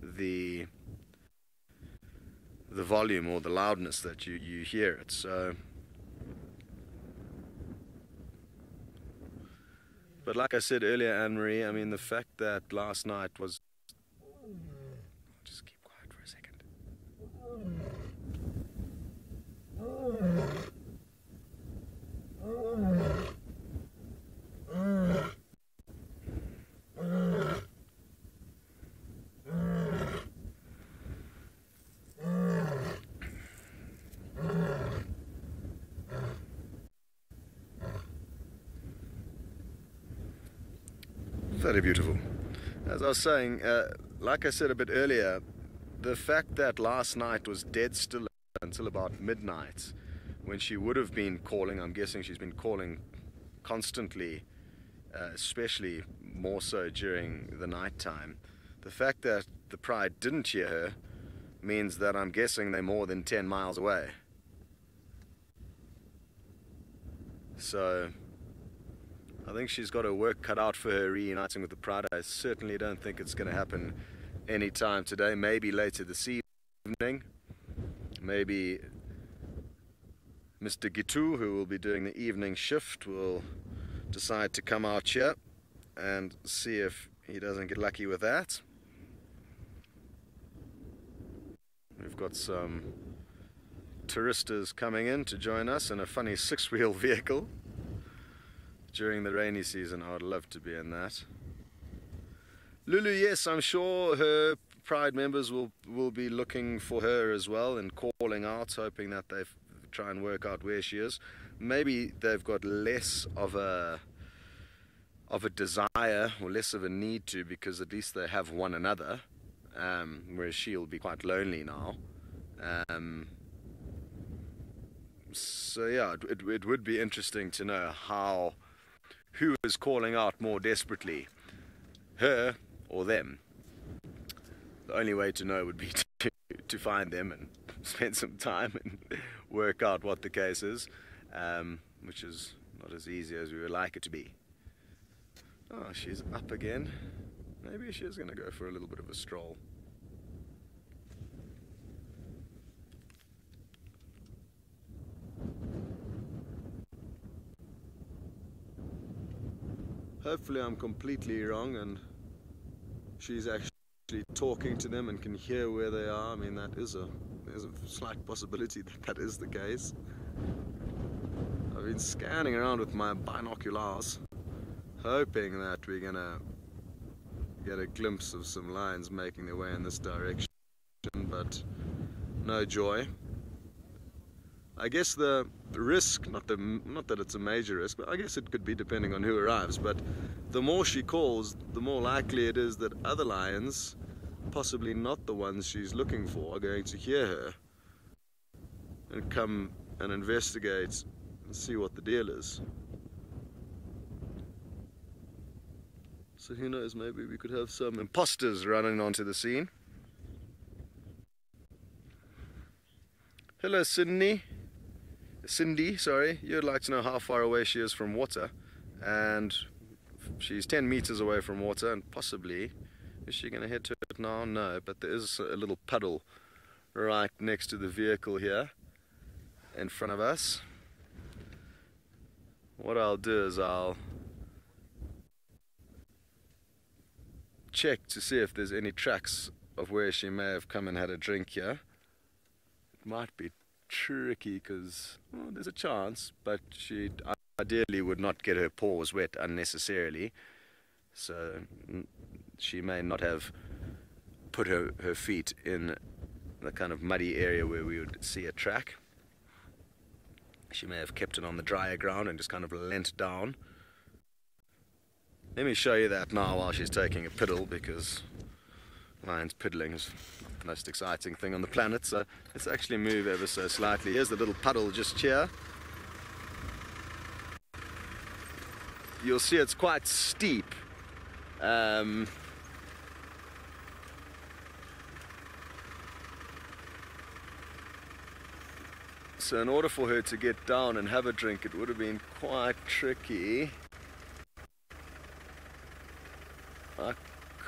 the volume or the loudness that you hear it. So But like I said earlier, Anne-Marie, I mean, the fact that last night was... Just keep quiet for a second. Very beautiful. As I was saying, like I said a bit earlier, the fact that last night was dead still until about midnight, when she would have been calling, I'm guessing she's been calling constantly, especially more so during the night time. The fact that the Pride didn't hear her means that I'm guessing they're more than 10 miles away. So I think she's got her work cut out for her reuniting with the Pride. I certainly don't think it's going to happen anytime today. Maybe later this evening. Maybe Mr. Gitu, who will be doing the evening shift, will decide to come out here and see if he doesn't get lucky with that. We've got some touristas coming in to join us in a funny six-wheel vehicle. During the rainy season, I would love to be in that. Lulu, yes, I'm sure her Pride members will be looking for her as well and calling out, hoping that they try and work out where she is. Maybe they've got less of a desire or less of a need to, because at least they have one another, whereas she'll be quite lonely now. So yeah, it would be interesting to know who is calling out more desperately, her or them. The only way to know would be to find them and spend some time and work out what the case is, which is not as easy as we would like it to be. Oh, she's up again. Maybe she is going to go for a little bit of a stroll. Hopefully I'm completely wrong and she's actually talking to them and can hear where they are. I mean, there's a slight possibility that is the case. I've been scanning around with my binoculars, hoping that we're gonna get a glimpse of some lions making their way in this direction, but no joy. I guess the risk, not that it's a major risk, but I guess it could be depending on who arrives, but the more she calls, the more likely it is that other lions, possibly not the ones she's looking for, are going to hear her and come and investigate and see what the deal is. So who knows, maybe we could have some imposters running onto the scene. Hello, Cindy, sorry, you'd like to know how far away she is from water, and she's 10 meters away from water, and possibly, is she going to head to it now? No, but there is a little puddle right next to the vehicle here in front of us. What I'll do is I'll check to see if there's any tracks of where she may have come and had a drink here. It might be tricky because there's a chance, but she ideally would not get her paws wet unnecessarily, so she may not have put her feet in the kind of muddy area where we would see a track. She may have kept it on the drier ground and just kind of leant down. Let me show you that now while she's taking a piddle, because lions piddling is not the most exciting thing on the planet, so let's actually move ever so slightly. Here's the little puddle just here. You'll see it's quite steep. So in order for her to get down and have a drink, it would have been quite tricky. I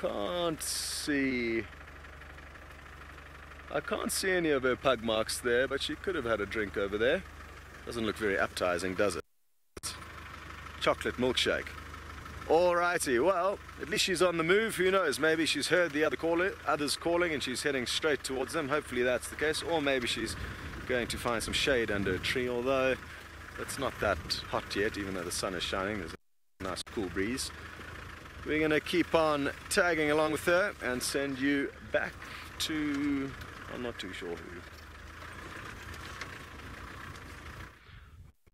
can't see any of her pug marks there, but she could have had a drink over there. Doesn't look very appetizing, does it? Chocolate milkshake. Alrighty, well, at least she's on the move. Who knows? Maybe she's heard the others calling and she's heading straight towards them. Hopefully that's the case. Or maybe she's going to find some shade under a tree, although it's not that hot yet, even though the sun is shining. There's a nice cool breeze. We're going to keep on tagging along with her and send you back to... I'm not too sure who.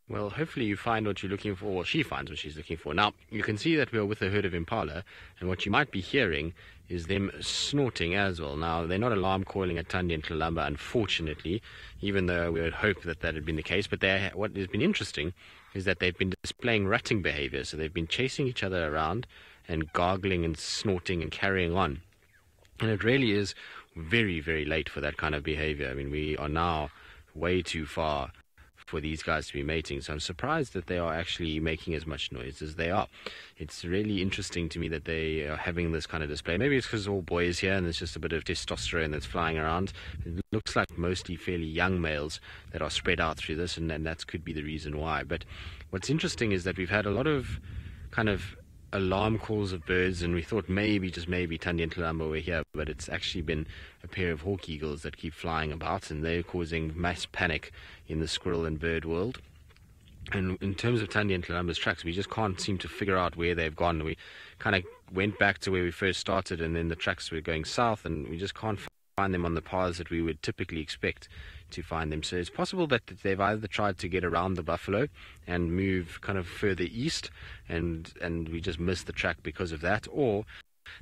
Well, hopefully you find what you're looking for, or she finds what she's looking for. Now, you can see that we are with a herd of impala, and what you might be hearing is them snorting as well. Now, they're not alarm calling at Thandi and Kalamba, unfortunately, even though we would hope that that had been the case. But what has been interesting is that they've been displaying rutting behavior. So they've been chasing each other around and gargling and snorting and carrying on. And it really is very, very late for that kind of behavior. I mean, we are now way too far for these guys to be mating, so I'm surprised that they are actually making as much noise as they are. It's really interesting to me that they are having this kind of display. Maybe it's because all boys here and there's just a bit of testosterone that's flying around. It looks like mostly fairly young males that are spread out through this, and that could be the reason why. But what's interesting is that we've had a lot of kind of alarm calls of birds, and we thought maybe, just maybe, Thandi and Kalamba were here, but it's actually been a pair of hawk eagles that keep flying about, and they're causing mass panic in the squirrel and bird world. And in terms of Thandi and Kalamba's tracks, we just can't seem to figure out where they've gone. We kind of went back to where we first started, and then the tracks were going south, and we just can't find them on the paths that we would typically expect to find them. So it's possible that they've either tried to get around the buffalo and move kind of further east, and we just missed the track because of that, or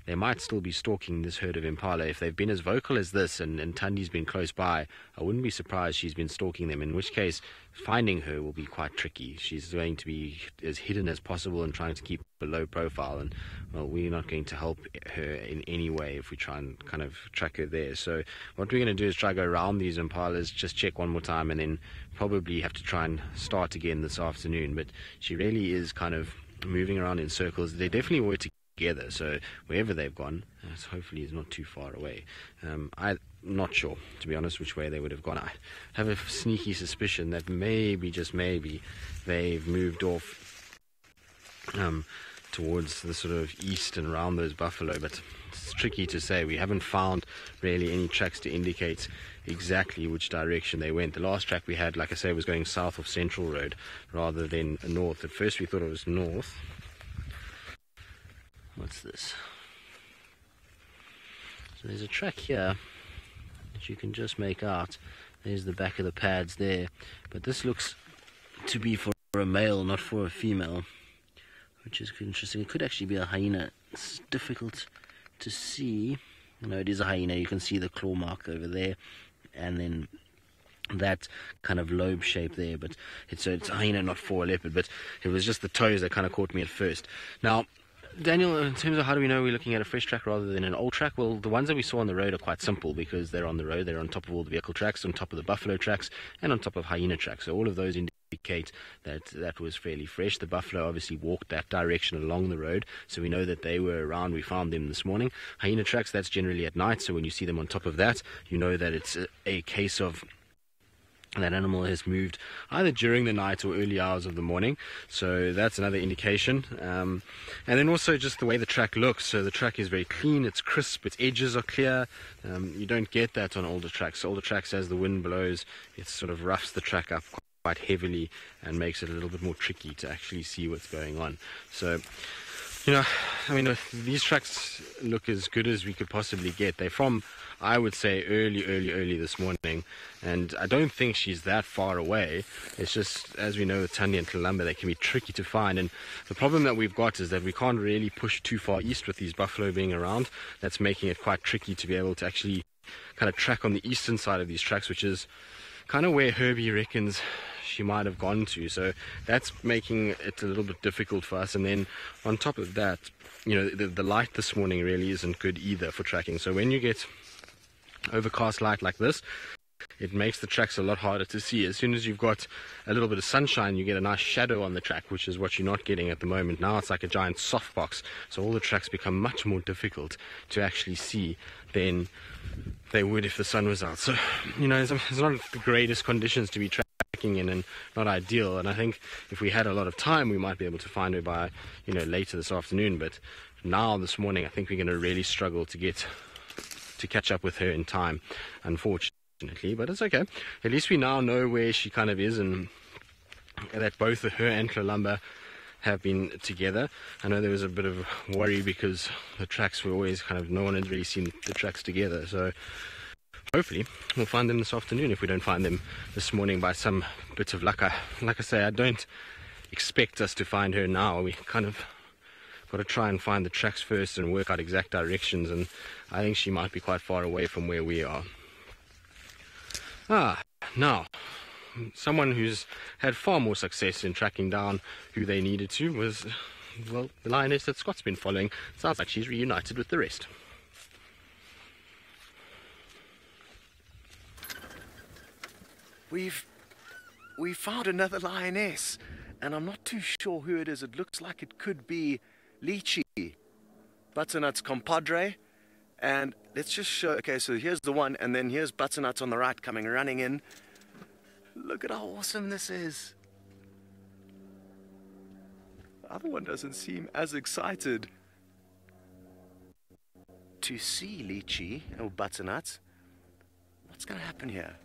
they might still be stalking this herd of impala. If they've been as vocal as this, and Thandi's been close by, I wouldn't be surprised she's been stalking them, in which case finding her will be quite tricky. She's going to be as hidden as possible and trying to keep a low profile, and well, we're not going to help her in any way if we try and kind of track her there. So what we're going to do is try to go around these impalas, just check one more time, and then probably have to try and start again this afternoon. But she really is kind of moving around in circles. They definitely were together, so wherever they've gone, hopefully is not too far away. I'm not sure, to be honest, which way they would have gone. I have a sneaky suspicion that maybe, just maybe, they've moved off towards the sort of east and around those buffalo, but it's tricky to say. We haven't found really any tracks to indicate exactly which direction they went. The last track we had, like I say, was going south of Central Road rather than north. At first we thought it was north. What's this? So there's a track here that you can just make out. There's the back of the pads there, but this looks to be for a male, not for a female, which is interesting. It could actually be a hyena. It's difficult to see. No, it is a hyena. You can see the claw mark over there, and then that kind of lobe shape there, but it's a hyena, not for a leopard. But it was just the toes that kind of caught me at first. Now, Daniel, in terms of how do we know we're looking at a fresh track rather than an old track? Well, the ones that we saw on the road are quite simple because they're on the road. They're on top of all the vehicle tracks, on top of the buffalo tracks, and on top of hyena tracks. So all of those indicate that was fairly fresh. The buffalo obviously walked that direction along the road, so we know that they were around. We found them this morning. Hyena tracks, that's generally at night, so when you see them on top of that, you know that it's a case of that animal has moved either during the night or early hours of the morning, so that's another indication. And then also just the way the track looks. So the track is very clean, it's crisp, its edges are clear. You don't get that on older tracks. Older tracks, as the wind blows, it sort of roughs the track up quite heavily and makes it a little bit more tricky to actually see what's going on. So, you know, I mean, these tracks look as good as we could possibly get. They're from, I would say, early this morning, and I don't think she's that far away. It's just, as we know with Thandi and Kalamba, they can be tricky to find, and the problem that we've got is that we can't really push too far east with these buffalo being around. That's making it quite tricky to be able to actually kind of track on the eastern side of these tracks, which is kind of where Herbie reckons she might have gone to. So that's making it a little bit difficult for us. And then on top of that, you know, the light this morning really isn't good either for tracking. So when you get overcast light like this, it makes the tracks a lot harder to see. As soon as you've got a little bit of sunshine, you get a nice shadow on the track, which is what you're not getting at the moment. Now it's like a giant softbox, so all the tracks become much more difficult to actually see than they would if the sun was out. So, you know, it's not the greatest conditions to be tracking checking in and not ideal. And I think if we had a lot of time, we might be able to find her by, later this afternoon. But now this morning, I think we're going to really struggle to catch up with her in time, unfortunately. But it's okay. At least we now know where she kind of is, and that both her and Columba have been together. I know there was a bit of worry because the tracks were always no one had really seen the tracks together. So hopefully we'll find them this afternoon if we don't find them this morning by some bit of luck. Like I say, I don't expect us to find her now. We kind of got to try and find the tracks first and work out exact directions, and I think she might be quite far away from where we are. Now, someone who's had far more success in tracking down who they needed to was, well, the lioness that Scott's been following. Sounds like she's reunited with the rest. We found another lioness, and I'm not too sure who it is. It looks like it could be Lychee, Butternut's compadre. And let's just show, okay, so here's the one, and then here's Butternut on the right coming running in. Look at how awesome this is. The other one doesn't seem as excited to see Lychee or Butternut. What's going to happen here?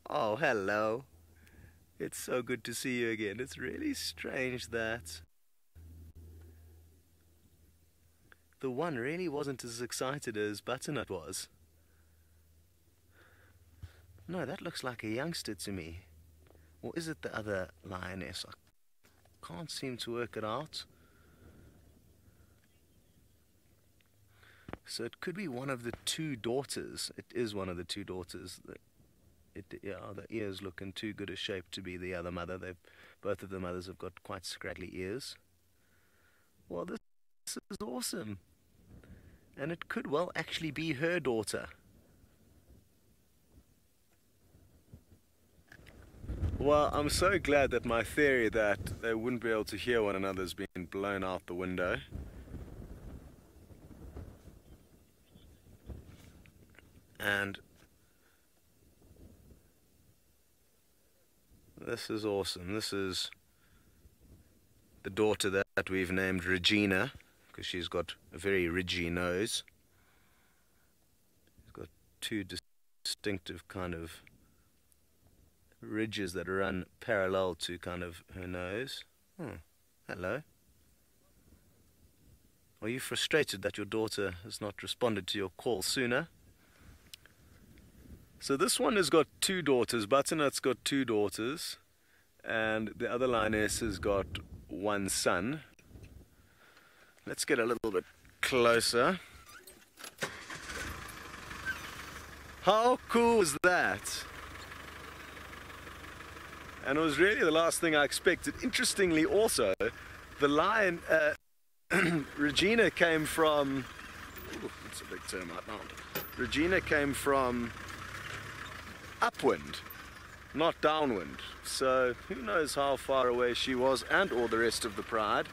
Oh, hello. It's so good to see you again. It's really strange that the one really wasn't as excited as Butternut was. No, that looks like a youngster to me. Or is it the other lioness? I can't seem to work it out. So it could be one of the two daughters. It is one of the two daughters. The ears look in too good a shape to be the other mother. Both of the mothers have got quite scraggly ears. Well, this is awesome. And it could well actually be her daughter. Well, I'm so glad that my theory that they wouldn't be able to hear one another has been blown out the window. And this is awesome. This is the daughter that we've named Regina, because she's got a very ridgy nose. She's got two distinctive kind of ridges that run parallel to kind of her nose. Hello. Are you frustrated that your daughter has not responded to your call sooner? So this one has got two daughters. Butternut's got two daughters, and the other lioness has got one son. Let's get a little bit closer. How cool is that? And it was really the last thing I expected. Interestingly also, the lion, Regina came from, that's a big term out now. Regina came from upwind, not downwind. So who knows how far away she was and all the rest of the pride.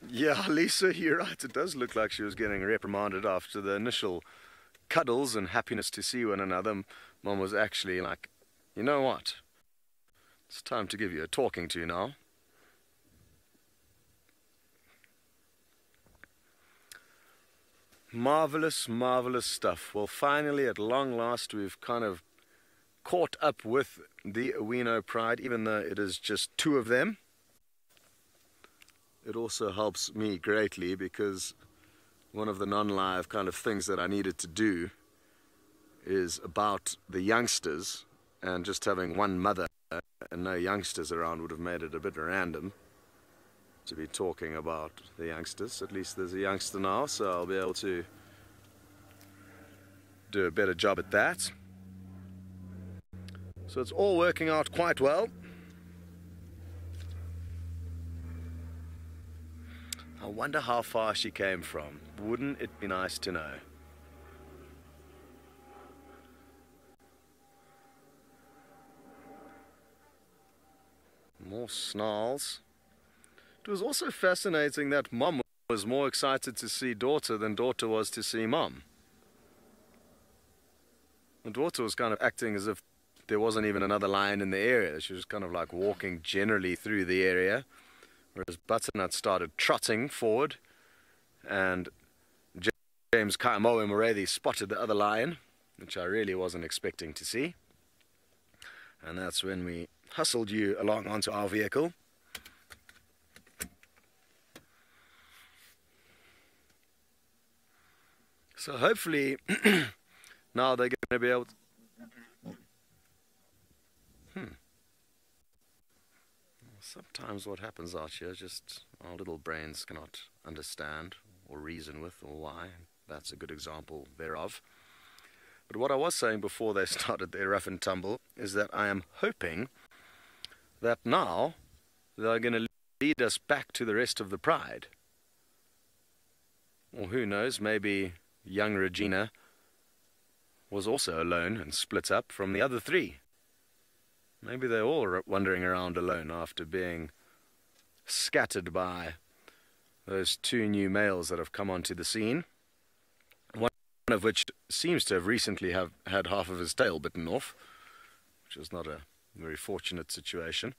Yeah, Lisa, you're right. It does look like she was getting reprimanded after the initial cuddles and happiness to see one another. Mom was actually like, you know what? It's time to give you a talking to now. Marvelous, marvelous stuff. Well, finally, at long last, we've kind of caught up with the Owino pride, even though it is just two of them. It also helps me greatly because one of the non-live kind of things that I needed to do is about the youngsters, and just having one mother and no youngsters around would have made it a bit random to be talking about the youngsters. At least there's a youngster now, so I'll be able to do a better job at that. So it's all working out quite well. I wonder how far she came from. Wouldn't it be nice to know? More snarls. It was also fascinating that Mom was more excited to see daughter than daughter was to see Mom. The daughter was kind of acting as if there wasn't even another lion in the area. She was kind of like walking generally through the area, whereas Butternut started trotting forward, and James Kaimoe already spotted the other lion, which I really wasn't expecting to see. And that's when we hustled you along onto our vehicle. So hopefully now they're going to be able to... Sometimes what happens out here, just our little brains cannot understand or reason with or why. That's a good example thereof. But what I was saying before they started their rough and tumble is that I am hoping that now they're going to lead us back to the rest of the pride. Or who knows, maybe young Regina was also alone and split up from the other three. Maybe they're all wandering around alone after being scattered by those two new males that have come onto the scene. One of which seems to have recently had half of his tail bitten off, which is not a very fortunate situation.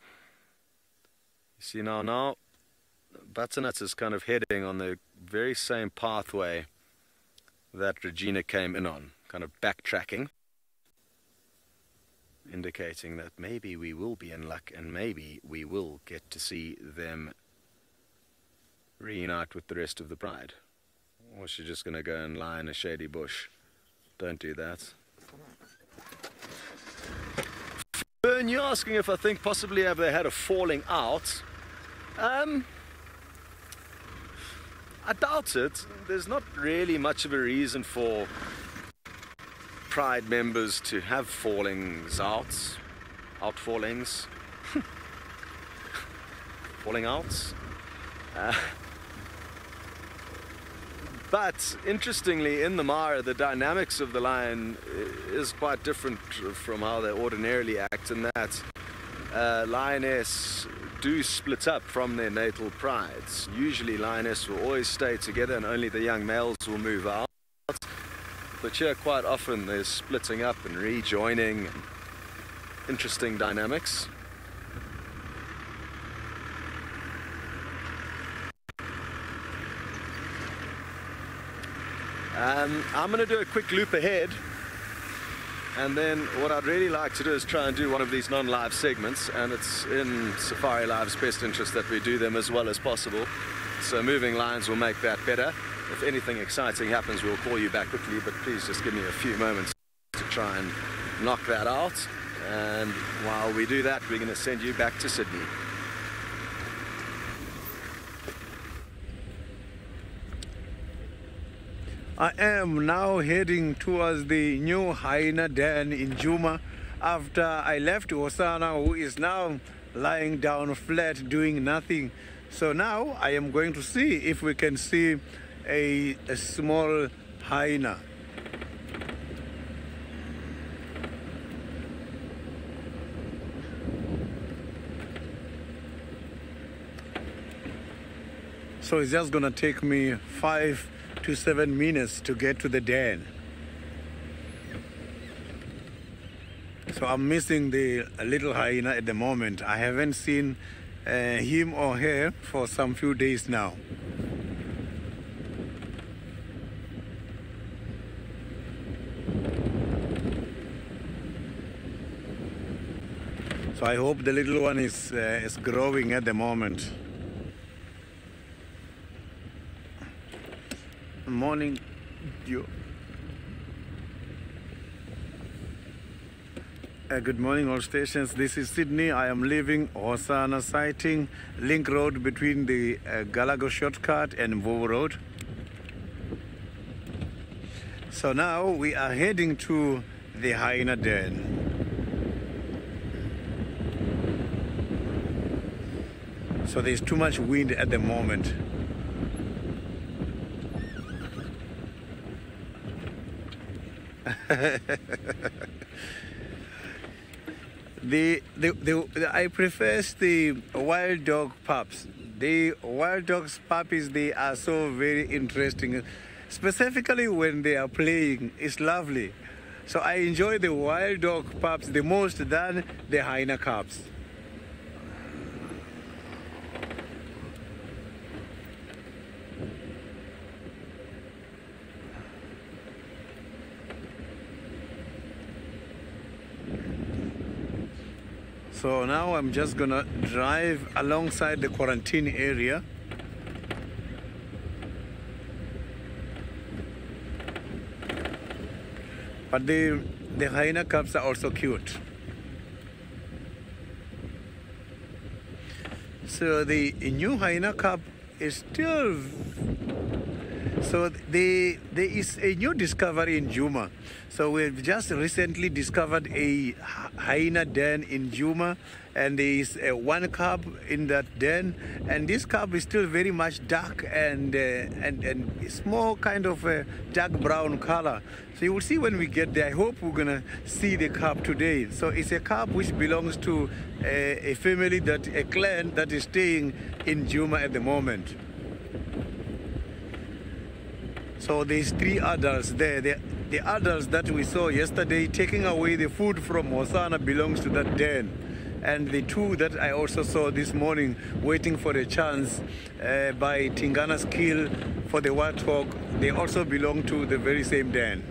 You see now Butternut is kind of heading on the very same pathway that Regina came in on, kind of backtracking, indicating that maybe we will be in luck and maybe we will get to see them reunite with the rest of the pride. Or she's just going to go and lie in a shady bush. Don't do that. Fern, you're asking if I think possibly have they had a falling out. I doubt it. There's not really much of a reason for pride members to have fallings outs, outfallings, falling outs. But interestingly, in the mire, the dynamics of the lion is quite different from how they ordinarily act, in that lioness do split up from their natal prides. Usually lioness will always stay together and only the young males will move out. But here quite often there's splitting up and rejoining, and interesting dynamics. I'm going to do a quick loop ahead, and then what I'd really like to do is try and do one of these non-live segments, and it's in SafariLive's best interest that we do them as well as possible. So moving lines will make that better. If anything exciting happens, we'll call you back quickly, but please just give me a few moments to try and knock that out. And while we do that, we're going to send you back to Sydney. I am now heading towards the new hyena den in Juma after I left Osana, who is now lying down flat doing nothing. So now I am going to see if we can see a small hyena. So it's just gonna take me 5 to 7 minutes to get to the den. So I'm missing the little hyena at the moment. I haven't seen him or her for some few days now. So I hope the little one is growing at the moment. Morning, Joe. Good morning, all stations. This is Sydney. I am leaving Osana sighting, link road between the Galago shortcut and Mvuvu Road. So now we are heading to the hyena den. So there's too much wind at the moment. I prefer the wild dog pups. The wild dogs puppies, they are so very interesting. Specifically when they are playing, it's lovely. So I enjoy the wild dog pups the most than the hyena cubs. So now I'm just gonna drive alongside the quarantine area. But the hyena cubs are also cute. So the new hyena cub is still... So there is a new discovery in Juma. So we've just recently discovered a hyena den in Juma, and there is one cub in that den, and this cub is still very much dark and it's more kind of a dark brown color. So you will see when we get there. I hope we're gonna see the cub today. So it's a cub which belongs to a family, a clan that is staying in Juma at the moment. So there's 3 adults there. The adults that we saw yesterday taking away the food from Hosanna belongs to that den. And the 2 that I also saw this morning waiting for a chance by Tingana's kill for the warthog, they also belong to the very same den.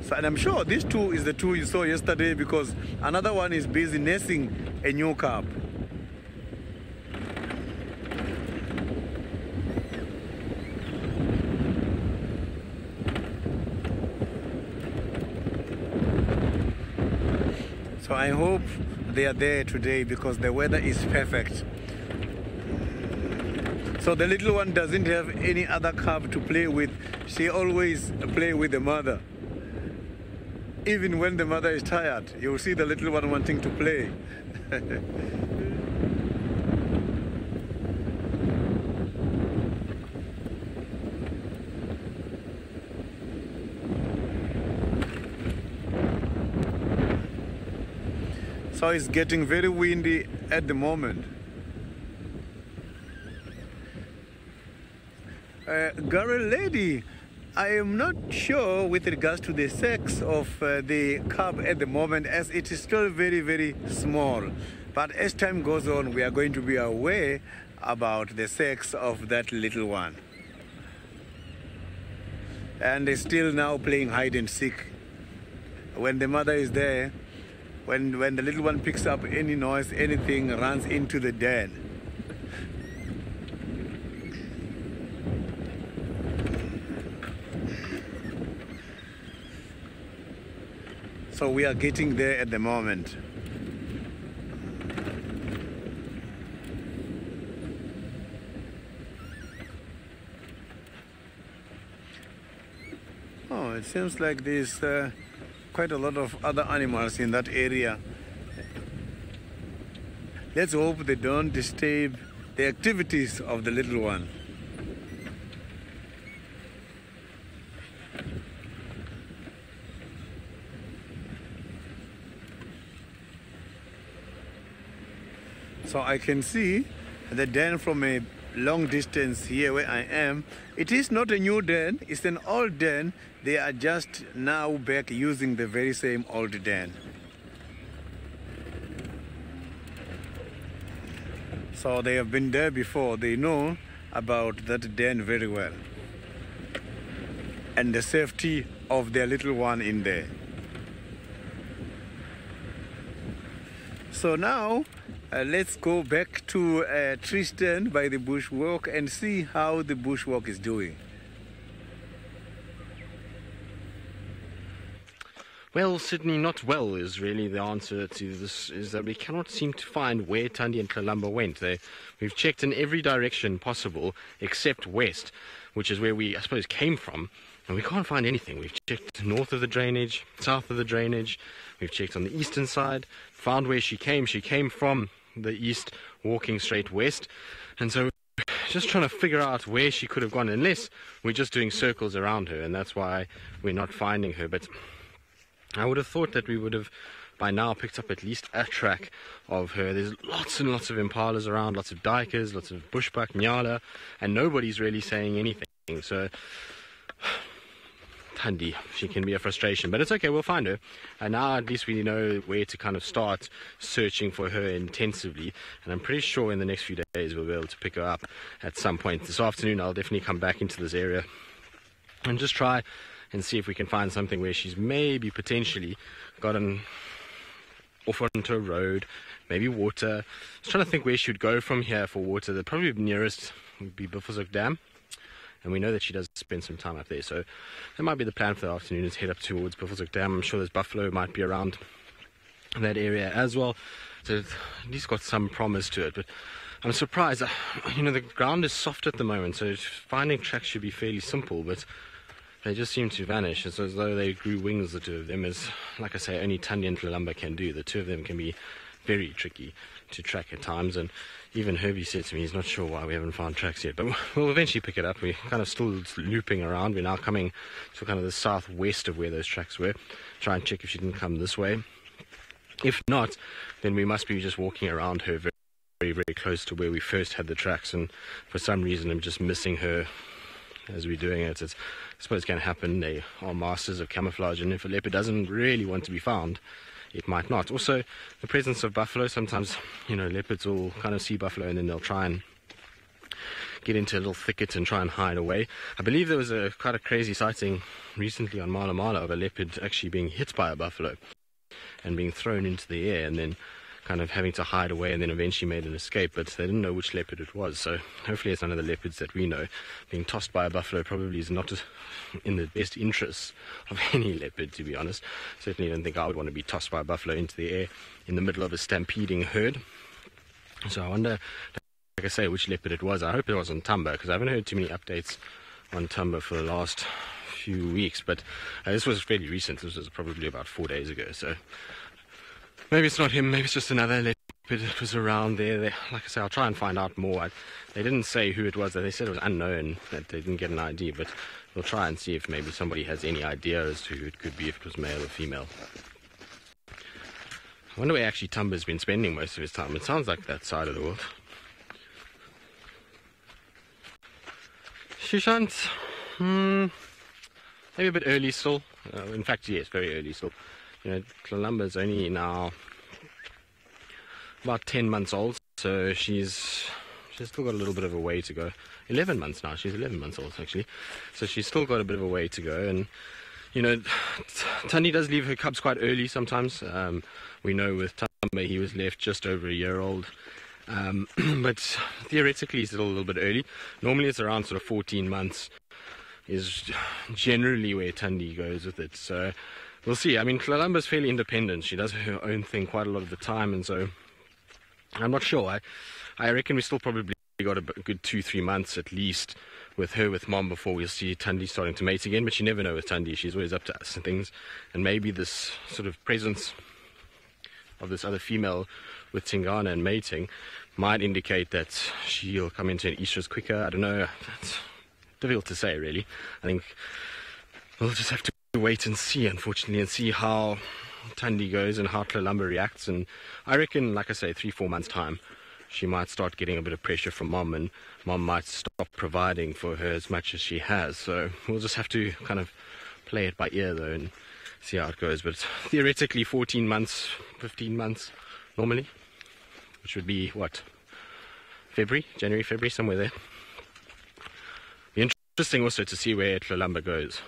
So, and I'm sure this 2 is the 2 you saw yesterday, because another one is busy nursing a new cub. So I hope they are there today because the weather is perfect. So the little one doesn't have any other cub to play with. She always plays with the mother. Even when the mother is tired, you'll see the little one wanting to play. So it's getting very windy at the moment. Girl lady, I am not sure with regards to the sex of the cub at the moment, as it is still very, very small. But as time goes on, we are going to be aware about the sex of that little one. And they're still now playing hide and seek. When the mother is there, when the little one picks up any noise, anything, runs into the den. So we are getting there at the moment. Oh, it seems like there's quite a lot of other animals in that area. Let's hope they don't disturb the activities of the little one. So I can see the den from a long distance here where I am. It is not a new den, it's an old den. They are just now back using the very same old den. So they have been there before. They know about that den very well and the safety of their little one in there. So now let's go back to Tristan by the bushwalk and see how the bushwalk is doing. Well, Sydney, not well is really the answer to this, is that we cannot seem to find where Thandi and Kalamba went. We've checked in every direction possible except west, which is where we, I suppose, came from, and we can't find anything. We've checked north of the drainage, south of the drainage, we've checked on the eastern side, found where she came. She came from the east, walking straight west, and so just trying to figure out where she could have gone, unless we're just doing circles around her, and that's why we're not finding her. But I would have thought that we would have by now picked up at least a track of her. There's lots and lots of impalas around, lots of duikers, lots of bushbuck, nyala, and nobody's really saying anything. So Thandi, she can be a frustration, but it's okay, we'll find her. And now at least we know where to kind of start searching for her intensively, and I'm pretty sure in the next few days we'll be able to pick her up at some point. This afternoon I'll definitely come back into this area and just try and see if we can find something where she's maybe potentially gotten off onto a road, maybe water. I was trying to think where she would go from here for water. The probably nearest would be Buffelshoek Dam, and we know that she does spend some time up there, so that might be the plan for the afternoon, is head up towards Buffelshoek Dam. I'm sure there's buffalo might be around that area as well, so at least got some promise to it. But I'm surprised, you know, the ground is soft at the moment, so finding tracks should be fairly simple, but they just seem to vanish. It's as though they grew wings, the two of them, as, like I say, only Thandi and Lalamba can do. The two of them can be very tricky to track at times, and even Herbie said to me he's not sure why we haven't found tracks yet, but we'll eventually pick it up. We're kind of still looping around. We're now coming to kind of the southwest of where those tracks were. Try and check if she didn't come this way. If not, then we must be just walking around her very, very, very close to where we first had the tracks, and for some reason I'm just missing her as we're doing it. It's, I suppose, can happen. They are masters of camouflage, and if a leopard doesn't really want to be found, it might not. Also, the presence of buffalo. Sometimes, you know, leopards will kind of see buffalo and then they'll try and get into a little thicket and try and hide away. I believe there was quite a crazy sighting recently on Mala Mala of a leopard actually being hit by a buffalo and being thrown into the air and then kind of having to hide away, and then eventually made an escape, but they didn't know which leopard it was. So hopefully it's none of the leopards that we know. Being tossed by a buffalo probably is not in the best interests of any leopard, to be honest. Certainly don't think I would want to be tossed by a buffalo into the air in the middle of a stampeding herd. So I wonder, like I say, which leopard it was. I hope it wasn't Tumba, because I haven't heard too many updates on Tumba for the last few weeks, but this was fairly recent. This was probably about 4 days ago, so maybe it's not him, maybe it's just another leopard that was around there. Like I say, I'll try and find out more. They didn't say who it was. They said it was unknown, that they didn't get an ID, but we'll try and see if maybe somebody has any idea as to who it could be, if it was male or female. I wonder where actually Tumba's been spending most of his time. It sounds like that side of the world. Shishant, maybe a bit early still. In fact, yes, very early still. You know, Lalumba's only now about 10 months old, so she's still got a little bit of a way to go. 11 months now. She's 11 months old, actually. So she's still got a bit of a way to go. And, you know, Thandi does leave her cubs quite early sometimes. We know with Tumba he was left just over a year old. But theoretically he's still a little bit early. Normally it's around sort of 14 months is generally where Thandi goes with it. So we'll see. I mean, Lalumba's fairly independent. She does her own thing quite a lot of the time, and so I'm not sure. I reckon we still probably got a good 2-3 months at least with her with Mom before we'll see Thandi starting to mate again. But you never know with Thandi. She's always up to us and things. And maybe this sort of presence of this other female with Tingana and mating might indicate that she'll come into an estrus quicker. I don't know. It's difficult to say, really. I think we'll just have to wait and see, unfortunately, and see how Thandi goes and how Lalamba reacts. And I reckon, like I say, 3-4 months time she might start getting a bit of pressure from Mom, and Mom might stop providing for her as much as she has. So we'll just have to kind of play it by ear though and see how it goes. But theoretically 14 months, 15 months normally, which would be what, January, February, somewhere there. Be interesting also to see where Lalamba goes.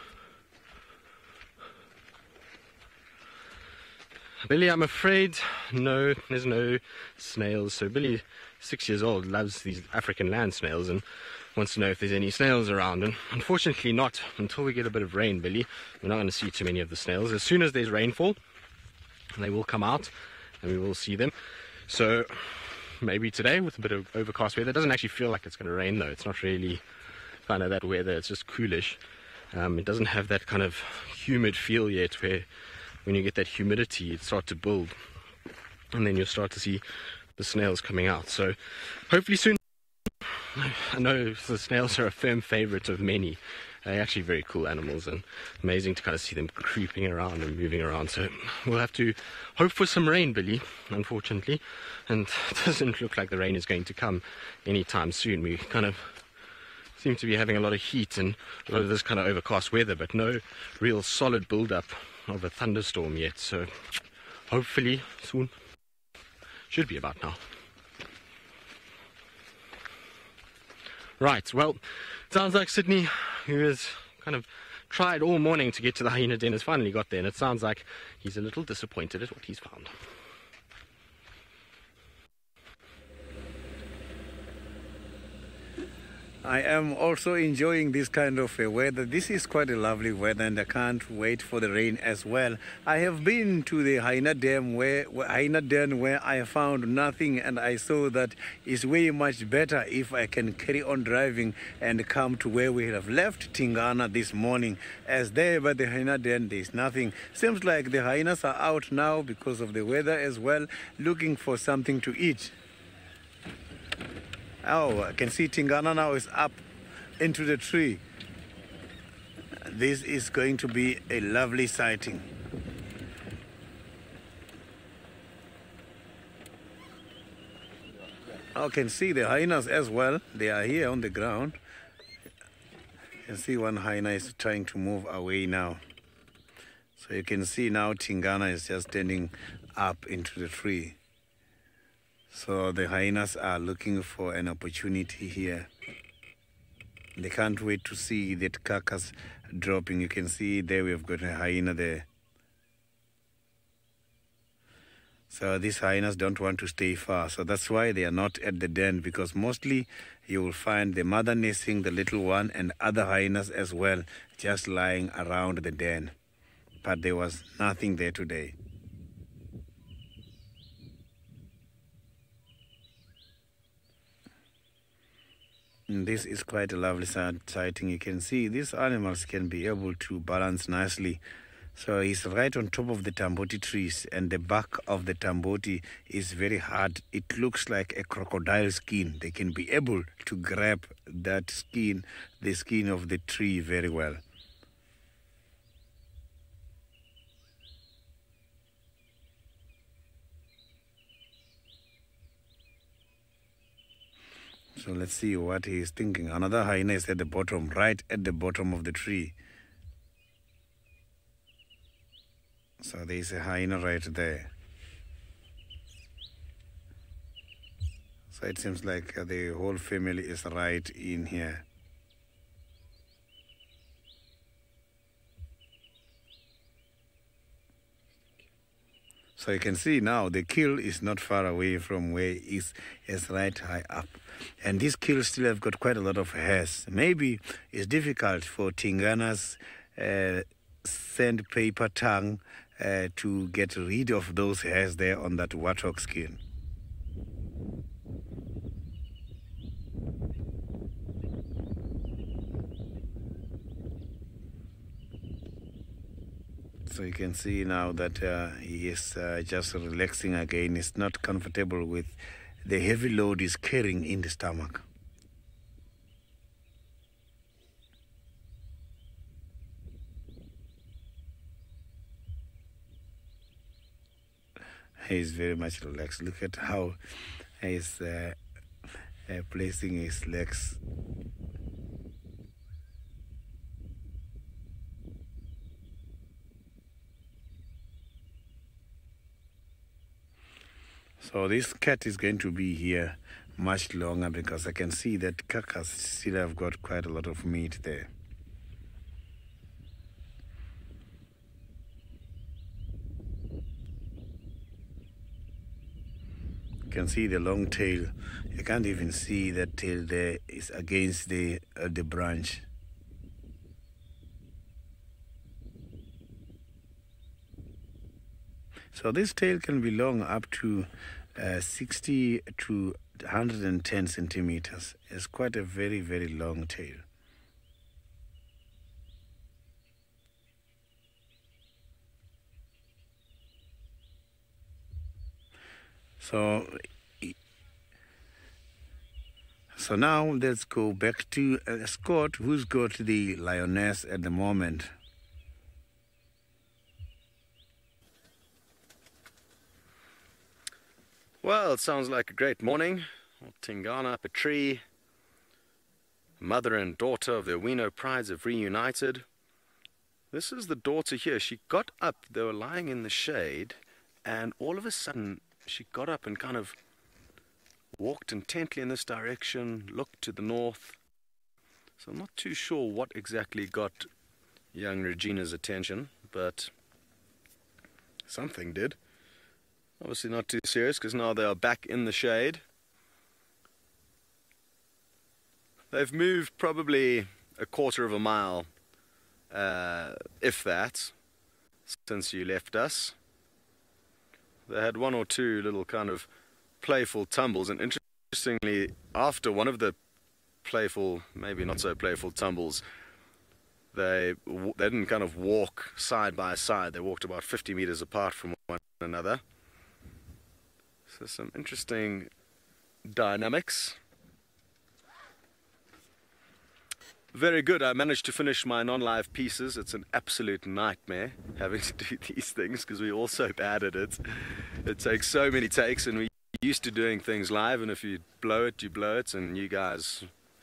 Billy, I'm afraid, no, there's no snails. So Billy, 6 years old, loves these African land snails and wants to know if there's any snails around. And unfortunately not, until we get a bit of rain, Billy. We're not going to see too many of the snails. As soon as there's rainfall, they will come out and we will see them. So maybe today with a bit of overcast weather. It doesn't actually feel like it's going to rain though. It's not really kind of that weather. It's just coolish. It doesn't have that kind of humid feel yet where when you get that humidity, it starts to build, and then you'll start to see the snails coming out. So hopefully soon. I know the snails are a firm favorite of many, They're actually very cool animals, and amazing to kind of see them creeping around and moving around. So we'll have to hope for some rain, Billy, unfortunately, and it doesn't look like the rain is going to come anytime soon. We kind of seem to be having a lot of heat and a lot of this kind of overcast weather, but no real solid build-up of a thunderstorm yet. So hopefully soon. Should be about now. Right, well, sounds like Sydney, who has kind of tried all morning to get to the hyena den, has finally got there, and it sounds like he's a little disappointed at what he's found. I am also enjoying this kind of weather. This is quite a lovely weather, and I can't wait for the rain as well. I have been to the hyena den where I found nothing, and I saw that it's way much better if I can carry on driving and come to where we have left Tingana this morning. As there by the hyena den, there's nothing. Seems like the hyenas are out now because of the weather as well, looking for something to eat. Oh, I can see Tingana now is up into the tree. This is going to be a lovely sighting. I can see the hyenas as well. They are here on the ground. You can see one hyena is trying to move away now. So you can see now Tingana is just standing up into the tree. So the hyenas are looking for an opportunity here. They can't wait to see that carcass dropping. You can see there we've got a hyena there. So these hyenas don't want to stay far. So that's why they are not at the den, because mostly you will find the mother nesting the little one and other hyenas as well, just lying around the den. But there was nothing there today. And this is quite a lovely sighting. You can see these animals can be able to balance nicely. So he's right on top of the tamboti trees, and the back of the tamboti is very hard. It looks like a crocodile skin. They can be able to grab that skin, the skin of the tree, very well. So let's see what he is thinking. Another hyena is at the bottom, right at the bottom of the tree. So there is a hyena right there. So it seems like the whole family is right in here. So you can see now the kill is not far away from where it is right high up. And these kills still have got quite a lot of hairs. Maybe it's difficult for Tingana's sandpaper tongue to get rid of those hairs there on that warthog skin. So you can see now that he is just relaxing again. He's not comfortable with the heavy load he's carrying in the stomach. He's very much relaxed. Look at how he's placing his legs. So this cat is going to be here much longer, because I can see that carcass still have got quite a lot of meat there. You can see the long tail. You can't even see that tail there is against the branch. So this tail can be long up to 60 to 110 centimeters. It's quite a very, very long tail. So now let's go back to Scott, who's got the lioness at the moment. Well, it sounds like a great morning. Tingana up a tree. Mother and daughter of the Wino prides have reunited. This is the daughter here. She got up, they were lying in the shade, and all of a sudden she got up and kind of walked intently in this direction, looked to the north. So I'm not too sure what exactly got young Regina's attention, but something did. Obviously not too serious, because now they are back in the shade. They've moved probably a quarter of a mile, if that, since you left us. They had one or two little kind of playful tumbles, and interestingly, after one of the playful, maybe not so playful tumbles, they didn't kind of walk side by side. They walked about 50 meters apart from one another. So some interesting dynamics. Very good. I managed to finish my non-live pieces. It's an absolute nightmare having to do these things because we're all so bad at it. It takes so many takes, and we're used to doing things live, and if you blow it, you blow it, and you guys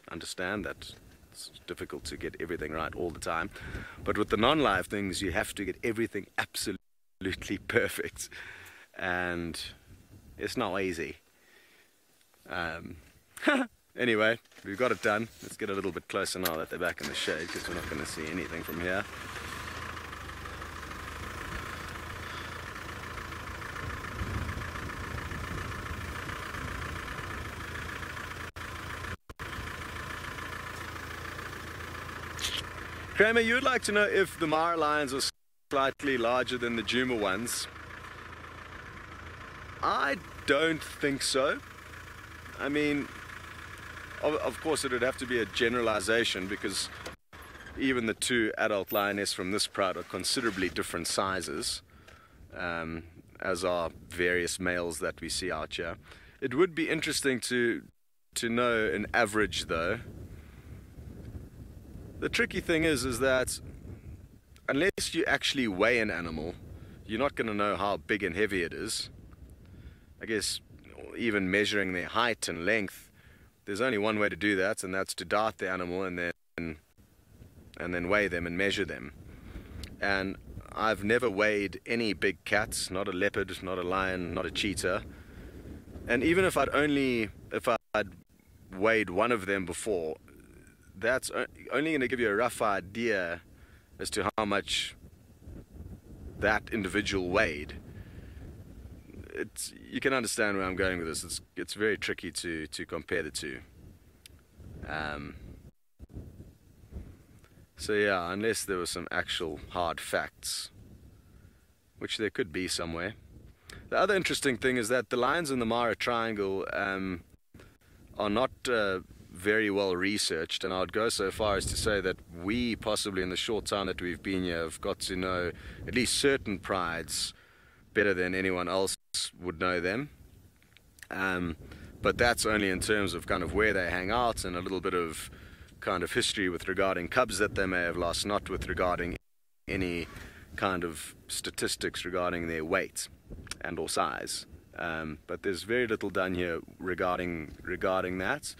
understand that it's difficult to get everything right all the time. But with the non-live things, you have to get everything absolutely perfect, and it's not easy. Anyway, we've got it done. Let's get a little bit closer now that they're back in the shade, because we're not going to see anything from here. Kramer, you would like to know if the Mara lions are slightly larger than the Djuma ones. I don't think so. I mean, of course it would have to be a generalization, because even the two adult lionesses from this pride are considerably different sizes, as are various males that we see out here. It would be interesting to know an average, though. The tricky thing is that unless you actually weigh an animal, you're not going to know how big and heavy it is. I guess even measuring their height and length, there's only one way to do that, and that's to dart the animal and then weigh them and measure them. And I've never weighed any big cats, not a leopard, not a lion, not a cheetah. And even if I'd weighed one of them before, that's only going to give you a rough idea as to how much that individual weighed. You can understand where I'm going with this. It's very tricky to compare the two. So yeah, unless there were some actual hard facts, which there could be somewhere. The other interesting thing is that the lions in the Mara Triangle are not very well researched, and I would go so far as to say that we possibly, in the short time that we've been here, have got to know at least certain prides better than anyone else would know them. But that's only in terms of kind of where they hang out and a little bit of kind of history with regarding cubs that they may have lost, not with regarding any kind of statistics regarding their weight and or size. But there's very little done here regarding that.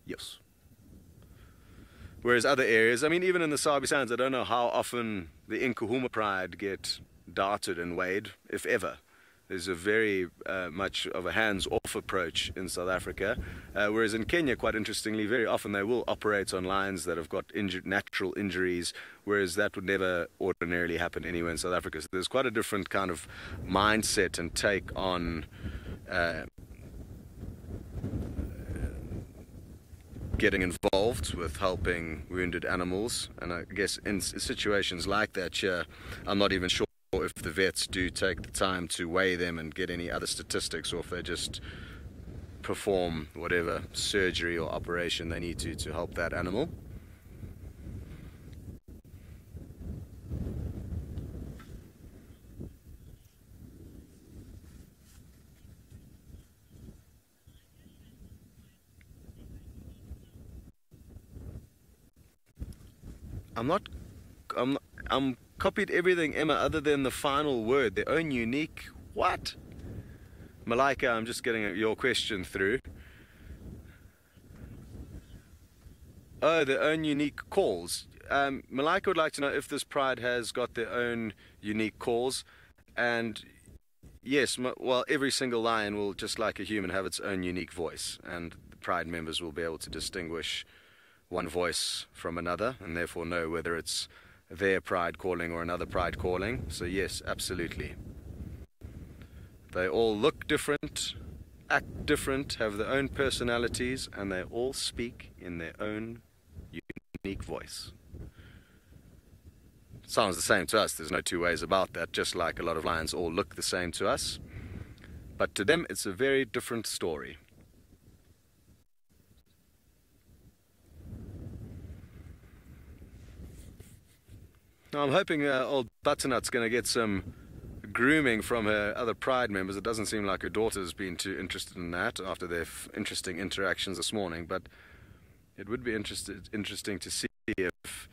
Yes. Whereas other areas, I mean, even in the Sabi Sands, I don't know how often the Nkuhuma pride get darted and weighed, if ever. There's a very much of a hands-off approach in South Africa, whereas in Kenya, quite interestingly, very often they will operate on lions that have got natural injuries, whereas that would never ordinarily happen anywhere in South Africa. So there's quite a different kind of mindset and take on getting involved with helping wounded animals. And I guess in situations like that here, I'm not even sure if the vets do take the time to weigh them and get any other statistics, or if they just perform whatever surgery or operation they need to help that animal. I'm copied everything, Emma, other than the final word. Their own unique what? Malika, I'm just getting your question through. Oh, their own unique calls. Malika would like to know if this pride has got their own unique calls. And yes, well, every single lion will, just like a human, have its own unique voice. And the pride members will be able to distinguish one voice from another and therefore know whether it's their pride calling or another pride calling. So yes, absolutely. They all look different, act different, have their own personalities, and they all speak in their own unique voice. Sounds the same to us, there's no two ways about that, just like a lot of lions all look the same to us. But to them, it's a very different story. Now, I'm hoping old Butternut's going to get some grooming from her other pride members. It doesn't seem like her daughter's been too interested in that after their interesting interactions this morning, but it would be interesting to see if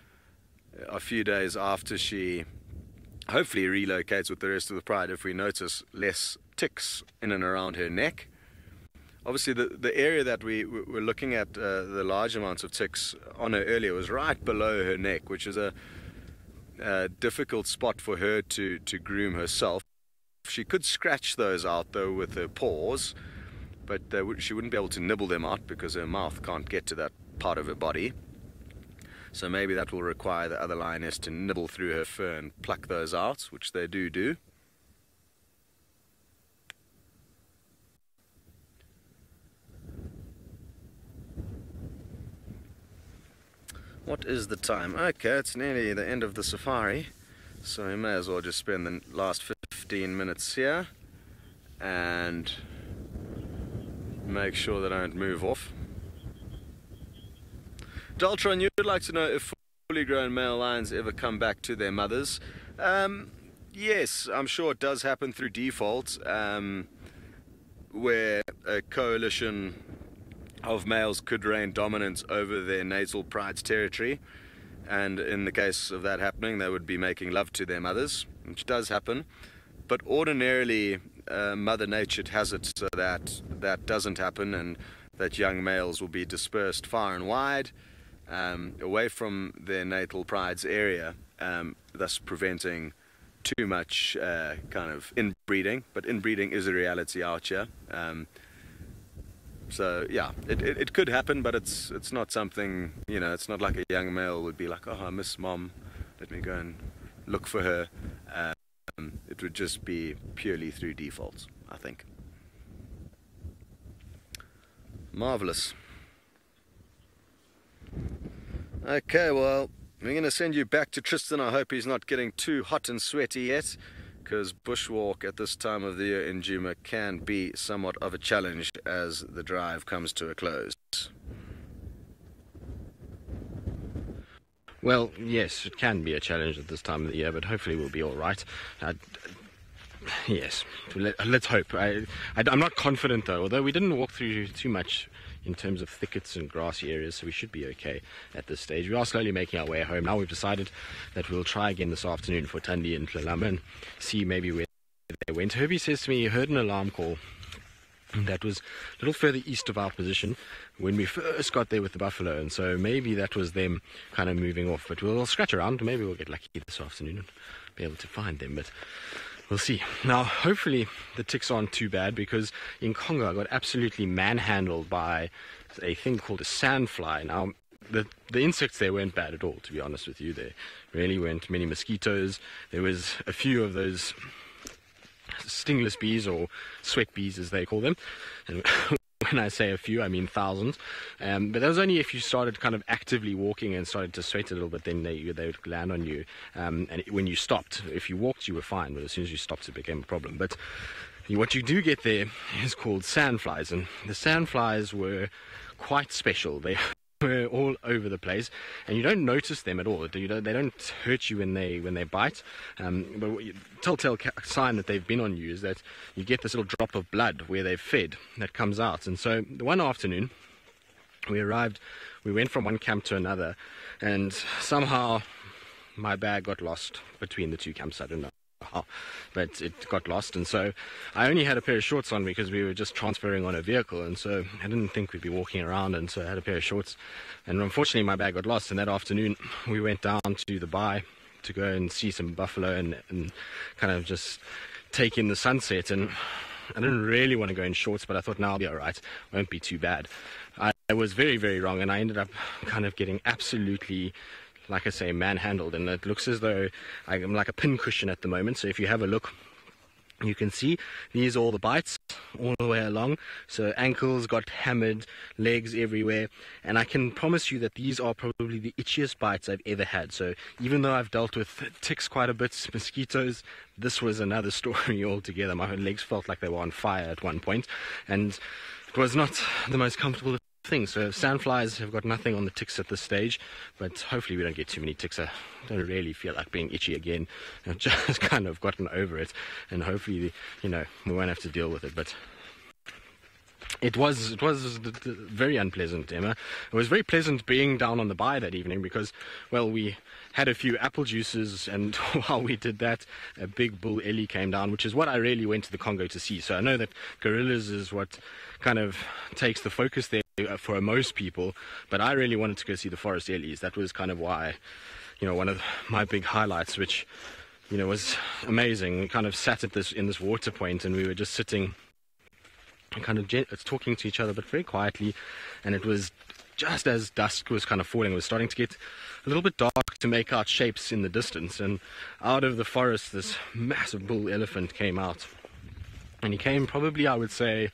a few days after she hopefully relocates with the rest of the pride, if we notice less ticks in and around her neck. Obviously the area that we were looking at, the large amounts of ticks on her earlier, was right below her neck, which is a difficult spot for her to groom herself. She could scratch those out though with her paws, but she wouldn't be able to nibble them out because her mouth can't get to that part of her body. So maybe that will require the other lioness to nibble through her fur and pluck those out, which they do. What is the time? Okay, it's nearly the end of the safari, so we may as well just spend the last 15 minutes here and make sure they don't move off. Daltron, you'd like to know if fully grown male lions ever come back to their mothers. Yes, I'm sure it does happen through default, where a coalition of males could reign dominance over their natal pride's territory, and in the case of that happening, they would be making love to their mothers, which does happen. But ordinarily, Mother Nature has it so that that doesn't happen, and that young males will be dispersed far and wide, away from their natal pride's area, thus preventing too much kind of inbreeding. But inbreeding is a reality out here. So yeah, it could happen, but it's not something, you know, it's not like a young male would be like, oh, I miss mom, let me go and look for her. It would just be purely through default, I think. Marvelous. Okay, well, we're going to send you back to Tristan. I hope he's not getting too hot and sweaty yet, because bushwalk at this time of the year in Djuma can be somewhat of a challenge as the drive comes to a close. Well, yes, it can be a challenge at this time of the year, but hopefully we'll be all right. Yes, let's hope. I'm not confident, though, although we didn't walk through too much in terms of thickets and grassy areas, so we should be okay at this stage. We are slowly making our way home. Now we've decided that we'll try again this afternoon for Tandi and Tlelama and see maybe where they went. Herbie says to me he heard an alarm call that was a little further east of our position when we first got there with the buffalo, and so maybe that was them kind of moving off. But we'll scratch around, maybe we'll get lucky this afternoon and be able to find them, but we'll see. Now, hopefully the ticks aren't too bad, because in Congo I got absolutely manhandled by a thing called a sandfly. Now, the insects there weren't bad at all, to be honest with you. There really weren't many mosquitoes. There was a few of those stingless bees, or sweat bees as they call them. And when I say a few, I mean thousands. But that was only if you started kind of actively walking and started to sweat a little bit, then they would land on you. And when you stopped, if you walked, you were fine, but as soon as you stopped, it became a problem. But what you do get there is called sandflies, and the sandflies were quite special. They were all over the place, and you don't notice them at all. They don't hurt you when they bite. But telltale sign that they've been on you is that you get this little drop of blood where they've fed that comes out. And so the one afternoon We arrived, we went from one camp to another, and somehow my bag got lost between the two camps. I don't know how, but it got lost, and so I only had a pair of shorts on because we were just transferring on a vehicle, and so I didn't think we'd be walking around, and so I had a pair of shorts, and unfortunately my bag got lost. And that afternoon we went down to the bay to go and see some buffalo and kind of just take in the sunset. And I didn't really want to go in shorts, but I thought, now I'll be alright, won't be too bad. I was very, very wrong, and I ended up kind of getting absolutely, like I say, manhandled, and it looks as though I'm like a pincushion at the moment. So if you have a look, you can see these are all the bites all the way along. So ankles got hammered, legs everywhere, and I can promise you that these are probably the itchiest bites I've ever had. So even though I've dealt with ticks quite a bit, mosquitoes, this was another story altogether. My legs felt like they were on fire at one point, and it was not the most comfortable thing. So sandflies have got nothing on the ticks at this stage, but hopefully we don't get too many ticks. I don't really feel like being itchy again. I've just kind of gotten over it, and hopefully, you know, we won't have to deal with it. But it was very unpleasant, Emma. It was very pleasant being down on the bay that evening because, well, we had a few apple juices, and while we did that, a big bull ellie came down, which is what I really went to the Congo to see. So I know that gorillas is what kind of takes the focus there for most people, but I really wanted to go see the forest ellies. That was kind of why, you know, one of my big highlights, which, you know, was amazing. We kind of sat at in this water point, and we were just sitting and kind of talking to each other, but very quietly. And it was just as dusk was kind of falling, it was starting to get a little bit dark to make out shapes in the distance, and out of the forest this massive bull elephant came out. And he came probably, I would say,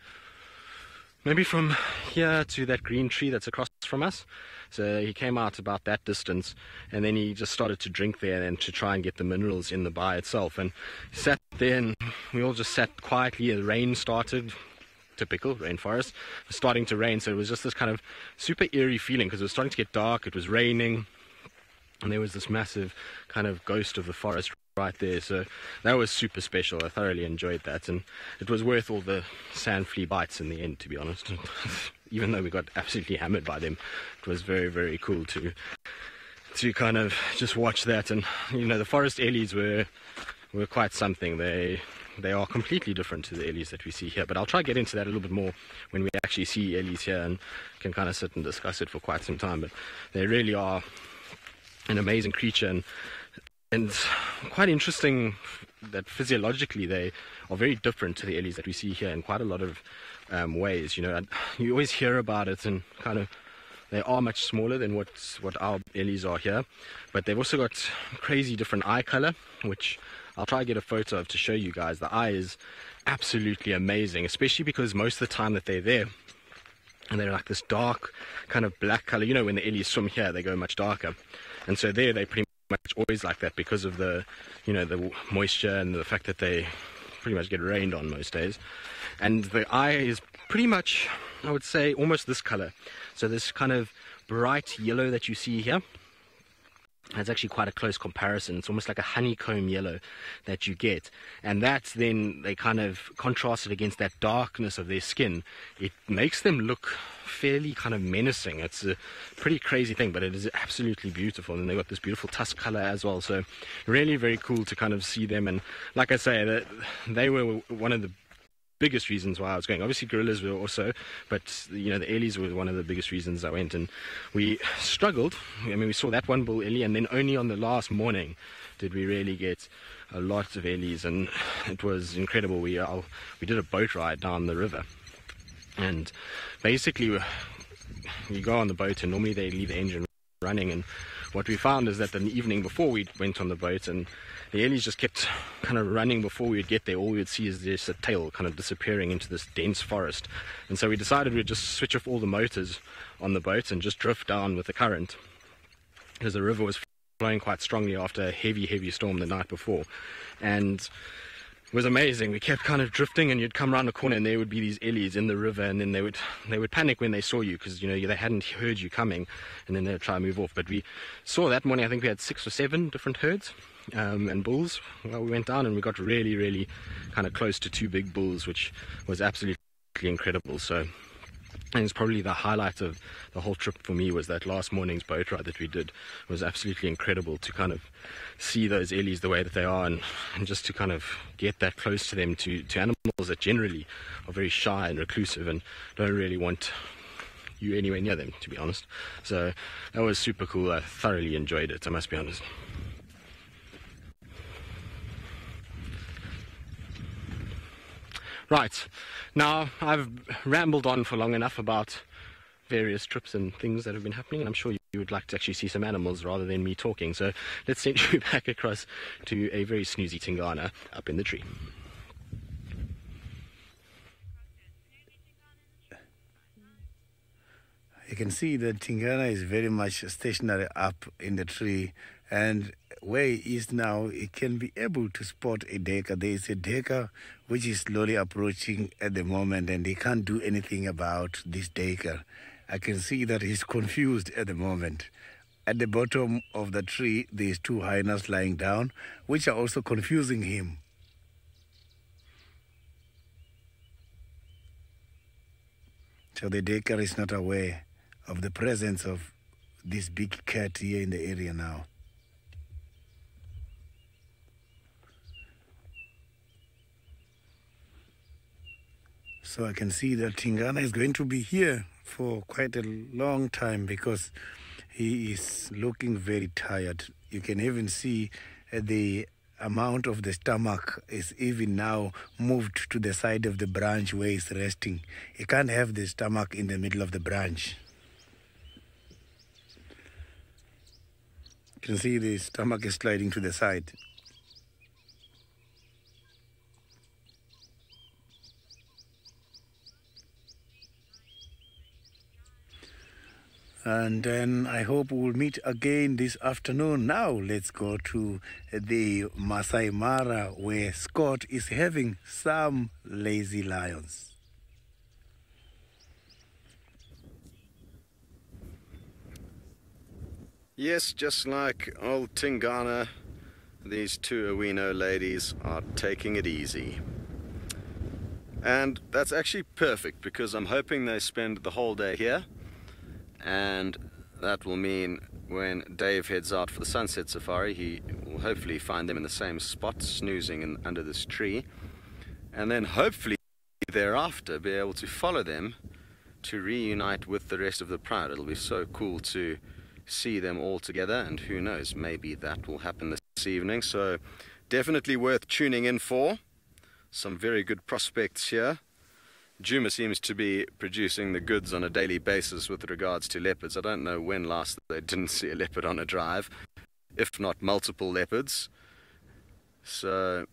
maybe from here to that green tree that's across from us. So he came out about that distance, and then he just started to drink there and to try and get the minerals in the bay itself. And he sat there, and we all just sat quietly. The rain started. Typical rainforest. It was starting to rain, so it was just this kind of super eerie feeling because it was starting to get dark, it was raining, and there was this massive kind of ghost of the forest right there. So that was super special. I thoroughly enjoyed that, and it was worth all the sand flea bites in the end, to be honest. Even though we got absolutely hammered by them, it was very, very cool to kind of just watch that. And you know, the forest ellies were quite something. They are completely different to the ellies that we see here, but I'll try to get into that a little bit more when we actually see ellies here and can kind of sit and discuss it for quite some time. But they really are an amazing creature, and quite interesting that physiologically they are very different to the ellies that we see here in quite a lot of ways. You know, you always hear about it, and kind of they are much smaller than what our ellies are here, but they've also got crazy different eye color, which I'll try to get a photo of to show you guys. The eye is absolutely amazing, especially because most of the time that they're there, and they're like this dark kind of black color. You know, when the ellies swim here, they go much darker, and so there they pretty much always like that because of the, you know, the moisture and the fact that they pretty much get rained on most days. And the eye is pretty much, I would say, almost this color. So this kind of bright yellow that you see here, that's actually quite a close comparison. It's almost like a honeycomb yellow that you get, and that's then they kind of contrast it against that darkness of their skin. It makes them look fairly kind of menacing. It's a pretty crazy thing, but it is absolutely beautiful, and they've got this beautiful tusk color as well. So really very cool to kind of see them. And like I say, they were one of the biggest reasons why I was going. Obviously gorillas were also, but you know, the ellies were one of the biggest reasons I went. And we struggled. I mean, we saw that one bull ellie, and then only on the last morning did we really get a lot of ellies, and it was incredible. We did a boat ride down the river, and basically you go on the boat, and normally they leave the engine running, and what we found is that the evening before we went on the boat, and the ellies just kept kind of running before we would get there. All we would see is just a tail kind of disappearing into this dense forest. And so we decided we'd just switch off all the motors on the boat and just drift down with the current, because the river was flowing quite strongly after a heavy storm the night before. And it was amazing. We kept kind of drifting, and you'd come around the corner and there would be these ellies in the river, and then they would panic when they saw you, because you know, they hadn't heard you coming, and then they'd try and move off. But we saw that morning, I think we had 6 or 7 different herds and bulls. Well, we went down and we got really kind of close to 2 big bulls, which was absolutely incredible. So And it's probably the highlight of the whole trip for me was that last morning's boat ride that we did. It was absolutely incredible to kind of see those ellies the way that they are, and just to kind of get that close to them, to animals that generally are very shy and reclusive and don't really want you anywhere near them, to be honest. So that was super cool. I thoroughly enjoyed it, I must be honest. Right, now I've rambled on for long enough about various trips and things that have been happening, and I'm sure you would like to actually see some animals rather than me talking, so let's send you back across to a very snoozy Tingana up in the tree. You can see that Tingana is very much stationary up in the tree, and where he is now, he can be able to spot a duiker. There is a duiker which is slowly approaching at the moment, and he can't do anything about this duiker. I can see that he's confused at the moment. At the bottom of the tree, there's two hyenas lying down, which are also confusing him. So the duiker is not aware of the presence of this big cat here in the area now. So I can see that Tingana is going to be here for quite a long time because he is looking very tired. You can even see the amount of the stomach is even now moved to the side of the branch where he's resting. He can't have the stomach in the middle of the branch. You can see the stomach is sliding to the side. And then I hope we'll meet again this afternoon. Now let's go to the Masai Mara where Scott is having some lazy lions. Yes, just like old Tingana, these two Awino ladies are taking it easy. And that's actually perfect because I'm hoping they spend the whole day here. And that will mean when Dave heads out for the sunset safari, he will hopefully find them in the same spot, snoozing under this tree. And then hopefully thereafter be able to follow them to reunite with the rest of the pride. It'll be so cool to see them all together, and who knows, maybe that will happen this evening. So definitely worth tuning in for. Some very good prospects here. Djuma seems to be producing the goods on a daily basis with regards to leopards. I don't know when last they didn't see a leopard on a drive, if not multiple leopards. So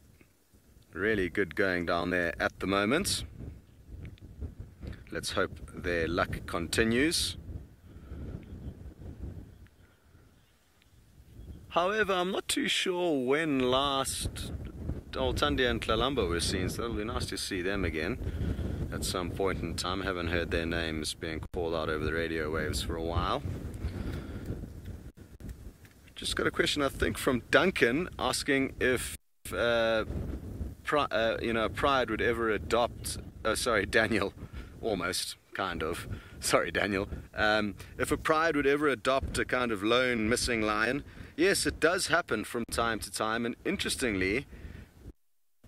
really good going down there at the moment. Let's hope their luck continues. However, I'm not too sure when last old Tandia and Tlalamba were seen, so it'll be nice to see them again at some point in time. I haven't heard their names being called out over the radio waves for a while. Just got a question, I think, from Duncan, asking if Pride would ever adopt... sorry, Daniel. Almost, kind of. Sorry, Daniel. If a Pride would ever adopt a kind of lone missing lion. Yes, it does happen from time to time, and interestingly,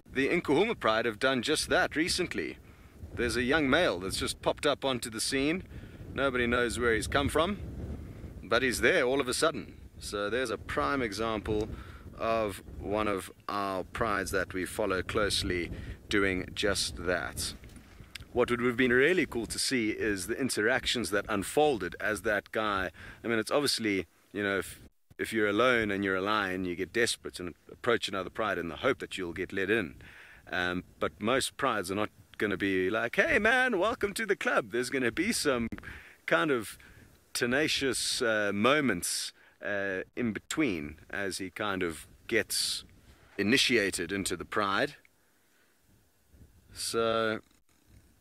the Nkuhuma Pride have done just that recently. There's a young male that's just popped up onto the scene. Nobody knows where he's come from, but he's there all of a sudden. So there's a prime example of one of our prides that we follow closely doing just that. What would have been really cool to see is the interactions that unfolded as that guy... I mean, it's obviously, you know, if you're alone and you're a lion, you get desperate and approach another pride in the hope that you'll get let in. But most prides are not going to be like, hey man, welcome to the club. There's going to be some kind of tenacious moments in between as he kind of gets initiated into the pride. So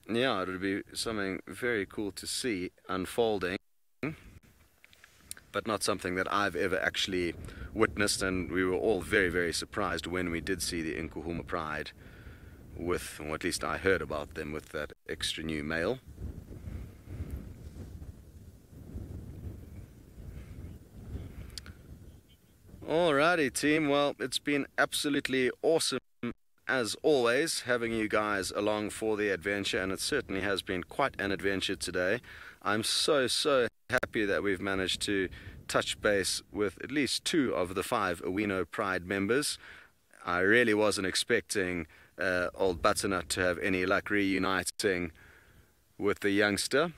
yeah, it would be something very cool to see unfolding, but not something that I've ever actually witnessed, and we were all very, very surprised when we did see the Nkuhuma Pride with, or at least I heard about them with that extra new male. Alrighty, team. Well, it's been absolutely awesome, as always, having you guys along for the adventure, and it certainly has been quite an adventure today. I'm so happy that we've managed to touch base with at least 2 of the 5 Owino Pride members. I really wasn't expecting old Butternut to have any luck reuniting with the youngster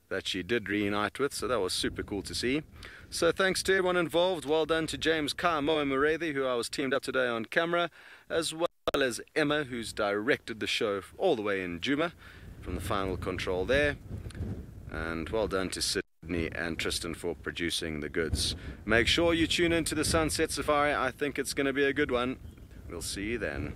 that she did reunite with, so that was super cool to see. So thanks to everyone involved. Well done to James Ka Moa Murethi, who I was teamed up today on camera, as well as Emma, who's directed the show all the way in Djuma from the final control there. And well done to Sydney and Tristan for producing the goods. Make sure you tune in to the Sunset Safari. I think it's going to be a good one. We'll see you then.